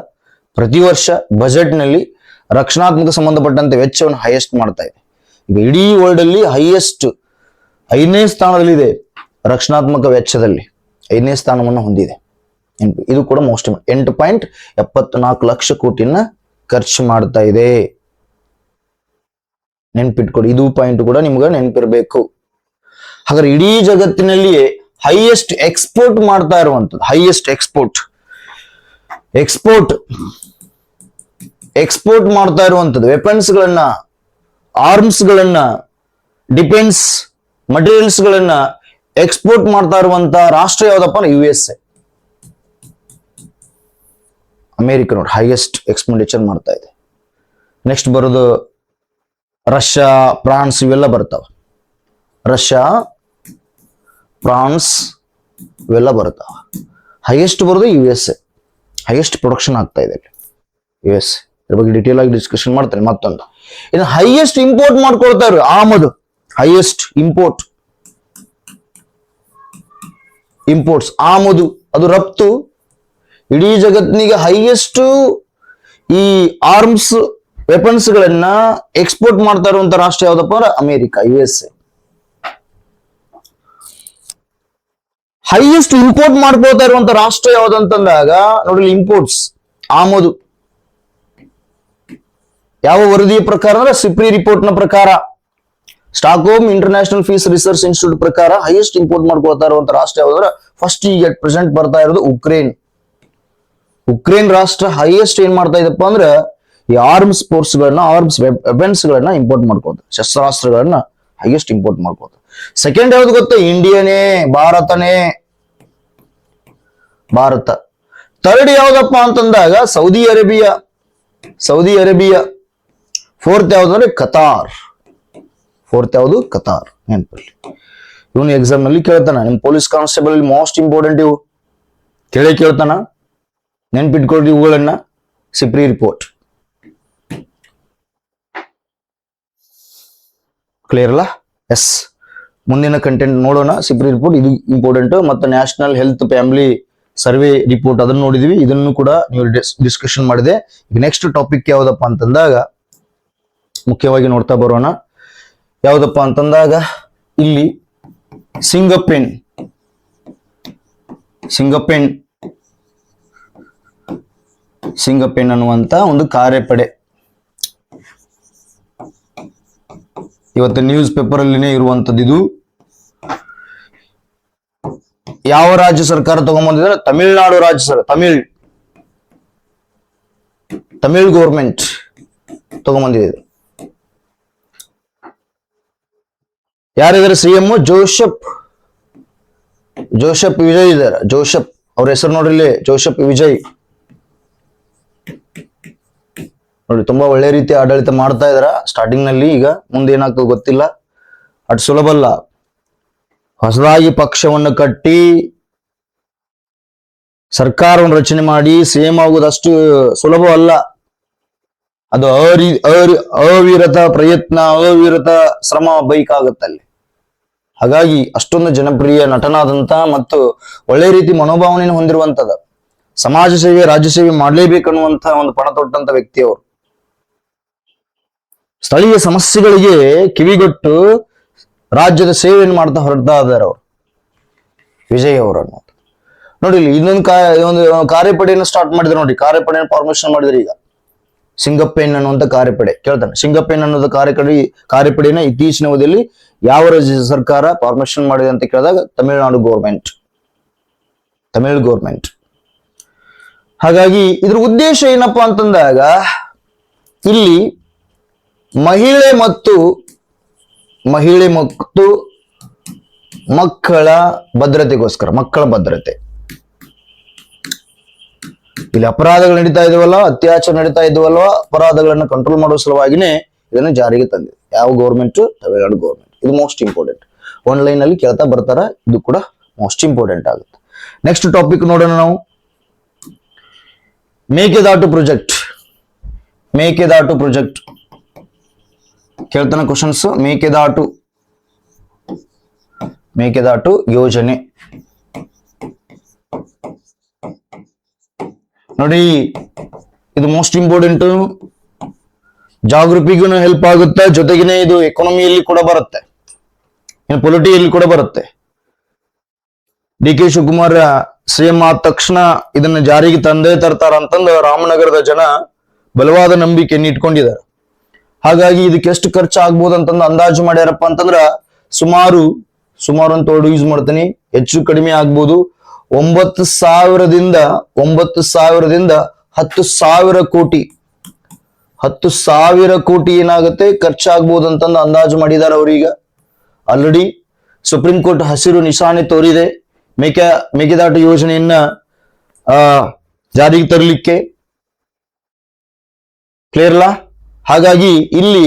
ಪ್ರತಿ ವರ್ಷ ಬಜೆಟ್ ನಲ್ಲಿ ರಕ್ಷಣಾತ್ಮಕ ಸಂಬಂಧಪಟ್ಟಂತೆ ವೆಚ್ಚವನ್ನು ಹೈಯೆಸ್ಟ್ ಮಾಡ್ತಾ ಇದೆ. ಈಗ ಇಡೀ ವರ್ಲ್ಡ್ ಅಲ್ಲಿ ಹೈಯೆಸ್ಟ್ 5ನೇ ಸ್ಥಾನದಲ್ಲಿದೆ. ರಕ್ಷಣಾತ್ಮಕ ವೆಚ್ಚದಲ್ಲಿ 5ನೇ ಸ್ಥಾನವನ್ನು ಹೊಂದಿದೆ. ಇದು ಕೂಡ ಮೋಸ್ಟ್ 8.74 ಲಕ್ಷ ಕೋಟಿಯನ್ನ ಖರ್ಚು ಮಾಡ್ತಾ ಇದೆ. ನೆನ್ಪಿಟ್ಕೊಡಿ, ಇದು ಪಾಯಿಂಟ್ ಕೂಡ ನಿಮ್ಗೆ ನೆನಪಿರ್ಬೇಕು. ಹಾಗಾದ್ರೆ ಇಡೀ ಜಗತ್ತಿನಲ್ಲಿಯೇ ಹೈಯೆಸ್ಟ್ ಎಕ್ಸ್ಪೋರ್ಟ್ ಮಾಡ್ತಾ ಇರುವಂತದ್ದು, ಹೈಯೆಸ್ಟ್ ಎಕ್ಸ್ಪೋರ್ಟ್ ಮಾಡ್ತಾ ಇರುವಂತದ್ದು ವೆಪನ್ಸ್ ಗಳನ್ನ, ಆರ್ಮ್ಸ್ ಗಳನ್ನ, ಡಿಫೆನ್ಸ್ ಮಟೀರಿಯಲ್ಸ್ ಗಳನ್ನ ಎಕ್ಸ್ಪೋರ್ಟ್ ಮಾಡ್ತಾ ಇರುವಂತ ರಾಷ್ಟ್ರ ಯಾವ್ದಪ್ಪ? USA. ಅಮೆರಿಕ ನೋಡಿ ಹೈಯೆಸ್ಟ್ ಎಕ್ಸ್ಪೆಂಡಿಚರ್ ಮಾಡ್ತಾ ಇದೆ. ನೆಕ್ಸ್ಟ್ ಬರೋದು ರಷ್ಯಾ, ಫ್ರಾನ್ಸ್ ಇವೆಲ್ಲ ಬರ್ತಾವ. ರಷ್ಯಾ, ಫ್ರಾನ್ಸ್ ಇವೆಲ್ಲ ಬರ್ತಾವ. ಹೈಯೆಸ್ಟ್ ಬರೋದು USA. ಹೈಯೆಸ್ಟ್ ಪ್ರೊಡಕ್ಷನ್ ಆಗ್ತಾ ಇದೆ US. ಇದ್ರ ಬಗ್ಗೆ ಡೀಟೇಲ್ ಆಗಿ ಡಿಸ್ಕಷನ್ ಮಾಡ್ತಾರೆ ಮತ್ತೊಂದು. ಇನ್ನು ಹೈಯೆಸ್ಟ್ ಇಂಪೋರ್ಟ್ ಮಾಡ್ಕೊಳ್ತಾ ಇರೋ ಆಮದು, ಹೈಯೆಸ್ಟ್ ಇಂಪೋರ್ಟ್ಸ್ ಆಮದು, ಅದು ರಫ್ತು. ಇಡೀ ಜಗತ್ತಿನಿಗೆ ಹೈಯೆಸ್ಟ್ ಈ ಆರ್ಮ್ಸ್ ವೆಪನ್ಸ್ ಗಳನ್ನ ಎಕ್ಸ್ಪೋರ್ಟ್ ಮಾಡ್ತಾ ಇರುವಂತ ರಾಷ್ಟ್ರ ಯಾವ್ದಪ್ಪ ಅಂದ್ರೆ ಅಮೆರಿಕ, USA. ಹೈಯೆಸ್ಟ್ ಇಂಪೋರ್ಟ್ ಮಾಡ್ಕೊಳ್ತಾ ಇರುವಂತ ರಾಷ್ಟ್ರ ಯಾವ್ದಂತಂದಾಗ ನೋಡಿ, ಇಂಪೋರ್ಟ್ಸ್ ಆಮದು ಯಾವ ವರದಿಯ ಪ್ರಕಾರ ಅಂದ್ರೆ ಸಿಪ್ರಿ ರಿಪೋರ್ಟ್ ನ ಪ್ರಕಾರ, Stockholm international peace research institute ಪ್ರಕಾರ ಹೈಯೆಸ್ಟ್ ಇಂಪೋರ್ಟ್ ಮಾಡ್ಕೊಳ್ತಾ ಇರುವಂತ ರಾಷ್ಟ್ರ ಯಾವ್ದಂದ್ರೆ ಫಸ್ಟ್ ಈಗ ಅಟ್ ಪ್ರೆಸೆಂಟ್ ಬರ್ತಾ ಇರೋದು ಉಕ್ರೇನ್ ರಾಷ್ಟ್ರ ಹೈಯೆಸ್ಟ್ ಏನ್ ಮಾಡ್ತಾ ಇದಪ್ಪ ಅಂದ್ರೆ ಈ ಆರ್ಮ್ಸ್ ಫೋರ್ಸ್ ಗಳನ್ನ, ಆರ್ಮ್ಸ್ ವೆಪನ್ಸ್ ಗಳನ್ನ ಇಂಪೋರ್ಟ್ ಮಾಡ್ಕೋದು, ಶಸ್ತ್ರಾಸ್ತ್ರಗಳನ್ನ ಹೈಯೆಸ್ಟ್ ಇಂಪೋರ್ಟ್ ಮಾಡ್ಕೋದು. ಸೆಕೆಂಡ್ ಯಾವ್ದು ಗೊತ್ತಾ? ಇಂಡಿಯಾನೇ, ಭಾರತ. ಥರ್ಡ್ ಯಾವ್ದಪ್ಪ ಅಂತಂದಾಗ ಸೌದಿ ಅರೇಬಿಯಾ. ಫೋರ್ತ್ ಯಾವ್ದಂದ್ರೆ ಫೋರ್ತ್ ಯಾವುದು ಕತಾರ್, ನೆನಪಲ್ಲಿ. ಇವನು ಎಕ್ಸಾಮ್ ನಲ್ಲಿ ಕೇಳ್ತಾನ, ನಿಮ್ ಪೊಲೀಸ್ ಕಾನ್ಸ್ಟೇಬಲ್ ಮೋಸ್ಟ್ ಇಂಪಾರ್ಟೆಂಟ್ ಇವು ಕೇಳ್ತಾನ, ನೆನ್ಪಿಟ್ಕೊಳ್ರಿ ಇವುಗಳನ್ನ. ಸಿಪ್ರಿ ರಿಪೋರ್ಟ್ ಕ್ಲಿಯರ್ ಅಲ್ಲ? ಎಸ್, ಮುಂದಿನ ಕಂಟೆಂಟ್ ನೋಡೋಣ. ಸಿಪ್ರಿ ರಿಪೋರ್ಟ್ ಇದು ಇಂಪಾರ್ಟೆಂಟ್. ಮತ್ತೆ national health family survey report ಅದನ್ನು ನೋಡಿದೀವಿ, ಇದನ್ನು ಕೂಡ ನೀವು ಡಿಸ್ಕಷನ್ ಮಾಡಿದೆ. ಈಗ ನೆಕ್ಸ್ಟ್ ಟಾಪಿಕ್ ಯಾವ್ದಪ್ಪ ಅಂತಂದಾಗ ಮುಖ್ಯವಾಗಿ ನೋಡ್ತಾ ಬರೋಣ. ಯಾವ್ದಪ್ಪ ಅಂತಂದಾಗ ಇಲ್ಲಿ ಸಿಂಗಪೆನ್ ಅನ್ನುವಂತ ಒಂದು ಕಾರ್ಯಪಡೆ ಇವತ್ತು ನ್ಯೂಸ್ ಪೇಪರ್ ಅಲ್ಲಿನೇ ಇರುವಂತದ್ದು. ಇದು ಯಾವ ರಾಜ್ಯ ಸರ್ಕಾರ ತಗೊಂಡ್ಬಂದಿದೆ? ತಮಿಳುನಾಡು ರಾಜ್ಯ ಸರ್ಕಾರ, ತಮಿಳ್ ಗೌರ್ಮೆಂಟ್ ತಗೊಂಡ್ಬಂದಿದೆ. ಯಾರಿದ್ದಾರೆ? ಸಿಎಂ ಜೋಸೆಫ್ ವಿಜಯ್ ಇದ್ದಾರೆ. ಜೋಸೆಫ್ ಅವ್ರ ಹೆಸರು ನೋಡ್ರಿ ಇಲ್ಲಿ, ಜೋಸೆಫ್ ವಿಜಯ್. ನೋಡಿ, ತುಂಬಾ ಒಳ್ಳೆ ರೀತಿ ಆಡಳಿತ ಮಾಡ್ತಾ ಇದಾರ ಸ್ಟಾರ್ಟಿಂಗ್ ನಲ್ಲಿ. ಈಗ ಮುಂದೆ ಏನಾಗ್ತದೆ ಗೊತ್ತಿಲ್ಲ, ಅಟ್ ಸುಲಭ ಅಲ್ಲ. ಹೊಸದಾಗಿ ಪಕ್ಷವನ್ನು ಕಟ್ಟಿ ಸರ್ಕಾರವನ್ನು ರಚನೆ ಮಾಡಿ ಸಿಎಂ ಆಗುವುದಷ್ಟು ಸುಲಭವಲ್ಲ. ಅದು ಅವಿರತ ಪ್ರಯತ್ನ, ಅವಿರತ ಶ್ರಮ ಬೇಕಾಗುತ್ತಲ್ಲಿ. ಹಾಗಾಗಿ ಅಷ್ಟೊಂದು ಜನಪ್ರಿಯ ನಟನಾದಂತ ಮತ್ತು ಒಳ್ಳೆ ರೀತಿ ಮನೋಭಾವನೆಯನ್ನು ಹೊಂದಿರುವಂತದ, ಸಮಾಜ ಸೇವೆ ರಾಜ್ಯ ಸೇವೆ ಮಾಡಲೇಬೇಕನ್ನುವಂತ ಒಂದು ಪಣ ತೊಟ್ಟಂತ ವ್ಯಕ್ತಿಯವರು. ಸ್ಥಳೀಯ ಸಮಸ್ಯೆಗಳಿಗೆ ಕಿವಿಗೊಟ್ಟು ರಾಜ್ಯದ ಸೇವೆಯನ್ನು ಮಾಡ್ತಾ ಹೊರಡ್ತಾ ಇದ್ದಾರೆ ಅವರು, ವಿಜಯ್ ಅವರನ್ನು. ನೋಡಿ, ಇಲ್ಲಿ ಇನ್ನೊಂದು ಕಾರ್ಯಪಡೆಯನ್ನು ಸ್ಟಾರ್ಟ್ ಮಾಡಿದ್ರು ನೋಡಿ, ಕಾರ್ಯಪಡೆಯನ್ನು ಫಾರ್ಮೇಶನ್ ಮಾಡಿದ್ರು. ಈಗ ಸಿಂಗಪೆನ್ ಅನ್ನುವಂತ ಕಾರ್ಯಪಡೆ ಕೇಳ್ತಾನೆ. ಸಿಂಗಪೆನ್ ಅನ್ನೋದು ಕಾರ್ಯಪಡೆಯನ್ನ ಇತ್ತೀಚಿನ ಅವಧಿಯಲ್ಲಿ ಯಾವ ರಾಜ್ಯ ಸರ್ಕಾರ ಫಾರ್ಮೇಶನ್ ಮಾಡಿದೆ ಅಂತ ಕೇಳಿದಾಗ ತಮಿಳುನಾಡು ಗೌರ್ಮೆಂಟ್. ಹಾಗಾಗಿ ಇದ್ರ ಉದ್ದೇಶ ಏನಪ್ಪಾ ಅಂತಂದಾಗ ಇಲ್ಲಿ ಮಹಿಳೆ ಮತ್ತು ಮಕ್ಕಳ ಭದ್ರತೆಗೋಸ್ಕರ, ಮಕ್ಕಳ ಭದ್ರತೆ, ಇಲ್ಲಿ ಅಪರಾಧಗಳು ನಡೀತಾ ಇದಾವಲ್ಲ, ಅತ್ಯಾಚಾರ ನಡೀತಾ ಇದ್ವಲ್ವ, ಅಪರಾಧಗಳನ್ನ ಕಂಟ್ರೋಲ್ ಮಾಡುವ ಸಲುವಾಗಿನೇ ಇದನ್ನು ಜಾರಿಗೆ ತಂದಿದೆ. ಯಾವ ಗೌರ್ಮೆಂಟ್? ತಮಿಳುನಾಡು ಗೌರ್ಮೆಂಟ್. ಇದು ಮೋಸ್ಟ್ ಇಂಪಾರ್ಟೆಂಟ್. ಆನ್ಲೈನ್ ಅಲ್ಲಿ ಕೇಳ್ತಾ ಬರ್ತಾರ, ಇದು ಕೂಡ ಮೋಸ್ಟ್ ಇಂಪಾರ್ಟೆಂಟ್ ಆಗುತ್ತೆ. ನೆಕ್ಸ್ಟ್ ಟಾಪಿಕ್ ನೋಡೋಣ ನಾವು. ಮೇಕೆದಾಟು ಪ್ರಾಜೆಕ್ಟ್ ಕೇಳ್ತಾನೆ ಕ್ವಶನ್ಸ್. ಮೇಕೆದಾಟು ಯೋಜನೆ ನೋಡಿ, ಇದು ಮೋಸ್ಟ್ ಇಂಪಾರ್ಟೆಂಟ್. ಜಾಗೃತಿಗೂ ಹೆಲ್ಪ್ ಆಗುತ್ತೆ, ಜೊತೆಗಿನ ಇದು ಎಕಾನಮಿಯಲ್ಲಿ ಕೂಡ ಬರುತ್ತೆ, ಪೊಲಿಟಿಯಲ್ಲಿ ಕೂಡ ಬರುತ್ತೆ. ಡಿ.ಕೆ. ಶಿವಕುಮಾರ್ ಸಿಎಂ ಆದ ತಕ್ಷಣ ಇದನ್ನ ಜಾರಿಗೆ ತರ್ತಾರ ಅಂತಂದು ರಾಮನಗರದ ಜನ ಬಲವಾದ ನಂಬಿಕೆಯನ್ನು ಇಟ್ಕೊಂಡಿದ್ದಾರೆ. ಹಾಗಾಗಿ ಇದಕ್ಕೆ ಎಷ್ಟು ಖರ್ಚು ಆಗ್ಬೋದು ಅಂತಂದು ಅಂದಾಜು ಮಾಡ್ಯಾರಪ್ಪ ಅಂತಂದ್ರ ಸುಮಾರು ಅಂತ ಯೂಸ್ ಮಾಡ್ತೀನಿ, ಹೆಚ್ಚು ಕಡಿಮೆ ಆಗ್ಬೋದು 9,000ದಿಂದ 10,000 ಕೋಟಿ 10,000 ಕೋಟಿ ಏನಾಗುತ್ತೆ ಖರ್ಚಾಗ್ಬೋದು ಅಂತಂದು ಅಂದಾಜು ಮಾಡಿದ್ದಾರೆ ಅವರೀಗ. ಆಲ್ರೆಡಿ ಸುಪ್ರೀಂ ಕೋರ್ಟ್ ಹಸಿರು ನಿಶಾನೆ ತೋರಿದೆ ಮೇಕೆದಾಟು ಯೋಜನೆಯನ್ನ ಜಾರಿಗೆ ತರಲಿಕ್ಕೆ. ಕ್ಲಿಯರ್ ಅಲ್ಲ? ಹಾಗಾಗಿ ಇಲ್ಲಿ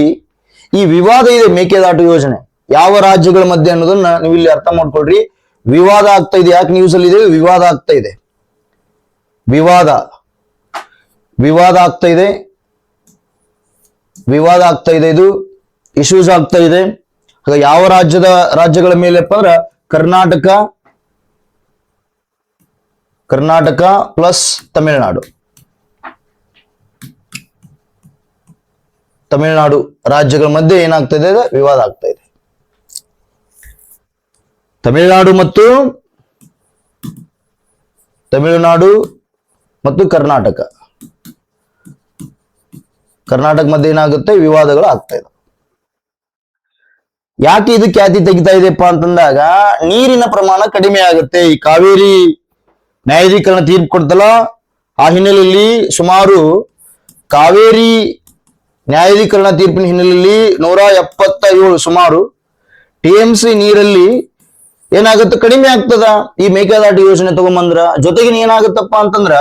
ಈ ವಿವಾದ ಇದೆ. ಮೇಕೆದಾಟು ಯೋಜನೆ ಯಾವ ರಾಜ್ಯಗಳ ಮಧ್ಯೆ ಅನ್ನೋದನ್ನ ನೀವು ಇಲ್ಲಿ ಅರ್ಥ ಮಾಡ್ಕೊಳ್ರಿ. ವಿವಾದ ಆಗ್ತಾ ಇದೆ. ಯಾಕೆ ನ್ಯೂಸ್ ಅಲ್ಲಿ ಇದೆ? ವಿವಾದ ಆಗ್ತಾ ಇದೆ, ಇದು ಇಶ್ಯೂಸ್ ಆಗ್ತಾ ಇದೆ. ಯಾವ ರಾಜ್ಯಗಳ ಮೇಲೆಪ್ಪ ಅಂದ್ರ ಕರ್ನಾಟಕ ಪ್ಲಸ್ ತಮಿಳುನಾಡು ರಾಜ್ಯಗಳ ಮಧ್ಯೆ ಏನಾಗ್ತಾ ಇದೆ? ವಿವಾದ ಆಗ್ತಾ ಇದೆ. ತಮಿಳುನಾಡು ಮತ್ತು ಕರ್ನಾಟಕ ಮಧ್ಯೆ ಏನಾಗುತ್ತೆ? ವಿವಾದಗಳು ಆಗ್ತಾ ಇದೆ. ಯಾಕೆ ಇದು ಖ್ಯಾತಿ ತೆಗಿತಾ ಇದೆಪ್ಪ ಅಂತಂದಾಗ ನೀರಿನ ಪ್ರಮಾಣ ಕಡಿಮೆ ಆಗುತ್ತೆ. ಈ ಕಾವೇರಿ ನ್ಯಾಯಾಧೀಕರಣ ತೀರ್ಪು ಕೊಡ್ತಲ್ಲ, ಆ ಹಿನ್ನೆಲೆಯಲ್ಲಿ ಸುಮಾರು ಕಾವೇರಿ ನ್ಯಾಯಾಧೀಕರಣ ತೀರ್ಪಿನ ಹಿನ್ನೆಲೆಯಲ್ಲಿ 177 ಸುಮಾರು TMC ನೀರಲ್ಲಿ ಏನಾಗುತ್ತೆ? ಕಡಿಮೆ ಆಗ್ತದ ಈ ಮೇಕೆದಾಟು ಯೋಜನೆ ತಗೊಂಬಂದ್ರ. ಜೊತೆಗೆ ಏನಾಗುತ್ತಪ್ಪ ಅಂತಂದ್ರ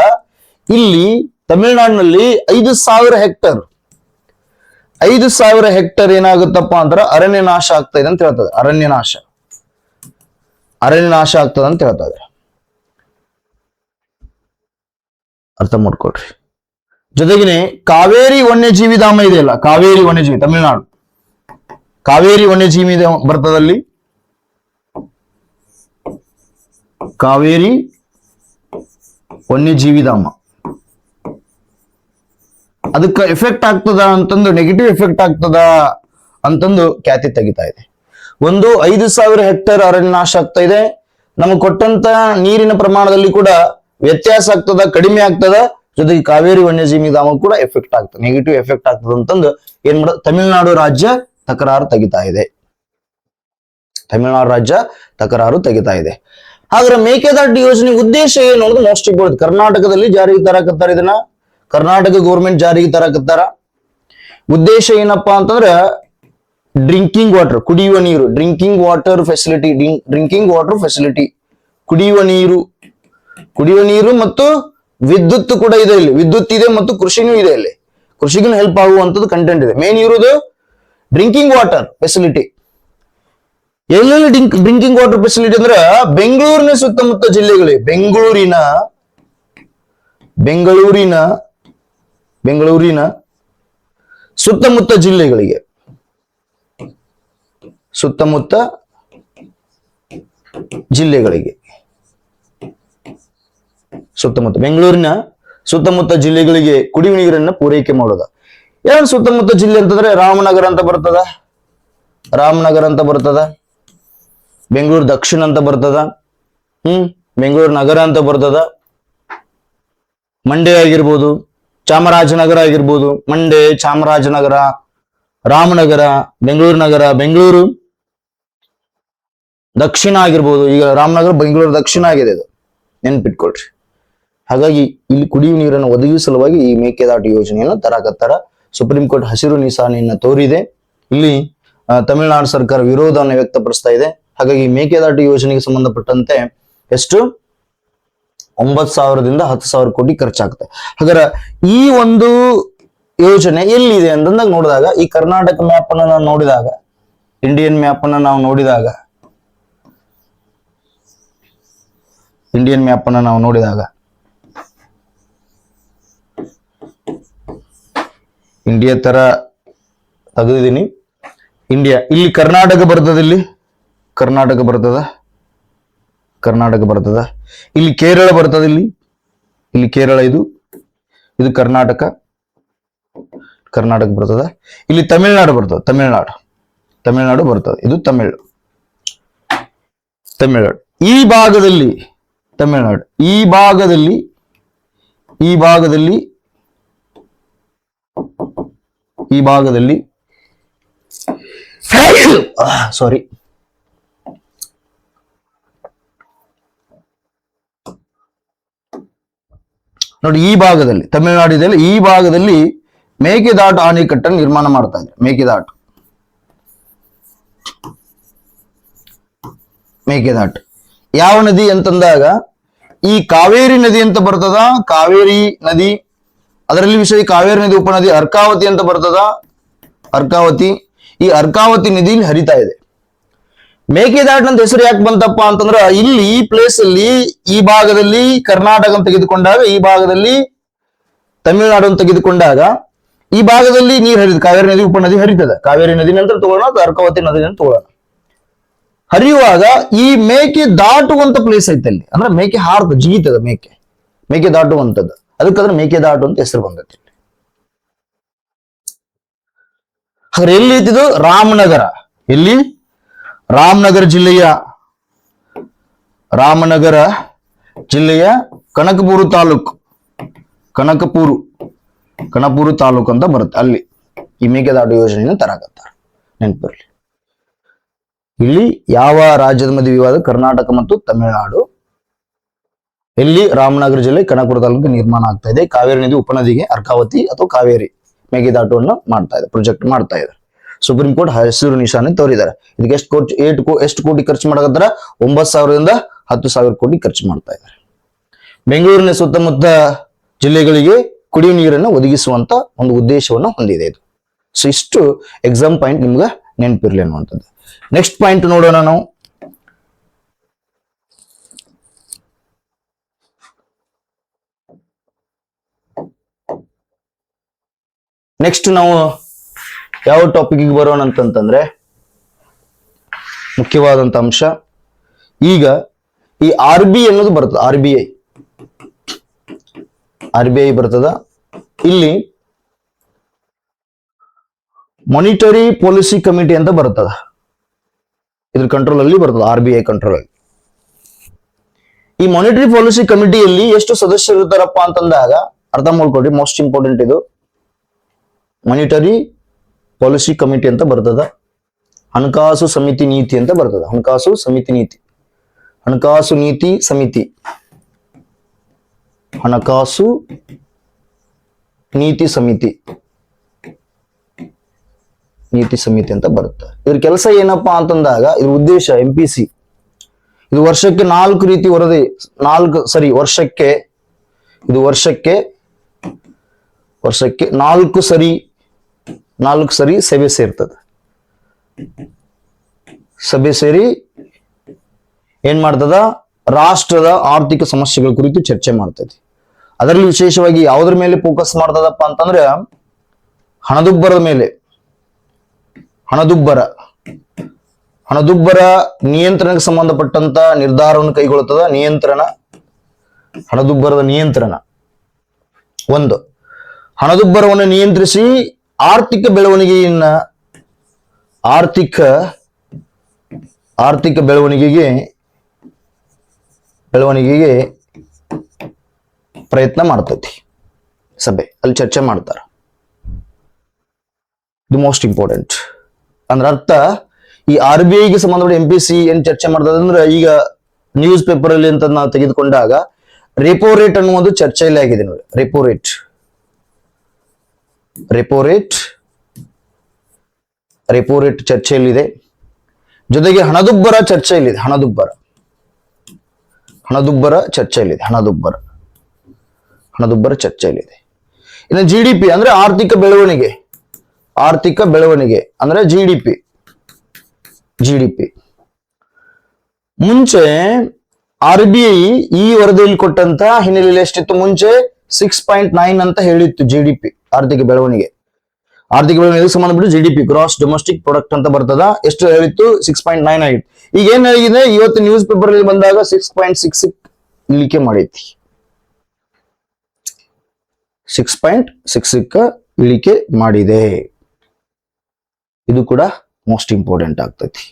ಇಲ್ಲಿ ತಮಿಳುನಾಡಿನಲ್ಲಿ 5,000 5,000 ಹೆಕ್ಟೇರ್ ಏನಾಗುತ್ತಪ್ಪ ಅಂದ್ರೆ ಅರಣ್ಯ ನಾಶ ಆಗ್ತಾ ಇದೆ ಅಂತ ಹೇಳ್ತದೆ. ಅರಣ್ಯ ನಾಶ ಆಗ್ತದೆ ಅಂತ ಹೇಳ್ತಾ ಇದ್ದಾರೆ. ಅರ್ಥ ಮಾಡ್ಕೊಳ್ರಿ. ಜೊತೆಗಿನೇ ಕಾವೇರಿ ವನ್ಯಜೀವಿ ಧಾಮ ಇದೆಯಲ್ಲ, ಕಾವೇರಿ ವನ್ಯಜೀವಿ, ತಮಿಳುನಾಡು ಕಾವೇರಿ ವನ್ಯಜೀವಿ ಬರ್ತದಲ್ಲಿ, ಕಾವೇರಿ ವನ್ಯಜೀವಿ ಧಾಮ ಅದಕ್ಕೆ ಎಫೆಕ್ಟ್ ಆಗ್ತದ ಅಂತಂದು, ನೆಗೆಟಿವ್ ಎಫೆಕ್ಟ್ ಆಗ್ತದ ಅಂತಂದು ಖ್ಯಾತಿ ತೆಗಿತಾ ಇದೆ. ಒಂದು 5,000 ಹೆಕ್ಟೇರ್ ಅರಣ್ಯ ನಾಶ ಆಗ್ತಾ ಇದೆ. ನಮಗೆ ಕೊಟ್ಟಂತ ನೀರಿನ ಪ್ರಮಾಣದಲ್ಲಿ ಕೂಡ ವ್ಯತ್ಯಾಸ ಆಗ್ತದ, ಕಡಿಮೆ ಆಗ್ತದ. ಜೊತೆಗೆ ಕಾವೇರಿ ವನ್ಯಜೀವಿ ಧಾಮ ಕೂಡ ಎಫೆಕ್ಟ್ ಆಗ್ತದೆ, ನೆಗೆಟಿವ್ ಎಫೆಕ್ಟ್ ಆಗ್ತದೆ ಅಂತಂದು ಏನ್ ಮಾಡ ತಮಿಳುನಾಡು ರಾಜ್ಯ ತಕರಾರು ತೆಗಿತಾ ಇದೆ. ತಮಿಳುನಾಡು ರಾಜ್ಯ ತಕರಾರು ತೆಗಿತಾ ಇದೆ. ಹಾಗಾದ್ರೆ ಮೇಕೆದಾಟು ಯೋಜನೆ ಉದ್ದೇಶ ಏನು ಅನ್ನೋದು ಮೋಸ್ಟ್ ಇಂಪಾರ್ಟೆಂಟ್. ಕರ್ನಾಟಕದಲ್ಲಿ ಜಾರಿಗೆ ತರಕತ್ತಾರ, ಇದನ್ನ ಕರ್ನಾಟಕ ಗೌರ್ಮೆಂಟ್ ಜಾರಿಗೆ ತರಕತ್ತಾರ. ಉದ್ದೇಶ ಏನಪ್ಪಾ ಅಂತಂದ್ರ ಡ್ರಿಂಕಿಂಗ್ ವಾಟರ್, ಕುಡಿಯುವ ನೀರು, ಡ್ರಿಂಕಿಂಗ್ ವಾಟರ್ ಫೆಸಿಲಿಟಿ, ಕುಡಿಯುವ ನೀರು ಮತ್ತು ವಿದ್ಯುತ್ ಕೂಡ ಇದೆ ಇಲ್ಲಿ. ವಿದ್ಯುತ್ ಇದೆ ಮತ್ತು ಕೃಷಿನೂ ಇದೆ ಇಲ್ಲಿ. ಕೃಷಿಗೂ ಹೆಲ್ಪ್ ಆಗುವಂತದ್ದು ಕಂಟೆಂಟ್ ಇದೆ. ಮೇನ್ ಇರುವುದು ಡ್ರಿಂಕಿಂಗ್ ವಾಟರ್ ಫೆಸಿಲಿಟಿ. ಎಲ್ಲೆಲ್ಲಿ ಡ್ರಿಂಕಿಂಗ್ ವಾಟರ್ ಫೆಸಿಲಿಟಿ ಅಂದ್ರೆ ಬೆಂಗಳೂರಿನ ಸುತ್ತಮುತ್ತ ಜಿಲ್ಲೆಗಳಿಗೆ, ಬೆಂಗಳೂರಿನ ಸುತ್ತಮುತ್ತ ಜಿಲ್ಲೆಗಳಿಗೆ, ಬೆಂಗಳೂರಿನ ಸುತ್ತಮುತ್ತ ಜಿಲ್ಲೆಗಳಿಗೆ ಕುಡಿಯುವ ನೀರನ್ನ ಪೂರೈಕೆ ಮಾಡೋದು. ಏನ್ ಸುತ್ತಮುತ್ತ ಜಿಲ್ಲೆ ಅಂತಂದ್ರೆ ರಾಮನಗರ ಅಂತ ಬರ್ತದ, ಬೆಂಗಳೂರು ದಕ್ಷಿಣ ಅಂತ ಬರ್ತದ, ಬೆಂಗಳೂರು ನಗರ ಅಂತ ಬರ್ತದ, ಮಂಡ್ಯ ಆಗಿರ್ಬೋದು, ಚಾಮರಾಜನಗರ ಆಗಿರ್ಬೋದು, ಮಂಡ್ಯ, ಚಾಮರಾಜನಗರ, ರಾಮನಗರ, ಬೆಂಗಳೂರು ನಗರ, ಬೆಂಗಳೂರು ದಕ್ಷಿಣ ಆಗಿರ್ಬೋದು. ಈಗ ರಾಮನಗರ ಬೆಂಗಳೂರು ದಕ್ಷಿಣ ಆಗಿದೆ, ಇದು ನೆನ್ಪಿಟ್ಕೊಳ್ರಿ. ಹಾಗಾಗಿ ಇಲ್ಲಿ ಕುಡಿಯುವ ನೀರನ್ನು ಒದಗಿಸುವ ಸಲುವಾಗಿ ಈ ಮೇಕೆದಾಟು ಯೋಜನೆಯನ್ನು ತರಾಕತ್ತಾರ. ಸುಪ್ರೀಂ ಕೋರ್ಟ್ ಹಸಿರು ನಿಶಾನೆಯನ್ನ ತೋರಿದೆ. ಇಲ್ಲಿ ತಮಿಳುನಾಡು ಸರ್ಕಾರ ವಿರೋಧವನ್ನು ವ್ಯಕ್ತಪಡಿಸ್ತಾ ಇದೆ. ಹಾಗಾಗಿ ಮೇಕೆದಾಟು ಯೋಜನೆಗೆ ಸಂಬಂಧಪಟ್ಟಂತೆ ಎಷ್ಟು 9,000ದಿಂದ 10,000 ಕೋಟಿ ಖರ್ಚಾಗುತ್ತೆ. ಹಾಗಾದ್ರೆ ಈ ಒಂದು ಯೋಜನೆ ಎಲ್ಲಿದೆ ಅಂತಂದಾಗ ನೋಡಿದಾಗ, ಈ ಕರ್ನಾಟಕ ಮ್ಯಾಪ್ ಅನ್ನು ನಾವು ನೋಡಿದಾಗ, ಇಂಡಿಯನ್ ಮ್ಯಾಪ್ ಅನ್ನು ನಾವು ನೋಡಿದಾಗ, ಇಂಡಿಯಾ ತರ ತೆಗೆದಿದ್ದೀನಿ. ಇಂಡಿಯಾ ಇಲ್ಲಿ ಕರ್ನಾಟಕ ಬರ್ತದ, ಇಲ್ಲಿ ಕೇರಳ ಬರ್ತದೆ, ಇಲ್ಲಿ ಕೇರಳ, ಇದು ಕರ್ನಾಟಕ ಬರ್ತದ. ಇಲ್ಲಿ ತಮಿಳುನಾಡು ಬರ್ತದೆ, ತಮಿಳುನಾಡು ಬರ್ತದೆ, ಇದು ತಮಿಳುನಾಡು. ಈ ಭಾಗದಲ್ಲಿ ತಮಿಳುನಾಡು, ಈ ಭಾಗದಲ್ಲಿ ಸಾರಿ, ನೋಡಿ ಈ ಭಾಗದಲ್ಲಿ ತಮಿಳುನಾಡು ಇದೆ. ಈ ಭಾಗದಲ್ಲಿ ಮೇಕೆದಾಟು ಅಣೆಕಟ್ಟನ್ನು ನಿರ್ಮಾಣ ಮಾಡ್ತಾ ಇದ್ದಾರೆ. ಮೇಕೆದಾಟು ಯಾವ ನದಿ ಅಂತಂದಾಗ ಈ ಕಾವೇರಿ ನದಿ ಅಂತ ಬರ್ತದ. ಕಾವೇರಿ ನದಿ, ಅದರಲ್ಲಿ ವಿಷಯ ಕಾವೇರಿ ನದಿ ಉಪನದಿ ಅರ್ಕಾವತಿ ಅಂತ ಬರ್ತದ. ಈ ಅರ್ಕಾವತಿ ನದಿಯಲ್ಲಿ ಹರಿತಾ ಇದೆ. ಮೇಕೆದಾಟು ಅಂತ ಹೆಸರು ಯಾಕೆ ಬಂತಪ್ಪ ಅಂತಂದ್ರ ಇಲ್ಲಿ ಈ ಪ್ಲೇಸ್ ಅಲ್ಲಿ, ಈ ಭಾಗದಲ್ಲಿ ಕರ್ನಾಟಕ ಅಂತ ತೆಗೆದುಕೊಂಡಾಗ, ಈ ಭಾಗದಲ್ಲಿ ತಮಿಳುನಾಡು ಅಂತ ತೆಗೆದುಕೊಂಡಾಗ, ಈ ಭಾಗದಲ್ಲಿ ನೀರು ಹರಿದ ಕಾವೇರಿ ನದಿ ಉಪನದಿ ಹರಿತದ. ಕಾವೇರಿ ನದಿ ನಂತರ ತಗೊಳ್ಳೋಣ, ಅರ್ಕಾವತಿ ನದಿ ನಂತರ ತಗೊಳ್ಳೋಣ. ಹರಿಯುವಾಗ ಈ ಮೇಕೆ ದಾಟುವಂತ ಪ್ಲೇಸ್ ಐತೆ ಅಲ್ಲಿ, ಅಂದ್ರೆ ಮೇಕೆ ಹಾರ್ದ ಜಿಗಿತದ, ಮೇಕೆ ದಾಟುವಂತದ್ದು. ಅದಕ್ಕಾದ್ರೆ ಮೇಕೆದಾಟು ಅಂತ ಹೆಸರು ಬಂದೈತಿ. ಹಾಗಾದ್ರೆ ಎಲ್ಲಿ ಐತಿದು? ರಾಮನಗರ. ಎಲ್ಲಿ? ರಾಮನಗರ ಜಿಲ್ಲೆಯ ಕನಕಪುರ ತಾಲೂಕು ಅಂತ ಬರುತ್ತೆ. ಅಲ್ಲಿ ಈ ಮೇಕೆದಾಟು ಯೋಜನೆಯನ್ನು ತರಾಕತ್ತಾರ, ನೆನಪಿರ್ಲಿ. ಇಲ್ಲಿ ಯಾವ ರಾಜ್ಯದ ಮಧ್ಯೆ ವಿವಾದ? ಕರ್ನಾಟಕ ಮತ್ತು ತಮಿಳುನಾಡು. ಎಲ್ಲಿ? ರಾಮನಗರ ಜಿಲ್ಲೆ ಕನಕಪುರ ತಾಲೂಕು ನಿರ್ಮಾಣ ಆಗ್ತಾ ಇದೆ. ಕಾವೇರಿ ನದಿ ಉಪನದಿಗೆ ಅರ್ಕಾವತಿ ಅಥವಾ ಕಾವೇರಿ ಮೇಕೆದಾಟುವನ್ನು ಮಾಡ್ತಾ ಇದೆ, ಪ್ರೊಜೆಕ್ಟ್ ಮಾಡ್ತಾ ಇದೆ. ಸುಪ್ರೀಂ ಕೋರ್ಟ್ ಹಸಿರು ನಿಶಾನೆ ತೋರಿದ್ದಾರೆ. ಇದಕ್ಕೆ ಎಷ್ಟು ಕೋಟಿ ಖರ್ಚು ಮಾಡಕತ್ತಾರ? 9,000ದಿಂದ 10,000 ಕೋಟಿ ಖರ್ಚು ಮಾಡ್ತಾ ಇದ್ದಾರೆ. ಬೆಂಗಳೂರಿನ ಸುತ್ತಮುತ್ತ ಜಿಲ್ಲೆಗಳಿಗೆ ಕುಡಿಯುವ ನೀರನ್ನು ಒದಗಿಸುವಂತ ಒಂದು ಉದ್ದೇಶವನ್ನು ಹೊಂದಿದೆ ಇದು. ಸೊ ಇಷ್ಟು ಎಕ್ಸಾಮ್ ಪಾಯಿಂಟ್ ನಿಮ್ಗೆ ನೆನಪಿರ್ಲಿ ಅನ್ನುವಂಥದ್ದು. ನೆಕ್ಸ್ಟ್ ಪಾಯಿಂಟ್ ನೋಡೋಣ ನಾವು. ನೆಕ್ಸ್ಟ್ ನಾವು ಯಾವ ಟಾಪಿಕ್ ಬರೋಣ ಅಂತಂದ್ರೆ ಮುಖ್ಯವಾದಂತ ಅಂಶ. ಈಗ ಈ ಆರ್ ಬಿ ಅನ್ನೋದು ಬರ್ತದೆ, ಆರ್ ಬಿ ಐ ಬರ್ತದ. ಇಲ್ಲಿ ಮಾನಿಟರಿ ಪಾಲಿಸಿ ಕಮಿಟಿ ಅಂತ ಬರ್ತದ, ಇದ್ರ ಕಂಟ್ರೋಲ್ ಅಲ್ಲಿ ಬರ್ತದೆ, ಆರ್ ಬಿ ಐ ಕಂಟ್ರೋಲ್ ಅಲ್ಲಿ. ಈ ಮಾನಿಟರಿ ಪಾಲಿಸಿ ಕಮಿಟಿಯಲ್ಲಿ ಎಷ್ಟು ಸದಸ್ಯರು ಇರ್ತಾರಪ್ಪ ಅಂತಂದಾಗ ಅರ್ಥ ಮಾಡ್ಕೊಡ್ರಿ, ಮೋಸ್ಟ್ ಇಂಪಾರ್ಟೆಂಟ್ ಇದು. ಮಾನಿಟರಿ ಪಾಲಿಸಿ ಕಮಿಟಿ ಅಂತ ಬರ್ತದ, ಹಣಕಾಸು ಸಮಿತಿ ನೀತಿ ಅಂತ ಬರ್ತದ, ಹಣಕಾಸು ಸಮಿತಿ ನೀತಿ, ಹಣಕಾಸು ನೀತಿ ಸಮಿತಿ, ಹಣಕಾಸು ನೀತಿ ಸಮಿತಿ, ನೀತಿ ಸಮಿತಿ ಅಂತ ಬರುತ್ತೆ. ಇದ್ರ ಕೆಲಸ ಏನಪ್ಪಾ ಅಂತಂದಾಗ ಇದ್ರ ಉದ್ದೇಶ MPC, ಇದು ವರ್ಷಕ್ಕೆ 4 ರೀತಿ ವರದಿ, ವರ್ಷಕ್ಕೆ 4 ಸರಿ ಸಭೆ ಸೇರ್ತದೆ. ಸಭೆ ಸೇರಿ ಏನ್ ಮಾಡ್ತದ, ರಾಷ್ಟ್ರದ ಆರ್ಥಿಕ ಸಮಸ್ಯೆಗಳ ಕುರಿತು ಚರ್ಚೆ ಮಾಡ್ತದೆ. ಅದರಲ್ಲಿ ವಿಶೇಷವಾಗಿ ಯಾವುದ್ರ ಮೇಲೆ ಫೋಕಸ್ ಮಾಡ್ತದಪ್ಪ ಅಂತಂದ್ರೆ ಹಣದುಬ್ಬರದ ಮೇಲೆ. ಹಣದುಬ್ಬರ ನಿಯಂತ್ರಣಕ್ಕೆ ಸಂಬಂಧಪಟ್ಟಂತ ನಿರ್ಧಾರವನ್ನು ಕೈಗೊಳ್ಳುತ್ತದೆ. ಹಣದುಬ್ಬರದ ನಿಯಂತ್ರಣ ಒಂದು. ಹಣದುಬ್ಬರವನ್ನು ನಿಯಂತ್ರಿಸಿ ಆರ್ಥಿಕ ಬೆಳವಣಿಗೆಗೆ ಪ್ರಯತ್ನ ಮಾಡ್ತೈತಿ ಸಭೆ, ಅಲ್ಲಿ ಚರ್ಚೆ ಮಾಡ್ತಾರ. ಇದು ಮೋಸ್ಟ್ ಇಂಪಾರ್ಟೆಂಟ್. ಅಂದ್ರೆ ಅರ್ಥ, ಈ ಆರ್ ಬಿ ಐಗೆ ಸಂಬಂಧಪಟ್ಟ MPC ಏನ್ ಚರ್ಚೆ ಮಾಡ್ತದೆ ಅಂದ್ರೆ, ಈಗ ನ್ಯೂಸ್ ಪೇಪರ್ ಅಲ್ಲಿ ಅಂತ ನಾವು ತೆಗೆದುಕೊಂಡಾಗ ರೆಪೋ ರೇಟ್ ಅನ್ನುವುದು ಚರ್ಚೆಯಲ್ಲಿ ಆಗಿದೆ ನೋಡಿ. ರೆಪೋ ರೇಟ್ ಚರ್ಚೆಯಲ್ಲಿದೆ. ಜೊತೆಗೆ ಹಣದುಬ್ಬರ ಚರ್ಚೆಯಲ್ಲಿದೆ. ಹಣದುಬ್ಬರ ಚರ್ಚೆಯಲ್ಲಿದೆ. ಇನ್ನು GDP ಅಂದ್ರೆ ಆರ್ಥಿಕ ಬೆಳವಣಿಗೆ ಅಂದ್ರೆ GDP. ಮುಂಚೆ RBI ಈ ವರದಿಯಲ್ಲಿ ಕೊಟ್ಟಂತ ಹಿನ್ನೆಲೆಯಲ್ಲಿ ಎಷ್ಟಿತ್ತು, ಮುಂಚೆ 6.9 ಅಂತ ಹೇಳಿತ್ತು GDP, ಆರ್ಥಿಕ ಬೆಳವಣಿಗೆ ಸಂಬಂಧಪಟ್ಟು GDP, ಗ್ರಾಸ್ ಡೊಮೆಸ್ಟಿಕ್ ಪ್ರಾಡಕ್ಟ್ ಅಂತ ಬರ್ತದ. ಎಷ್ಟು ಹೇಳಿತ್ತು, 6.9 ಆಗಿತ್ತು. ಈಗ ಏನ್ ಆಗಿದೆ, ಇವತ್ತು ನ್ಯೂಸ್ ಪೇಪರ್ ಅಲ್ಲಿ ಬಂದಾಗ 6.6 ಇಳಿಕೆ ಮಾಡೈತಿ. 6.6 ಇಳಿಕೆ ಮಾಡಿದೆ. ಇದು ಕೂಡ ಮೋಸ್ಟ್ ಇಂಪಾರ್ಟೆಂಟ್ ಆಗ್ತೈತಿ.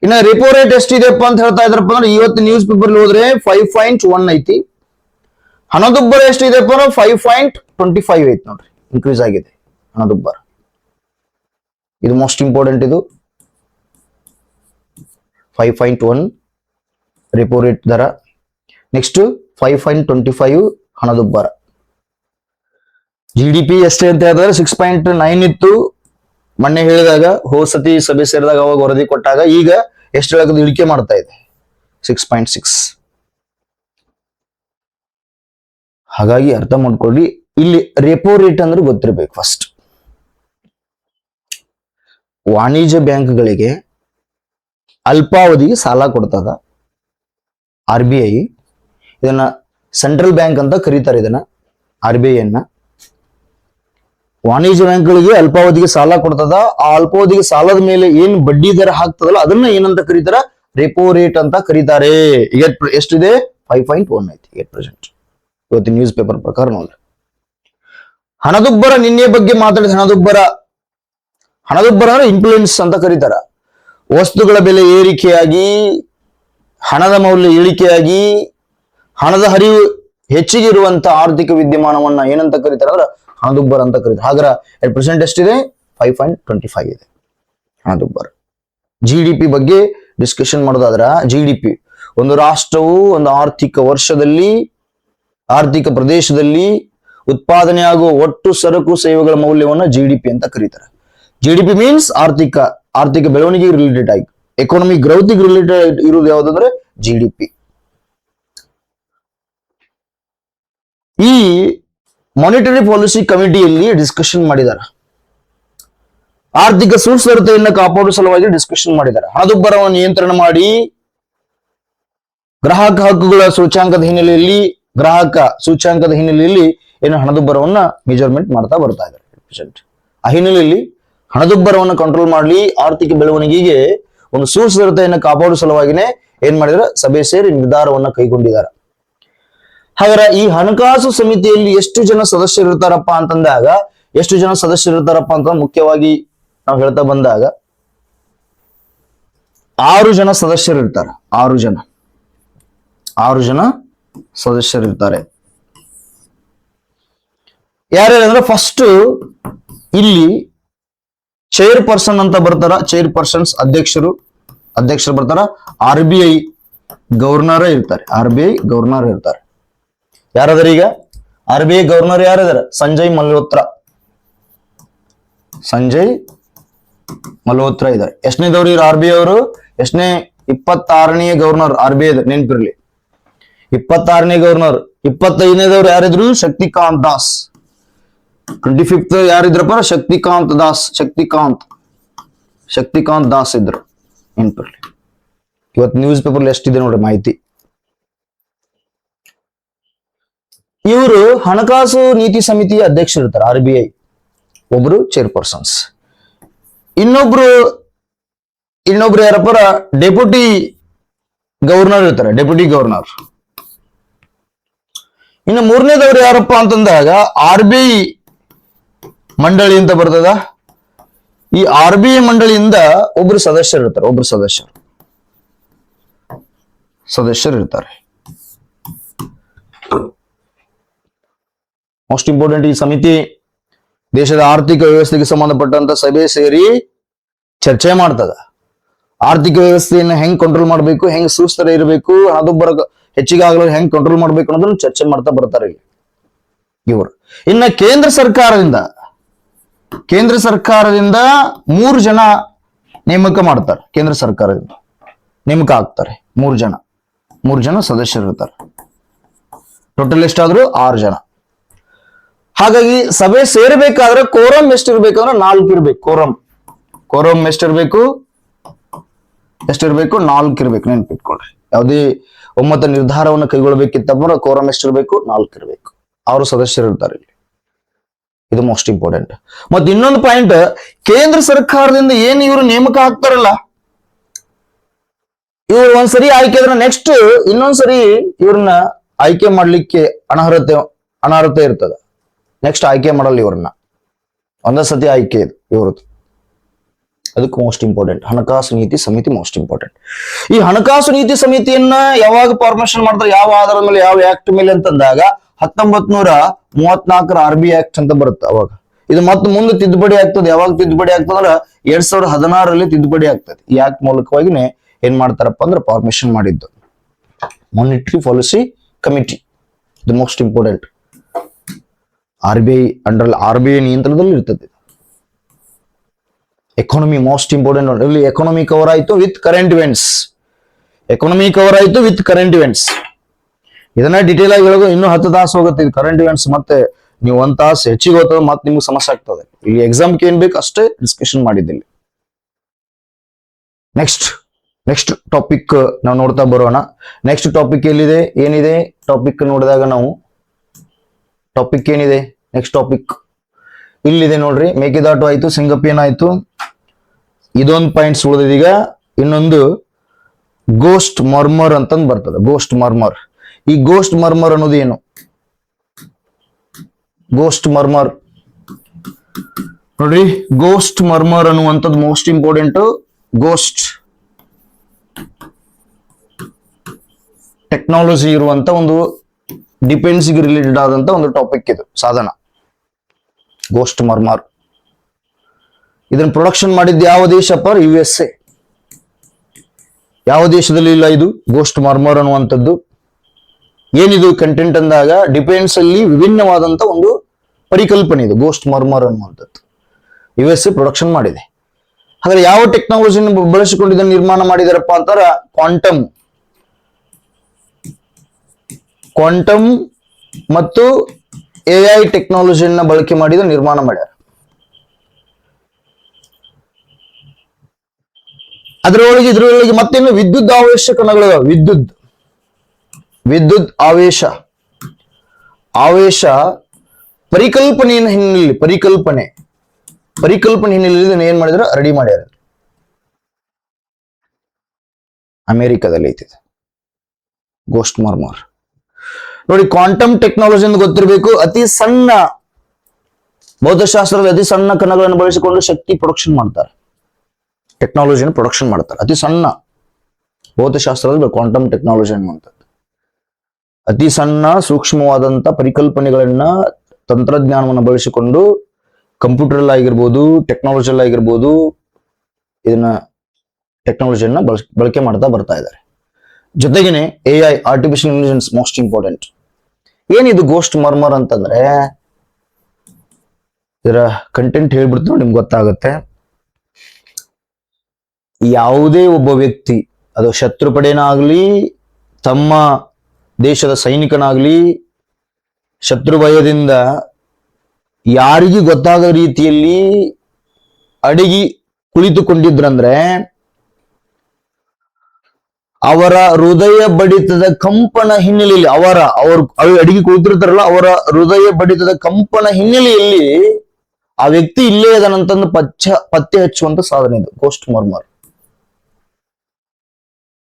ಇನ್ನ ರೆಪೋ ರೇಟ್ ಎಷ್ಟಿದೆಪ್ಪ ಅಂತ ಹೇಳ್ತಾ ಇದ್ರಪ್ಪ ಅಂದ್ರೆ, ಇವತ್ತು ನ್ಯೂಸ್ ಪೇಪರ್ ಹೋದ್ರೆ 5.1 ಐತಿ. ಹಣದುಬ್ಬರ ಎಷ್ಟಿದೆಪ್ಪ ಅಂದ್ರೆ 5.25 ಐತಿ ನೋಡ್ರಿ, ಇನ್ಕ್ರೀಸ್ ಆಗಿದೆ ಹಣದುಬ್ಬರ. ಇದು ಮೋಸ್ಟ್ ಇಂಪಾರ್ಟೆಂಟ್. ಇದು 5.1 ರೆಪೋ ರೇಟ್ ದರ. ನೆಕ್ಸ್ಟ್ 5.25 ಹಣದುಬ್ಬರ. GDP ಎಷ್ಟೇ ಅಂತ ಹೇಳಿದ್ರೆ 6.9 ಇತ್ತು ಮೊನ್ನೆ ಹೇಳಿದಾಗ, ಹೋಸತಿ ಸಭೆ ಸೇರಿದಾಗ ಅವಾಗ ವರದಿ ಕೊಟ್ಟಾಗ. ಈಗ ಎಷ್ಟು ಹೇಳೋದು, ಇಳಿಕೆ ಮಾಡ್ತಾ ಇದೆ 6.6. ಹಾಗಾಗಿ ಅರ್ಥ ಮಾಡ್ಕೊಳ್ಳಿ, ಇಲ್ಲಿ ರೆಪೋ ರೇಟ್ ಅಂದ್ರೆ ಗೊತ್ತಿರಬೇಕು. ಫಸ್ಟ್, ವಾಣಿಜ್ಯ ಬ್ಯಾಂಕ್ಗಳಿಗೆ ಅಲ್ಪಾವಧಿಗೆ ಸಾಲ ಕೊಡ್ತದ RBI. ಇದನ್ನ ಸೆಂಟ್ರಲ್ ಬ್ಯಾಂಕ್ ಅಂತ ಕರೀತಾರೆ. ಇದನ್ನ RBI ಅನ್ನ ವಾಣಿಜ್ಯ ಬ್ಯಾಂಕ್ಗಳಿಗೆ ಅಲ್ಪಾವಧಿಗೆ ಸಾಲ ಕೊಡ್ತದ. ಆ ಅಲ್ಪಾವಧಿಗೆ ಸಾಲದ ಮೇಲೆ ಏನ್ ಬಡ್ಡಿ ದರ ಹಾಕ್ತದಲ್ಲ, ಅದನ್ನ ಏನಂತ ಕರೀತಾರ, ರೆಪೋ ರೇಟ್ ಅಂತ ಕರೀತಾರೆ. ಈಗ ಎಷ್ಟಿದೆ, 5.1 ಐತಿ ಪ್ರೆಸೆಂಟ್ ಇವತ್ತು ನ್ಯೂಸ್ ಪೇಪರ್ ಪ್ರಕಾರ ನೋಡ್ರಿ. ಹಣದುಬ್ಬರ, ನಿನ್ನೆ ಬಗ್ಗೆ ಮಾತಾಡಿದ ಹಣದುಬ್ಬರ ಅಂದ್ರೆ ಇನ್ಫ್ಲೂಯೆನ್ಸ್ ಅಂತ ಕರೀತಾರ. ವಸ್ತುಗಳ ಬೆಲೆ ಏರಿಕೆಯಾಗಿ, ಹಣದ ಮೌಲ್ಯ ಇಳಿಕೆಯಾಗಿ, ಹಣದ ಹರಿವು ಹೆಚ್ಚಿಗೆ ಇರುವಂತ ಆರ್ಥಿಕ ವಿದ್ಯಮಾನವನ್ನ ಏನಂತ ಕರೀತಾರ ಅಂದ್ರೆ ಹಣದುಬ್ಬರ ಅಂತ ಕರೀತಾರೆ. ಹಾಗಾದ್ರೆ ಪ್ರೆಸೆಂಟ್ ಎಷ್ಟಿದೆ, 5.25 ಇದೆ ಹಣದುಬ್ಬರ. GDP ಬಗ್ಗೆ ಡಿಸ್ಕಷನ್ ಮಾಡೋದಾದ್ರ, GDP ಒಂದು ರಾಷ್ಟ್ರವು ಒಂದು ಆರ್ಥಿಕ ವರ್ಷದಲ್ಲಿ, ಆರ್ಥಿಕ ಪ್ರದೇಶದಲ್ಲಿ ಉತ್ಪಾದನೆ ಆಗುವ ಒಟ್ಟು ಸರಕು ಸೇವೆಗಳ ಮೌಲ್ಯವನ್ನು GDP ಅಂತ ಕರೀತಾರೆ. GDP ಮೀನ್ಸ್ ಆರ್ಥಿಕ ಬೆಳವಣಿಗೆ ರಿಲೇಟೆಡ್ ಆಗಿ, ಎಕಾನಮಿಕ್ ಗ್ರೌತ್ ರಿಲೇಟೆಡ್ ಇರುವುದು ಯಾವುದಂದ್ರೆ GDP. ಈ ಮಾನಿಟರಿ ಪಾಲಿಸಿ ಕಮಿಟಿಯಲ್ಲಿ ಡಿಸ್ಕಷನ್ ಮಾಡಿದ್ದಾರೆ. ಆರ್ಥಿಕ ಸುಸ್ಥಿರತೆಯನ್ನು ಕಾಪಾಡುವ ಸಲುವಾಗಿ ಡಿಸ್ಕಷನ್ ಮಾಡಿದ್ದಾರೆ. ಹಣದುಬ್ಬರವನ್ನು ನಿಯಂತ್ರಣ ಮಾಡಿ ಗ್ರಾಹಕ ಹಕ್ಕುಗಳ ಸೂಚ್ಯಾಂಕದ ಹಿನ್ನೆಲೆಯಲ್ಲಿ ಏನು ಹಣದುಬ್ಬರವನ್ನ ಮೆಜರ್ಮೆಂಟ್ ಮಾಡ್ತಾ ಬರ್ತಾ ಇದ್ದಾರೆ. ಆ ಹಿನ್ನೆಲೆಯಲ್ಲಿ ಹಣದುಬ್ಬರವನ್ನು ಕಂಟ್ರೋಲ್ ಮಾಡಲಿ, ಆರ್ಥಿಕ ಬೆಳವಣಿಗೆಗೆ ಒಂದು ಸುಸ್ಥಿರತೆಯನ್ನು ಕಾಪಾಡುವ ಸಲುವಾಗಿನೇ ಏನ್ ಮಾಡಿದ್ರೆ ಸಭೆ ಸೇರಿ ನಿರ್ಧಾರವನ್ನ ಕೈಗೊಂಡಿದ್ದಾರೆ. ಹಾಗಾದ್ರೆ ಈ ಹಣಕಾಸು ಸಮಿತಿಯಲ್ಲಿ ಎಷ್ಟು ಜನ ಸದಸ್ಯರಿರ್ತಾರಪ್ಪ ಅಂತಂದಾಗ ಮುಖ್ಯವಾಗಿ ನಾವು ಹೇಳ್ತಾ ಬಂದಾಗ 6 ಜನ ಸದಸ್ಯರಿರ್ತಾರೆ. 6 ಜನ ಸದಸ್ಯರಿರ್ತಾರೆ. ಯಾರ್ಯಾರಂದ್ರೆ ಫಸ್ಟ್ ಇಲ್ಲಿ ಚೇರ್ಪರ್ಸನ್ ಅಂತ ಬರ್ತಾರ. ಚೇರ್ಪರ್ಸನ್ಸ್ ಅಧ್ಯಕ್ಷರು ಬರ್ತಾರ. RBI ಗವರ್ನರ್ ಇರ್ತಾರೆ. ಯಾರಾದ್ರೆ ಈಗ RBI ಗವರ್ನರ್ ಯಾರಿದಾರೆ? ಸಂಜಯ್ ಮಲ್ಹೋತ್ರಾ ಇದ್ದಾರೆ. ಎಷ್ಟನೇದವ್ರು ಇವ್ರು RBI ಅವರು? 26ನೇ ಗವರ್ನರ್ RBI ನೆನ್ಪಿರ್ಲಿ. 26ನೇ ಗವರ್ನರ್. 25ನೇದವ್ರು ಯಾರಿದ್ರು? ಶಕ್ತಿಕಾಂತ್ ದಾಸ್. 25th ಯಾರಿದ್ರಪ್ಪ? ಶಕ್ತಿಕಾಂತ್ ದಾಸ್ ಇದ್ರು. ನೆನ್ಪಿರ್ಲಿ. ಇವತ್ತು ನ್ಯೂಸ್ ಪೇಪರ್ ಎಷ್ಟಿದೆ ನೋಡ್ರಿ ಮಾಹಿತಿ. ಇವರು ಹಣಕಾಸು ನೀತಿ ಸಮಿತಿಯ ಅಧ್ಯಕ್ಷರಿರ್ತಾರೆ. RBI ಒಬ್ರು ಚೇರ್ಪರ್ಸನ್ಸ್. ಇನ್ನೊಬ್ರು ಯಾರಪ್ಪ? ಡೆಪ್ಯೂಟಿ ಗವರ್ನರ್ ಇರ್ತಾರೆ. ಇನ್ನು ಮೂರನೇದವ್ರು ಯಾರಪ್ಪ ಅಂತಂದಾಗ RBI ಮಂಡಳಿ ಅಂತ ಬರ್ತದ. ಈ RBI ಮಂಡಳಿಯಿಂದ ಒಬ್ರು ಸದಸ್ಯರಿರ್ತಾರೆ. ಸದಸ್ಯರಿರ್ತಾರೆ. ಮೋಸ್ಟ್ ಇಂಪಾರ್ಟೆಂಟ್, ಈ ಸಮಿತಿ ದೇಶದ ಆರ್ಥಿಕ ವ್ಯವಸ್ಥೆಗೆ ಸಂಬಂಧಪಟ್ಟಂತ ಸಭೆ ಸೇರಿ ಚರ್ಚೆ ಮಾಡ್ತದ. ಆರ್ಥಿಕ ವ್ಯವಸ್ಥೆಯನ್ನು ಹೆಂಗ್ ಕಂಟ್ರೋಲ್ ಮಾಡಬೇಕು, ಹೆಂಗ್ ಸುಸ್ಥಿರ ಇರಬೇಕು, ಹಣದುಬ್ಬರ ಹೆಚ್ಚಿಗೆ ಆಗಲು ಹೆಂಗ್ ಕಂಟ್ರೋಲ್ ಮಾಡ್ಬೇಕು ಅನ್ನೋದನ್ನ ಚರ್ಚೆ ಮಾಡ್ತಾ ಬರ್ತಾರೆ ಇವರು. ಇನ್ನ ಕೇಂದ್ರ ಸರ್ಕಾರದಿಂದ 3 ಜನ ನೇಮಕ ಮಾಡ್ತಾರೆ. ಕೇಂದ್ರ ಸರ್ಕಾರದಿಂದ ನೇಮಕ ಆಗ್ತಾರೆ 3 ಜನ ಸದಸ್ಯರಿರ್ತಾರೆ. ಟೋಟಲ್ ಎಷ್ಟಾದ್ರು 6 ಜನ. ಹಾಗಾಗಿ ಸಭೆ ಸೇರ್ಬೇಕಾದ್ರೆ ಕೋರಂ ಎಷ್ಟಿರ್ಬೇಕಂದ್ರೆ 4 ಇರ್ಬೇಕು. ಕೋರಂ ಎಷ್ಟಿರ್ಬೇಕು? 4 ಇರ್ಬೇಕು. ನೆನ್ಪಿಟ್ಕೊಳ್ರಿ. ಯಾವುದೇ ಒಮ್ಮತ ನಿರ್ಧಾರವನ್ನು ಕೈಗೊಳ್ಳಬೇಕಿತ್ತಪ್ಪ ಕೋರಂ ಎಷ್ಟಿರ್ಬೇಕು? 4 ಇರ್ಬೇಕು. 6 ಸದಸ್ಯರಿರ್ತಾರೆ ಇಲ್ಲಿ. ಇದು ಮೋಸ್ಟ್ ಇಂಪಾರ್ಟೆಂಟ್. ಮತ್ತೆ ಇನ್ನೊಂದು ಪಾಯಿಂಟ್, ಕೇಂದ್ರ ಸರ್ಕಾರದಿಂದ ಏನು ಇವರು ನೇಮಕ ಆಗ್ತಾರಲ್ಲ, ಇವ್ರು ಒಂದ್ಸರಿ ಆಯ್ಕೆ ಆದ್ರೆ ನೆಕ್ಸ್ಟ್ ಇನ್ನೊಂದ್ಸರಿ ಇವ್ರನ್ನ ಆಯ್ಕೆ ಮಾಡ್ಲಿಕ್ಕೆ ಅನರ್ಹತೆ ಇರ್ತದ. ನೆಕ್ಸ್ಟ್ ಆಯ್ಕೆ ಮಾಡಲ್ಲ ಇವ್ರನ್ನ. ಒಂದೇ ಸತಿ ಆಯ್ಕೆ ಇದು ಇವ್ರದ್ದು. ಅದಕ್ಕೆ ಮೋಸ್ಟ್ ಇಂಪಾರ್ಟೆಂಟ್ ಹಣಕಾಸು ನೀತಿ ಸಮಿತಿ ಮೋಸ್ಟ್ ಇಂಪಾರ್ಟೆಂಟ್. ಈ ಹಣಕಾಸು ನೀತಿ ಸಮಿತಿಯನ್ನ ಯಾವಾಗ ಫಾರ್ಮೇಶನ್ ಮಾಡ್ತಾರೆ, ಯಾವ ಆಧಾರದ ಮೇಲೆ, ಯಾವ ಆಕ್ಟ್ ಮೇಲೆ ಅಂತಂದಾಗ 1934 RBI ಆಕ್ಟ್ ಅಂತ ಬರುತ್ತೆ. ಅವಾಗ ಇದು ಮತ್ತೆ ಮುಂದೆ ತಿದ್ದುಪಡಿ ಆಗ್ತದೆ. ಯಾವಾಗ ತಿದ್ದುಪಡಿ ಆಗ್ತದಂದ್ರ 2016ರಲ್ಲಿ ತಿದ್ದುಪಡಿ ಆಗ್ತದೆ. ಈ ಆಕ್ಟ್ ಮೂಲಕವಾಗಿನೇ ಏನ್ ಮಾಡ್ತಾರಪ್ಪ ಅಂದ್ರೆ ಫಾರ್ಮೇಶನ್ ಮಾಡಿದ್ದು ಮಾನಿಟರಿ ಪಾಲಿಸಿ ಕಮಿಟಿ. ಇದು ಮೋಸ್ಟ್ ಇಂಪಾರ್ಟೆಂಟ್. RBI ನಿಯಂತ್ರಣದಲ್ಲಿ ಇರ್ತದೆ. Economy most important. ಇಲ್ಲಿ ಎಕಾನಮಿ ಕವರ್ ಆಯ್ತು ವಿತ್ ಕರೆಂಟ್ ಇವೆಂಟ್ಸ್. ಇದನ್ನ ಡೀಟೇಲ್ ಆಗಿ ಹೇಳೋದು ಇನ್ನೂ 10 ತಾಸು ಹೋಗುತ್ತೆ. ಇದು ಕರೆಂಟ್ ಇವೆಂಟ್ಸ್ ಮತ್ತೆ ನೀವು 1 ತಾಸು ಹೆಚ್ಚಿಗೆ ಹೋಗ್ತದೆ, ಮತ್ತೆ ನಿಮ್ಗೆ ಸಮಸ್ಯೆ ಆಗ್ತದೆ. ಇಲ್ಲಿ ಎಕ್ಸಾಮ್ಗೆ ಏನ್ ಬೇಕು ಅಷ್ಟೇ ಡಿಸ್ಕಷನ್ ಮಾಡಿದ್ದಿಲ್ಲ. ನೆಕ್ಸ್ಟ್ ಟಾಪಿಕ್ ನಾವು ನೋಡ್ತಾ ಬರೋಣ. ನೆಕ್ಸ್ಟ್ ಟಾಪಿಕ್ ಏನಿದೆ ಟಾಪಿಕ್ ನೋಡಿದಾಗ ನಾವು ಟಾಪಿಕ್ ಏನಿದೆ, ನೆಕ್ಸ್ಟ್ ಟಾಪಿಕ್ ಇಲ್ಲಿದೆ ನೋಡ್ರಿ. ಮೇಕೆದಾಟು ಆಯ್ತು, ಸಿಂಗಪಿಯನ್ ಆಯ್ತು, ಇದೊಂದು ಪಾಯಿಂಟ್ಸ್ ಉಳಿದಿದೆ. ಈಗ ಇನ್ನೊಂದು ಗೋಸ್ಟ್ ಮರ್ಮರ್ ಅಂತಂದು ಬರ್ತದೆ. ಈ ಗೋಸ್ಟ್ ಮರ್ಮರ್ ಅನ್ನೋದು ಏನು? ನೋಡ್ರಿ, ಗೋಸ್ಟ್ ಮರ್ಮರ್ ಅನ್ನುವಂಥದ್ದು ಮೋಸ್ಟ್ ಇಂಪಾರ್ಟೆಂಟ್. ಗೋಸ್ಟ್ ಟೆಕ್ನಾಲಜಿ ಇರುವಂತ ಒಂದು ಡಿಫೆನ್ಸ್ಗೆ ರಿಲೇಟೆಡ್ ಆದಂತ ಒಂದು ಟಾಪಿಕ್ ಇದು, ಸಾಧನ. ಗೋಸ್ಟ್ ಮರ್ಮರ್ ಇದನ್ನ ಪ್ರೊಡಕ್ಷನ್ ಮಾಡಿದ್ದು ಯಾವ ದೇಶಪ್ಪ? USA. ಯಾವ ದೇಶದಲ್ಲಿ ಇಲ್ಲ ಇದು ಗೋಸ್ಟ್ ಮರ್ಮರ್ ಅನ್ನುವಂಥದ್ದು. ಏನಿದು ಕಂಟೆಂಟ್ ಅಂದಾಗ ಡಿಫೆನ್ಸ್ ಅಲ್ಲಿ ವಿಭಿನ್ನವಾದಂತ ಒಂದು ಪರಿಕಲ್ಪನೆ ಇದು ಗೋಸ್ಟ್ ಮರ್ಮರ್ ಅನ್ನುವಂಥದ್ದು. USA ಪ್ರೊಡಕ್ಷನ್ ಮಾಡಿದೆ. ಹಾಗಾದ್ರೆ ಯಾವ ಟೆಕ್ನಾಲಜಿನ ಬಳಸಿಕೊಂಡು ಇದನ್ನು ನಿರ್ಮಾಣ ಮಾಡಿದಾರಪ್ಪ ಅಂತಾರ? ಕ್ವಾಂಟಮ್ ಮತ್ತು AI ಟೆಕ್ನಾಲಜಿಯನ್ನ ಬಳಕೆ ಮಾಡಿದ ನಿರ್ಮಾಣ ಮಾಡ್ಯಾರ. ಇದ್ರೊಳಗೆ ಮತ್ತೇನು ವಿದ್ಯುತ್ ಆವೇಶ ಕಣಗಳು, ವಿದ್ಯುತ್ ಆವೇಶ ಪರಿಕಲ್ಪನೆಯ ಹಿನ್ನೆಲೆಯಲ್ಲಿ ಏನ್ ಮಾಡಿದ್ರು, ರೆಡಿ ಮಾಡ್ಯಾರ. ಅಮೆರಿಕದಲ್ಲಿ ಐತಿ ಗೋಸ್ಟ್ ಮರ್ಮರ್. ನೋಡಿ, ಕ್ವಾಂಟಮ್ ಟೆಕ್ನಾಲಜಿ ಅಂತ ಗೊತ್ತಿರಬೇಕು. ಅತಿ ಸಣ್ಣ ಭೌತಶಾಸ್ತ್ರದ ಅತಿ ಸಣ್ಣ ಕಣಗಳನ್ನು ಬಳಸಿಕೊಂಡು ಶಕ್ತಿ ಪ್ರೊಡಕ್ಷನ್ ಮಾಡ್ತಾರೆ, ಟೆಕ್ನಾಲಜಿಯನ್ನು ಪ್ರೊಡಕ್ಷನ್ ಮಾಡ್ತಾರೆ. ಅತಿ ಸಣ್ಣ ಭೌತಶಾಸ್ತ್ರದಲ್ಲಿ ಕ್ವಾಂಟಮ್ ಟೆಕ್ನಾಲಜಿ ಅನ್ನುವಂಥದ್ದು ಅತಿ ಸಣ್ಣ ಸೂಕ್ಷ್ಮವಾದಂತ ಪರಿಕಲ್ಪನೆಗಳನ್ನ, ತಂತ್ರಜ್ಞಾನವನ್ನು ಬಳಸಿಕೊಂಡು ಕಂಪ್ಯೂಟರ್ ಆಗಿರ್ಬೋದು, ಟೆಕ್ನಾಲಜಿ ಆಗಿರ್ಬೋದು, ಇದನ್ನ ಟೆಕ್ನಾಲಜಿಯನ್ನ ಬಳಕೆ ಮಾಡ್ತಾ ಬರ್ತಾ ಇದ್ದಾರೆ. ಜೊತೆಗೇನೆ AI artificial intelligence most important. ಏನಿದು ಗೋಸ್ಟ್ ಮರ್ಮರ್ ಅಂತಂದ್ರೆ, ಇದರ ಕಂಟೆಂಟ್ ಹೇಳ್ಬಿಡ್ತು ನಿಮ್ಗೆ ಗೊತ್ತಾಗುತ್ತೆ. ಯಾವುದೇ ಒಬ್ಬ ವ್ಯಕ್ತಿ, ಅದು ಶತ್ರುಪಡೆನಾಗ್ಲಿ, ತಮ್ಮ ದೇಶದ ಸೈನಿಕನಾಗ್ಲಿ, ಶತ್ರು ಭಯದಿಂದ ಯಾರಿಗೂ ಗೊತ್ತಾಗದ ರೀತಿಯಲ್ಲಿ ಅಡಗಿ ಕುಳಿತುಕೊಂಡಿದ್ರಂದ್ರೆ, ಅವರ ಹೃದಯ ಬಡಿತದ ಕಂಪನ ಹಿನ್ನೆಲೆಯಲ್ಲಿ, ಅವರು ಅಡಿಗೆ ಕುಳಿತಿರ್ತಾರಲ್ಲ, ಅವರ ಹೃದಯ ಬಡಿತದ ಕಂಪನ ಹಿನ್ನೆಲೆಯಲ್ಲಿ ಆ ವ್ಯಕ್ತಿ ಇಲ್ಲೇ ಇದನ್ನಂತಂದು ಪತ್ತೆ ಹಚ್ಚುವಂತ ಸಾಧನೆ ಇದು ಗೋಸ್ಟ್ ಮರ್ಮರ್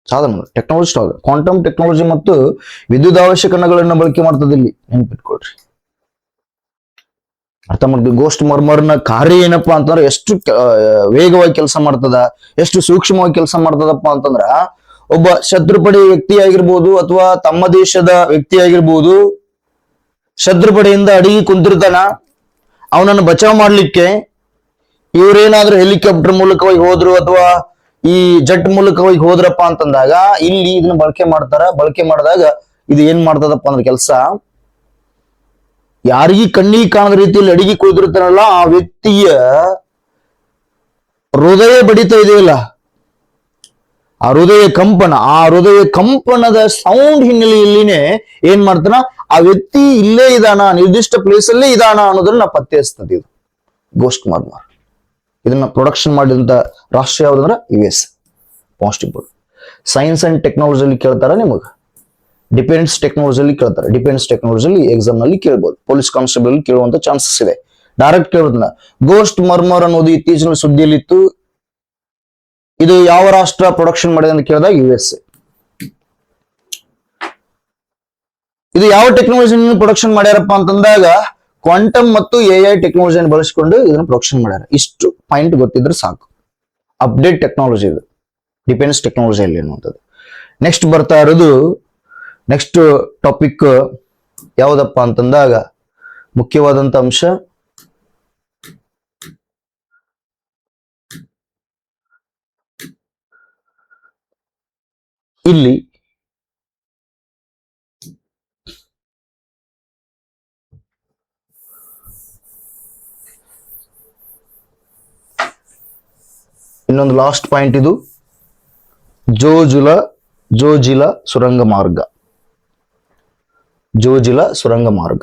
ಸಾಧನ. ಟೆಕ್ನಾಲಜಿ ಕ್ವಾಂಟಮ್ ಟೆಕ್ನಾಲಜಿ ಮತ್ತು ವಿದ್ಯುತ್ ಅವಶ್ಯಕತೆಗಳನ್ನ ಬಳಕೆ ಮಾಡ್ತದೆ. ಇಲ್ಲಿ ನೆನ್ಪಿಟ್ಕೊಳ್ರಿ, ಅರ್ಥ ಮಾಡ್ತೀವಿ. ಗೋಸ್ಟ್ ಮರ್ಮರ್ನ ಕಾರ್ಯ ಏನಪ್ಪಾ ಅಂತಂದ್ರೆ, ಎಷ್ಟು ವೇಗವಾಗಿ ಕೆಲಸ ಮಾಡ್ತದ, ಎಷ್ಟು ಸೂಕ್ಷ್ಮವಾಗಿ ಕೆಲಸ ಮಾಡ್ತದಪ್ಪ ಅಂತಂದ್ರ, ಒಬ್ಬ ಶತ್ರುಪಡೆ ವ್ಯಕ್ತಿ ಆಗಿರ್ಬೋದು ಅಥವಾ ತಮ್ಮ ದೇಶದ ವ್ಯಕ್ತಿ ಆಗಿರ್ಬೋದು, ಶತ್ರುಪಡೆಯಿಂದ ಅಡಗಿ ಕುಂತಿರ್ತಾನ, ಅವನನ್ನು ಬಚಾವ್ ಮಾಡ್ಲಿಕ್ಕೆ ಇವ್ರೇನಾದ್ರೂ ಹೆಲಿಕಾಪ್ಟರ್ ಮೂಲಕವಾಗಿ ಹೋದ್ರು ಅಥವಾ ಈ ಜೆಟ್ ಮೂಲಕವಾಗಿ ಹೋದ್ರಪ್ಪ ಅಂತಂದಾಗ ಇಲ್ಲಿ ಇದನ್ನ ಬಳಕೆ ಮಾಡ್ತಾರ. ಬಳಕೆ ಮಾಡಿದಾಗ ಇದು ಏನ್ ಮಾಡ್ತದಪ್ಪ ಅಂದ್ರೆ ಕೆಲಸ, ಯಾರಿಗೂ ಕಣ್ಣಿಗೆ ಕಾಣದ ರೀತಿಯಲ್ಲಿ ಅಡಿಗೆ ಕುಳಿದಿರ್ತಾರಲ್ಲ, ಆ ವ್ಯಕ್ತಿಯ ಹೃದಯ ಬಡಿತ ಇದೆಯಲ್ಲ, ಆ ಹೃದಯ ಕಂಪನದ ಸೌಂಡ್ ಹಿನ್ನೆಲೆಯಲ್ಲಿನೇ ಏನ್ ಮಾಡ್ತಾನ, ಆ ವ್ಯಕ್ತಿ ಇಲ್ಲೇ ಇದಾನ, ನಿರ್ದಿಷ್ಟ ಪ್ಲೇಸ್ ಅಲ್ಲೇ ಇದಾನ ಅನ್ನೋದನ್ನ ಪತ್ತೆ ಹಚ್ತದೆ ಇದು ಗೋಸ್ಟ್ ಮರ್ಮರ್. ಇದನ್ನ ಪ್ರೊಡಕ್ಷನ್ ಮಾಡಿದಂತ ರಾಷ್ಟ್ರ ಯಾವ್ದಂದ್ರೆ US. Most important. Science and ಟೆಕ್ನಾಲಜಿಲಿ ಕೇಳ್ತಾರ ನಿಮಗ, ಡಿಫೆನ್ಸ್ ಟೆಕ್ನಾಲಜಿಲಿ ಕೇಳ್ತಾರೆ. ಡಿಫೆನ್ಸ್ ಟೆಕ್ನಾಲಜಿಲಿ ಎಕ್ಸಾಮ್ ನಲ್ಲಿ ಕೇಳ್ಬೋದು, ಪೊಲೀಸ್ ಕಾನ್ಸ್ಟೇಬಲ್ ಕೇಳುವಂತ ಚಾನ್ಸಸ್ ಇದೆ. ಡೈರೆಕ್ಟ್ ಕೇಳೋದನ್ನ. ಗೋಸ್ಟ್ ಮರ್ಮರ್ ಅನ್ನೋದು ಇತ್ತೀಚಿನ ಸುದ್ದಿಯಲ್ಲಿತ್ತು. ಇದು ಯಾವ ರಾಷ್ಟ್ರ ಪ್ರೊಡಕ್ಷನ್ ಮಾಡಿದೆ ಅಂತ ಕೇಳಿದಾಗ US. ಇದು ಯಾವ ಟೆಕ್ನಾಲಜಿ ಪ್ರೊಡಕ್ಷನ್ ಮಾಡ್ಯಾರಪ್ಪ ಅಂತಂದಾಗ, ಕ್ವಾಂಟಮ್ ಮತ್ತು AI ಟೆಕ್ನಾಲಜಿಯನ್ನು ಬಳಸಿಕೊಂಡು ಇದನ್ನು ಪ್ರೊಡಕ್ಷನ್ ಮಾಡ್ಯಾರ. ಇಷ್ಟು ಪಾಯಿಂಟ್ ಗೊತ್ತಿದ್ರೆ ಸಾಕು. ಅಪ್ಡೇಟ್ ಟೆಕ್ನಾಲಜಿ ಇದು ಡಿಫೆನ್ಸ್ ಟೆಕ್ನಾಲಜಿಯಲ್ಲಿ ಅನ್ನುವಂಥದ್ದು. ನೆಕ್ಸ್ಟ್ ಬರ್ತಾ ಇರೋದು, ನೆಕ್ಸ್ಟ್ ಟಾಪಿಕ್ ಯಾವುದಪ್ಪ ಅಂತಂದಾಗ, ಮುಖ್ಯವಾದಂತ ಅಂಶ ಇಲ್ಲಿ ಇನ್ನೊಂದು ಲಾಸ್ಟ್ ಪಾಯಿಂಟ್, ಇದು ಜೋಜಿಲ ಸುರಂಗ ಮಾರ್ಗ. ಜೋಜಿಲ ಸುರಂಗ ಮಾರ್ಗ.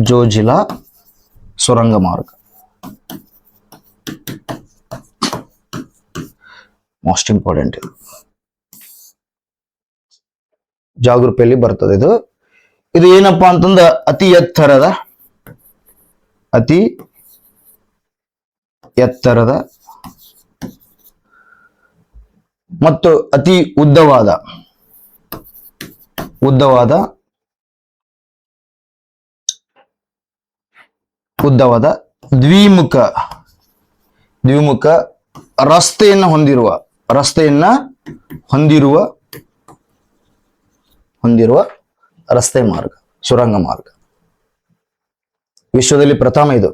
ಜೋಜಿಲ ಸುರಂಗ ಮಾರ್ಗ ಮೋಸ್ಟ್ ಇಂಪಾರ್ಟೆಂಟ್. ಇದು ಜಾಗೃತಿಯಲ್ಲಿ ಬರ್ತದೆ. ಇದು ಏನಪ್ಪಾ ಅಂತಂದ, ಅತಿ ಎತ್ತರದ ಮತ್ತು ಅತಿ ಉದ್ದವಾದ ದ್ವಿಮುಖ ರಸ್ತೆಯನ್ನ ಹೊಂದಿರುವ ರಸ್ತೆ ಮಾರ್ಗ, ಸುರಂಗ ಮಾರ್ಗ. ವಿಶ್ವದಲ್ಲಿ ಪ್ರಥಮ ಇದು.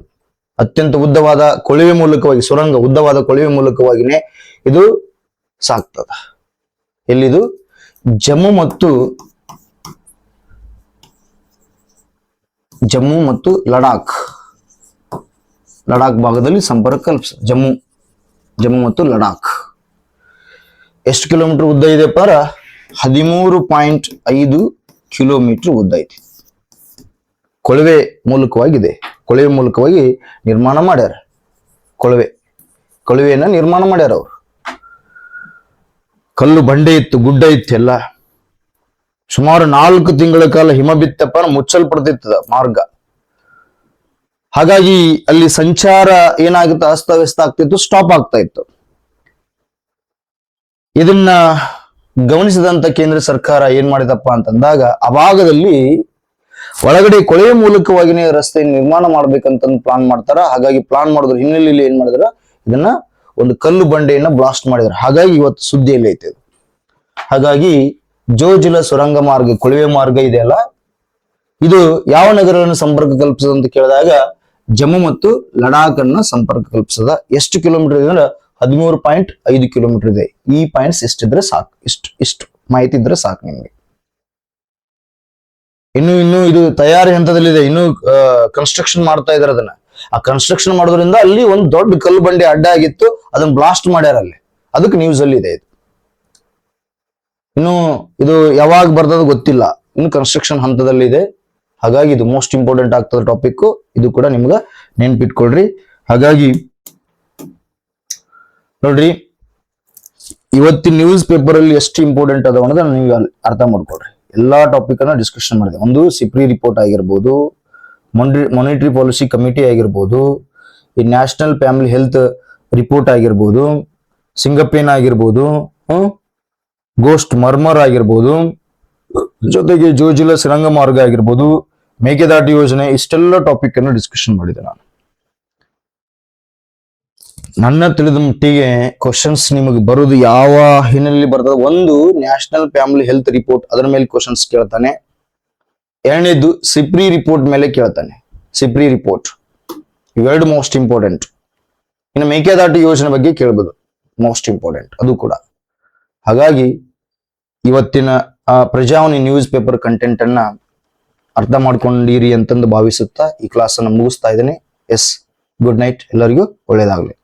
ಅತ್ಯಂತ ಉದ್ದವಾದ ಕೊಳವೆ ಮೂಲಕವಾಗಿ, ಉದ್ದವಾದ ಕೊಳವೆ ಮೂಲಕವಾಗಿನೇ ಇದು ಸಾಗ್ತದ. ಎಲ್ಲಿದು? ಜಮ್ಮು ಮತ್ತು ಲಡಾಖ್ ಭಾಗದಲ್ಲಿ ಸಂಪರ್ಕ ಕಲ್ಪಿಸ. ಜಮ್ಮು ಮತ್ತು ಲಡಾಖ್ ಎಷ್ಟು ಕಿಲೋಮೀಟರ್ ಉದ್ದ ಇದೆಪ್ಪ? 13.5 ಕಿಲೋಮೀಟರ್ ಉದ್ದ ಐತಿ. ಕೊಳವೆ ಮೂಲಕವಾಗಿದೆ. ಕೊಳವೆ ಮೂಲಕವಾಗಿ ನಿರ್ಮಾಣ ಮಾಡ್ಯಾರ. ಕೊಳವೆಯನ್ನ ನಿರ್ಮಾಣ ಮಾಡ್ಯಾರ ಅವರು. ಕಲ್ಲು ಬಂಡೆ ಇತ್ತು, ಗುಡ್ಡ ಇತ್ತು ಎಲ್ಲ. ಸುಮಾರು 4 ತಿಂಗಳ ಕಾಲ ಹಿಮ ಬಿತ್ತಪ್ಪ ಮುಚ್ಚಲ್ಪಡ್ತಿತ್ತದ ಮಾರ್ಗ. ಹಾಗಾಗಿ ಅಲ್ಲಿ ಸಂಚಾರ ಏನಾಗುತ್ತೆ, ಅಸ್ತವ್ಯಸ್ತ ಆಗ್ತಿತ್ತು, ಸ್ಟಾಪ್ ಆಗ್ತಾ ಇತ್ತು. ಇದನ್ನ ಗಮನಿಸಿದಂತ ಕೇಂದ್ರ ಸರ್ಕಾರ ಏನ್ ಮಾಡಿದಪ್ಪ ಅಂತಂದಾಗ ಆ ಭಾಗದಲ್ಲಿ ಒಳಗಡೆ ಕೊಳವೆ ಮೂಲಕವಾಗಿನೇ ರಸ್ತೆ ನಿರ್ಮಾಣ ಮಾಡ್ಬೇಕಂತ ಪ್ಲಾನ್ ಮಾಡ್ತಾರ. ಹಾಗಾಗಿ ಪ್ಲಾನ್ ಮಾಡೋದ್ರ ಹಿನ್ನೆಲೆಯಲ್ಲಿ ಏನ್ ಮಾಡಿದಾರ, ಇದನ್ನ ಒಂದು ಕಲ್ಲು ಬಂಡೆಯನ್ನ ಬ್ಲಾಸ್ಟ್ ಮಾಡಿದಾರ. ಹಾಗಾಗಿ ಇವತ್ತು ಸುದ್ದಿಯಲ್ಲಿ ಐತೆ. ಹಾಗಾಗಿ ಜೋಜಿಲ ಸುರಂಗ ಮಾರ್ಗ, ಕೊಳವೆ ಮಾರ್ಗ ಇದೆಯಲ್ಲ, ಇದು ಯಾವ ನಗರವನ್ನು ಸಂಪರ್ಕ ಕಲ್ಪಿಸದ ಅಂತ ಕೇಳಿದಾಗ ಜಮ್ಮು ಮತ್ತು ಲಡಾಖ್ ಅನ್ನ ಸಂಪರ್ಕ ಕಲ್ಪಿಸದ. ಎಷ್ಟು ಕಿಲೋಮೀಟರ್ ಇದೆ ಅಂದ್ರೆ 13.5 ಕಿಲೋಮೀಟರ್ ಇದೆ. ಈ ಪಾಯಿಂಟ್ಸ್ ಎಷ್ಟಿದ್ರೆ ಸಾಕು, ಇಷ್ಟು ಮಾಹಿತಿ ಇದ್ರೆ ಸಾಕು ನಿಮ್ಗೆ. ಇನ್ನು ಇದು ತಯಾರಿ ಹಂತದಲ್ಲಿದೆ. ಇನ್ನು ಕನ್ಸ್ಟ್ರಕ್ಷನ್ ಮಾಡ್ತಾ ಇದಾರೆ ಅದನ್ನ. ಆ ಕನ್ಸ್ಟ್ರಕ್ಷನ್ ಮಾಡೋದ್ರಿಂದ ಅಲ್ಲಿ ಒಂದು ದೊಡ್ಡ ಕಲ್ಲು ಬಂಡೆ ಅಡ್ಡ ಆಗಿತ್ತು, ಅದನ್ನ ಬ್ಲಾಸ್ಟ್ ಮಾಡ್ಯಾರ ಅಲ್ಲಿ. ಅದಕ್ಕೆ ನ್ಯೂಸ್ ಅಲ್ಲಿ ಇದೆ ಇದು. ಇನ್ನು ಇದು ಯಾವಾಗ ಬರ್ತದ ಗೊತ್ತಿಲ್ಲ, ಇನ್ನು ಕನ್ಸ್ಟ್ರಕ್ಷನ್ ಹಂತದಲ್ಲಿ ಇದೆ. ಹಾಗಾಗಿ ಇದು ಮೋಸ್ಟ್ ಇಂಪಾರ್ಟೆಂಟ್ ಆಗ್ತದ ಟಾಪಿಕ್. ಇದು ಕೂಡ ನಿಮ್ಗ ನೆನ್ಪಿಟ್ಕೊಳ್ರಿ. ಹಾಗಾಗಿ ನೋಡ್ರಿ, ಇವತ್ತಿನ ನ್ಯೂಸ್ ಪೇಪರ್ ಅಲ್ಲಿ ಎಷ್ಟು ಇಂಪಾರ್ಟೆಂಟ್ ಅದಾವ ಅನ್ನೋದನ್ನ ನೀವು ಅರ್ಥ ಮಾಡ್ಕೊಳ್ರಿ. ಎಲ್ಲಾ ಟಾಪಿಕ್ ಅನ್ನ ಡಿಸ್ಕಷನ್ ಮಾಡಿದೆ. ಒಂದು ಸಿಪ್ರಿ ರಿಪೋರ್ಟ್ ಆಗಿರ್ಬೋದು, ಮಾನಿಟರಿ ಪಾಲಿಸಿ ಕಮಿಟಿ ಆಗಿರ್ಬೋದು, ಈ ನ್ಯಾಷನಲ್ ಫ್ಯಾಮಿಲಿ ಹೆಲ್ತ್ ರಿಪೋರ್ಟ್ ಆಗಿರ್ಬೋದು, ಸಿಂಗಪೇನ್ ಆಗಿರ್ಬೋದು, ಗೋಸ್ಟ್ ಮರ್ಮರ್ ಆಗಿರ್ಬೋದು, ಜೊತೆಗೆ ಜೋಜಿಲ ಸುರಂಗ ಮಾರ್ಗ ಆಗಿರ್ಬೋದು, ಮೇಕೆದಾಟು ಯೋಜನೆ, ಇಷ್ಟೆಲ್ಲ ಟಾಪಿಕ್ ಅನ್ನು ಡಿಸ್ಕಷನ್ ಮಾಡಿದೆ ನಾನು. ನನ್ನ ತಿಳಿದ ಮಟ್ಟಿಗೆ ಕ್ವಶನ್ಸ್ ನಿಮಗೆ ಬರೋದು ಯಾವ ಹಿನ್ನೆಲೆಯಲ್ಲಿ ಬರ್ತದೆ. ಒಂದು ನ್ಯಾಷನಲ್ ಫ್ಯಾಮಿಲಿ ಹೆಲ್ತ್ ರಿಪೋರ್ಟ್, ಅದರ ಮೇಲೆ ಕ್ವಶನ್ಸ್ ಕೇಳ್ತಾನೆ. ಎರಡನೇದು ಸಿಪ್ರಿ ರಿಪೋರ್ಟ್ ಮೇಲೆ ಕೇಳ್ತಾನೆ. ಸಿಪ್ರಿ ರಿಪೋರ್ಟ್ ಇವೆರಡು ಮೋಸ್ಟ್ ಇಂಪಾರ್ಟೆಂಟ್. ಇನ್ನು ಮೇಕೆದಾಟು ಯೋಜನೆ ಬಗ್ಗೆ ಕೇಳ್ಬೋದು, ಮೋಸ್ಟ್ ಇಂಪಾರ್ಟೆಂಟ್ ಅದು ಕೂಡ. ಹಾಗಾಗಿ ಇವತ್ತಿನ ಪ್ರಜಾವಾಣಿ ನ್ಯೂಸ್ ಪೇಪರ್ ಕಂಟೆಂಟ್ ಅನ್ನ ಅರ್ಥ ಮಾಡ್ಕೊಂಡಿರಿ ಅಂತಂದು ಭಾವಿಸುತ್ತಾ ಈ ಕ್ಲಾಸ್ ಅನ್ನು ಮುಗಿಸ್ತಾ ಇದ್ದೇನೆ. ಎಸ್, ಗುಡ್ ನೈಟ್, ಎಲ್ಲರಿಗೂ ಒಳ್ಳೇದಾಗಲಿ.